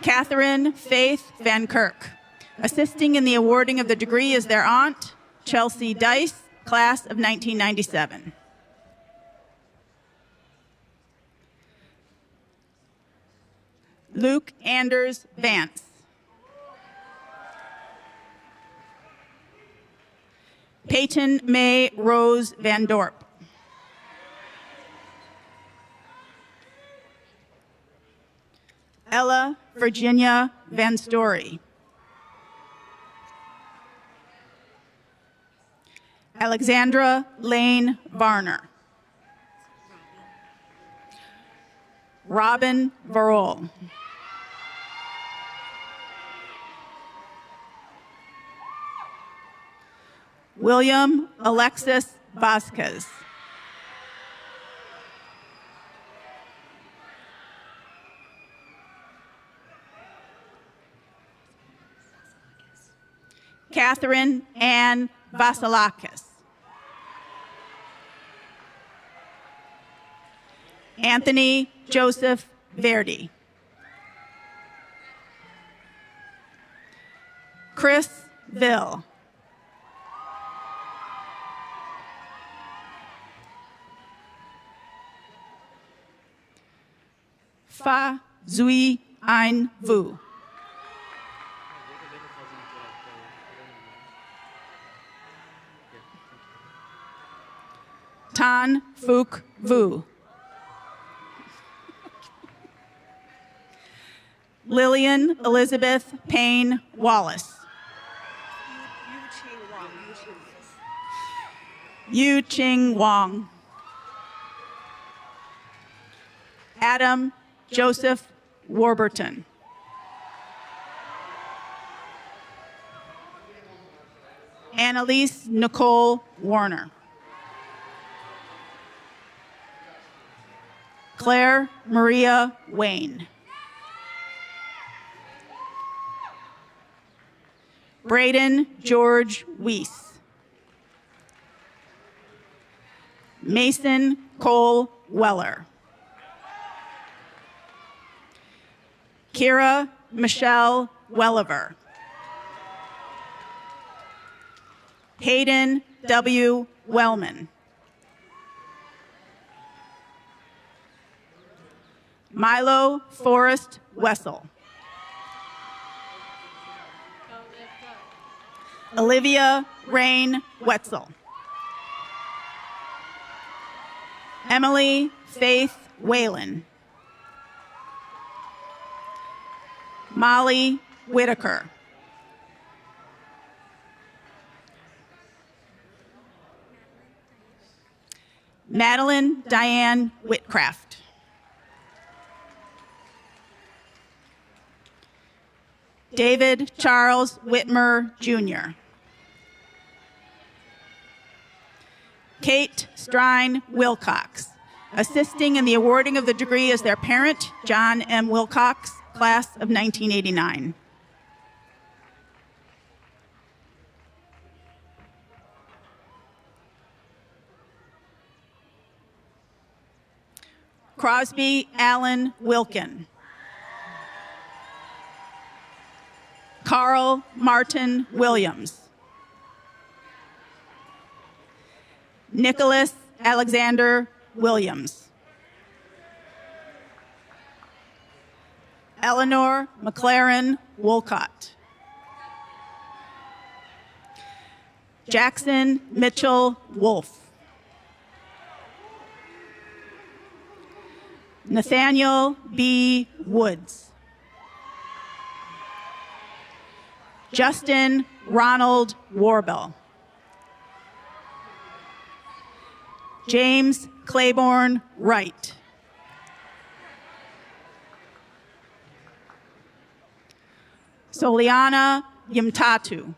Catherine Faith Van Kirk. Assisting in the awarding of the degree is their aunt, Chelsea Dice, class of 1997. Luke Anders Vance. Peyton May Rose Van Dorp. Ella Virginia Van Story. Alexandra Lane Varner. Robin Varol. William Alexis Vasquez. Catherine Ann Vasilakis. Anthony Joseph Verdi. Chris Ville. Fa Zui Ein Vu. Tan Phuc Vu. Lillian Elizabeth Payne Wallace. Yu Ching Wong. Adam Joseph Warburton. Annalise Nicole Warner. Claire Maria Wayne. Braden George Weiss. Mason Cole Weller. Kira Michelle Welliver. Hayden W. Wellman. Milo Forrest Wessel. Olivia Rain Wetzel. Emily Faith Whalen. Molly Whitaker. Madeline Diane Whitcraft. David Charles Whitmer, Jr. Kate Strine Wilcox. Assisting in the awarding of the degree is their parent, John M. Wilcox, class of 1989. Crosby Allen Wilkin. Carl Martin Williams. Nicholas Alexander Williams. Eleanor McLaren Wolcott. Jackson Mitchell Wolf. Nathaniel B. Woods. Justin Ronald Warbell. James Claiborne Wright. Soliana Yimtatu.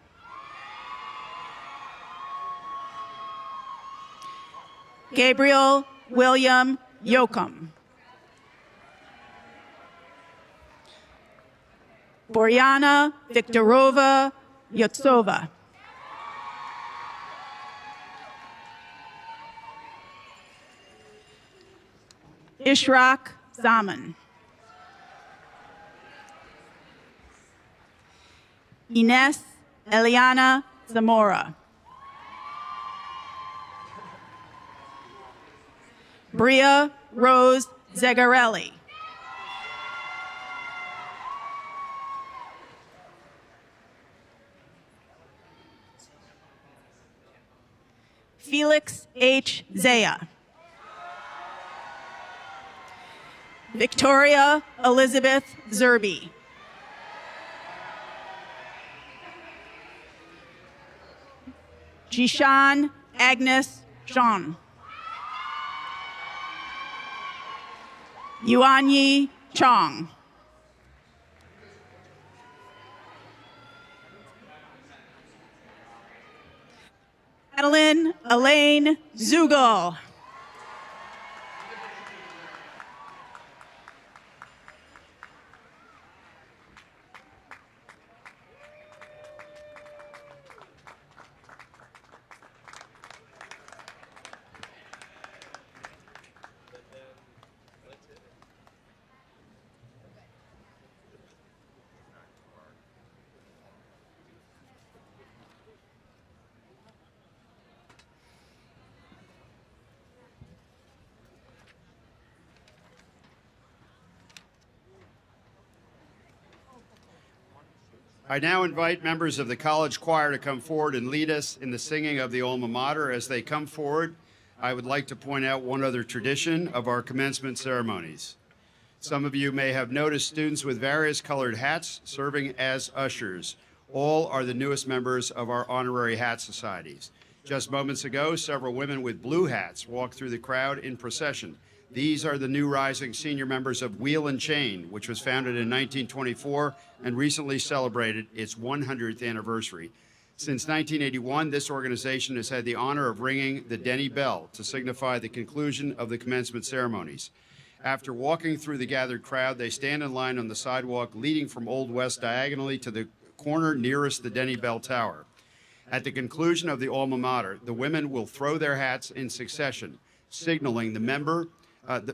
Gabriel William Yoakum. Boryana Viktorova Yotsova. Ishraq Zaman. Ines Eliana Zamora. Bria Rose Zegarelli. Felix H. Zaya. Victoria Elizabeth Zerby. Jishan Agnes Jean. Yuanyi Chong. Madeline Elaine Zugal. I now invite members of the college choir to come forward and lead us in the singing of the alma mater. As they come forward, I would like to point out one other tradition of our commencement ceremonies. Some of you may have noticed students with various colored hats serving as ushers. All are the newest members of our honorary hat societies. Just moments ago, several women with blue hats walked through the crowd in procession. These are the new rising senior members of Wheel and Chain, which was founded in 1924 and recently celebrated its 100th anniversary. Since 1981, this organization has had the honor of ringing the Denny Bell to signify the conclusion of the commencement ceremonies. After walking through the gathered crowd, they stand in line on the sidewalk leading from Old West diagonally to the corner nearest the Denny Bell Tower. At the conclusion of the alma mater, the women will throw their hats in succession, signaling the member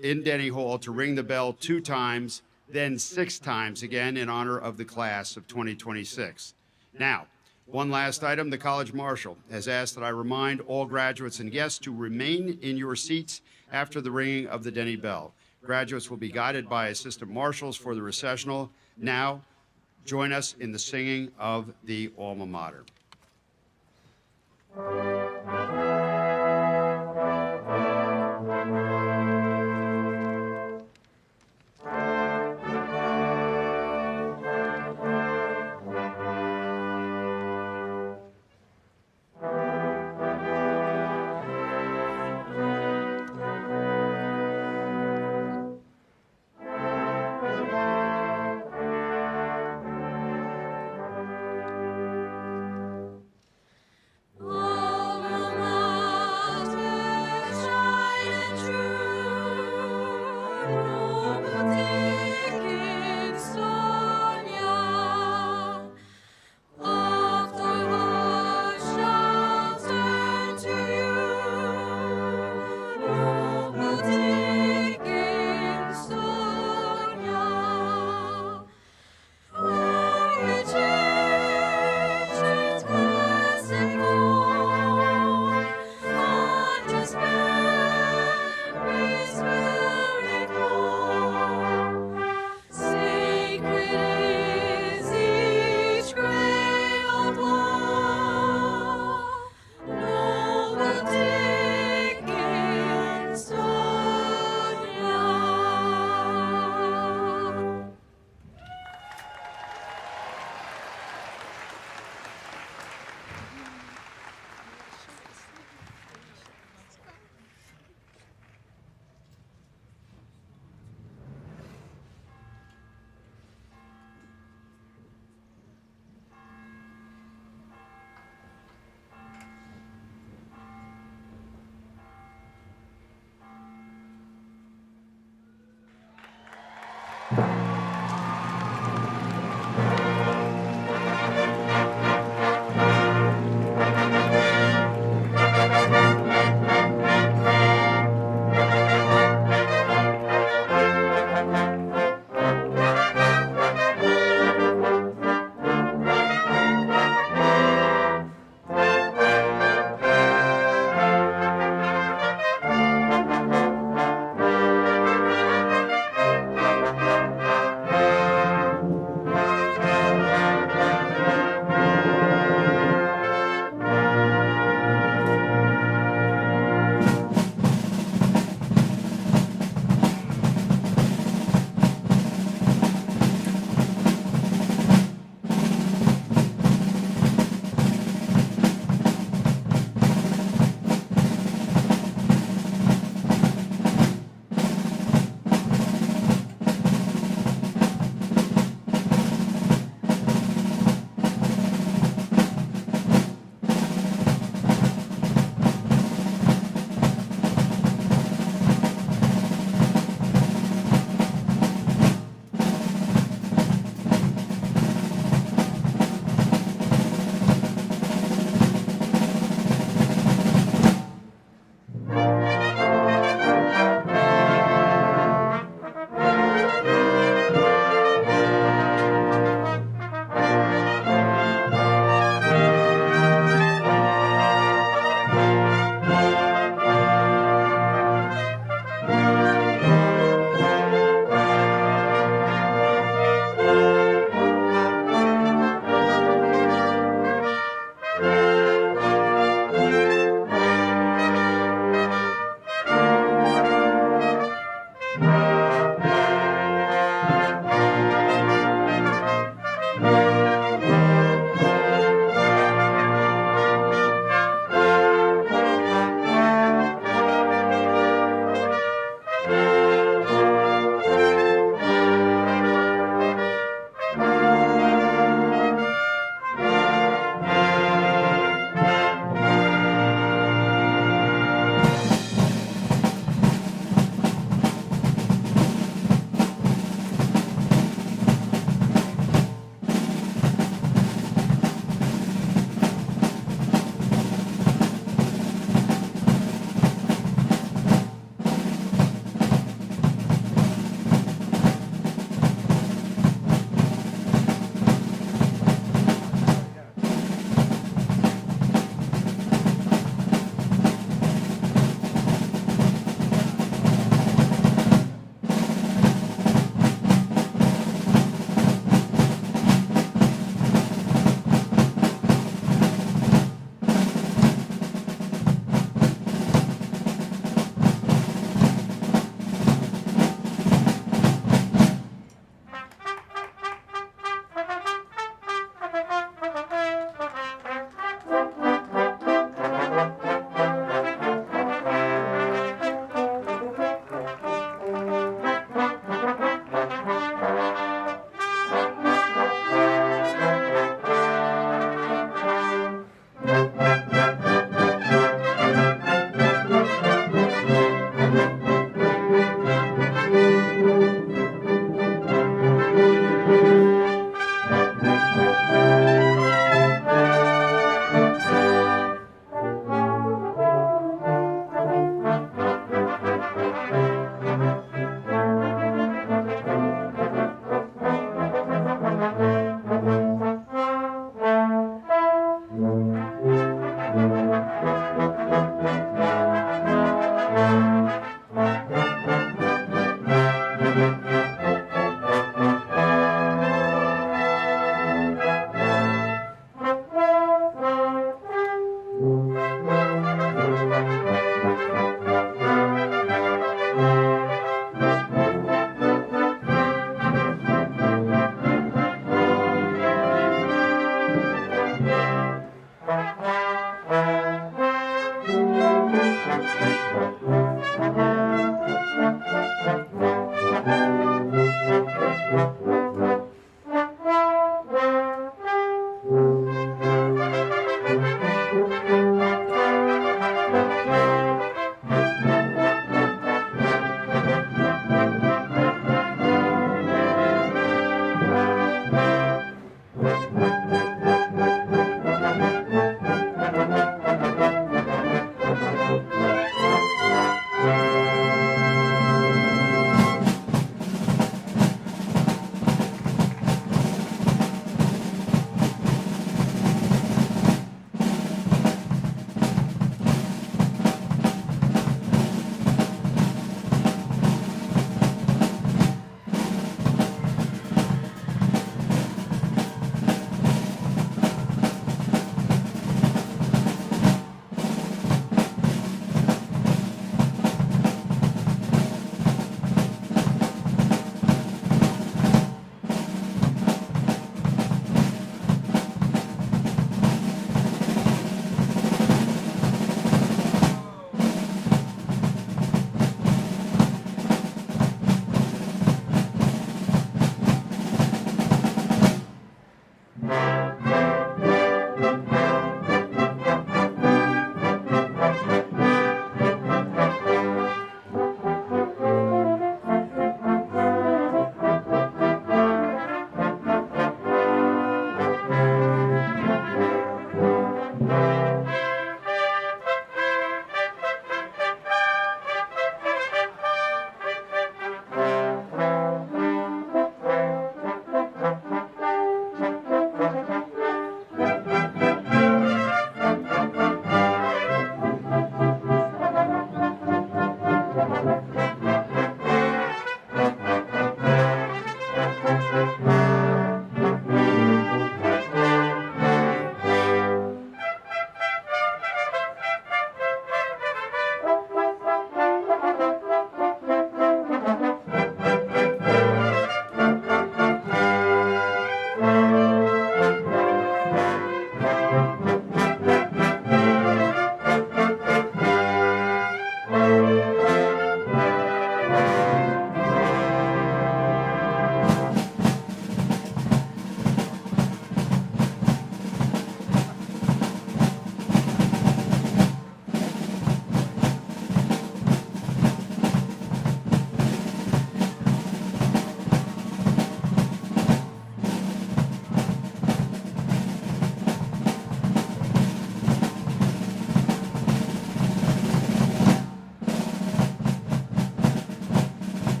in Denny Hall to ring the bell 2 times, then 6 times again in honor of the class of 2026. Now, one last item, the College Marshal has asked that I remind all graduates and guests to remain in your seats after the ringing of the Denny Bell. Graduates will be guided by assistant marshals for the recessional. Now, join us in the singing of the alma mater.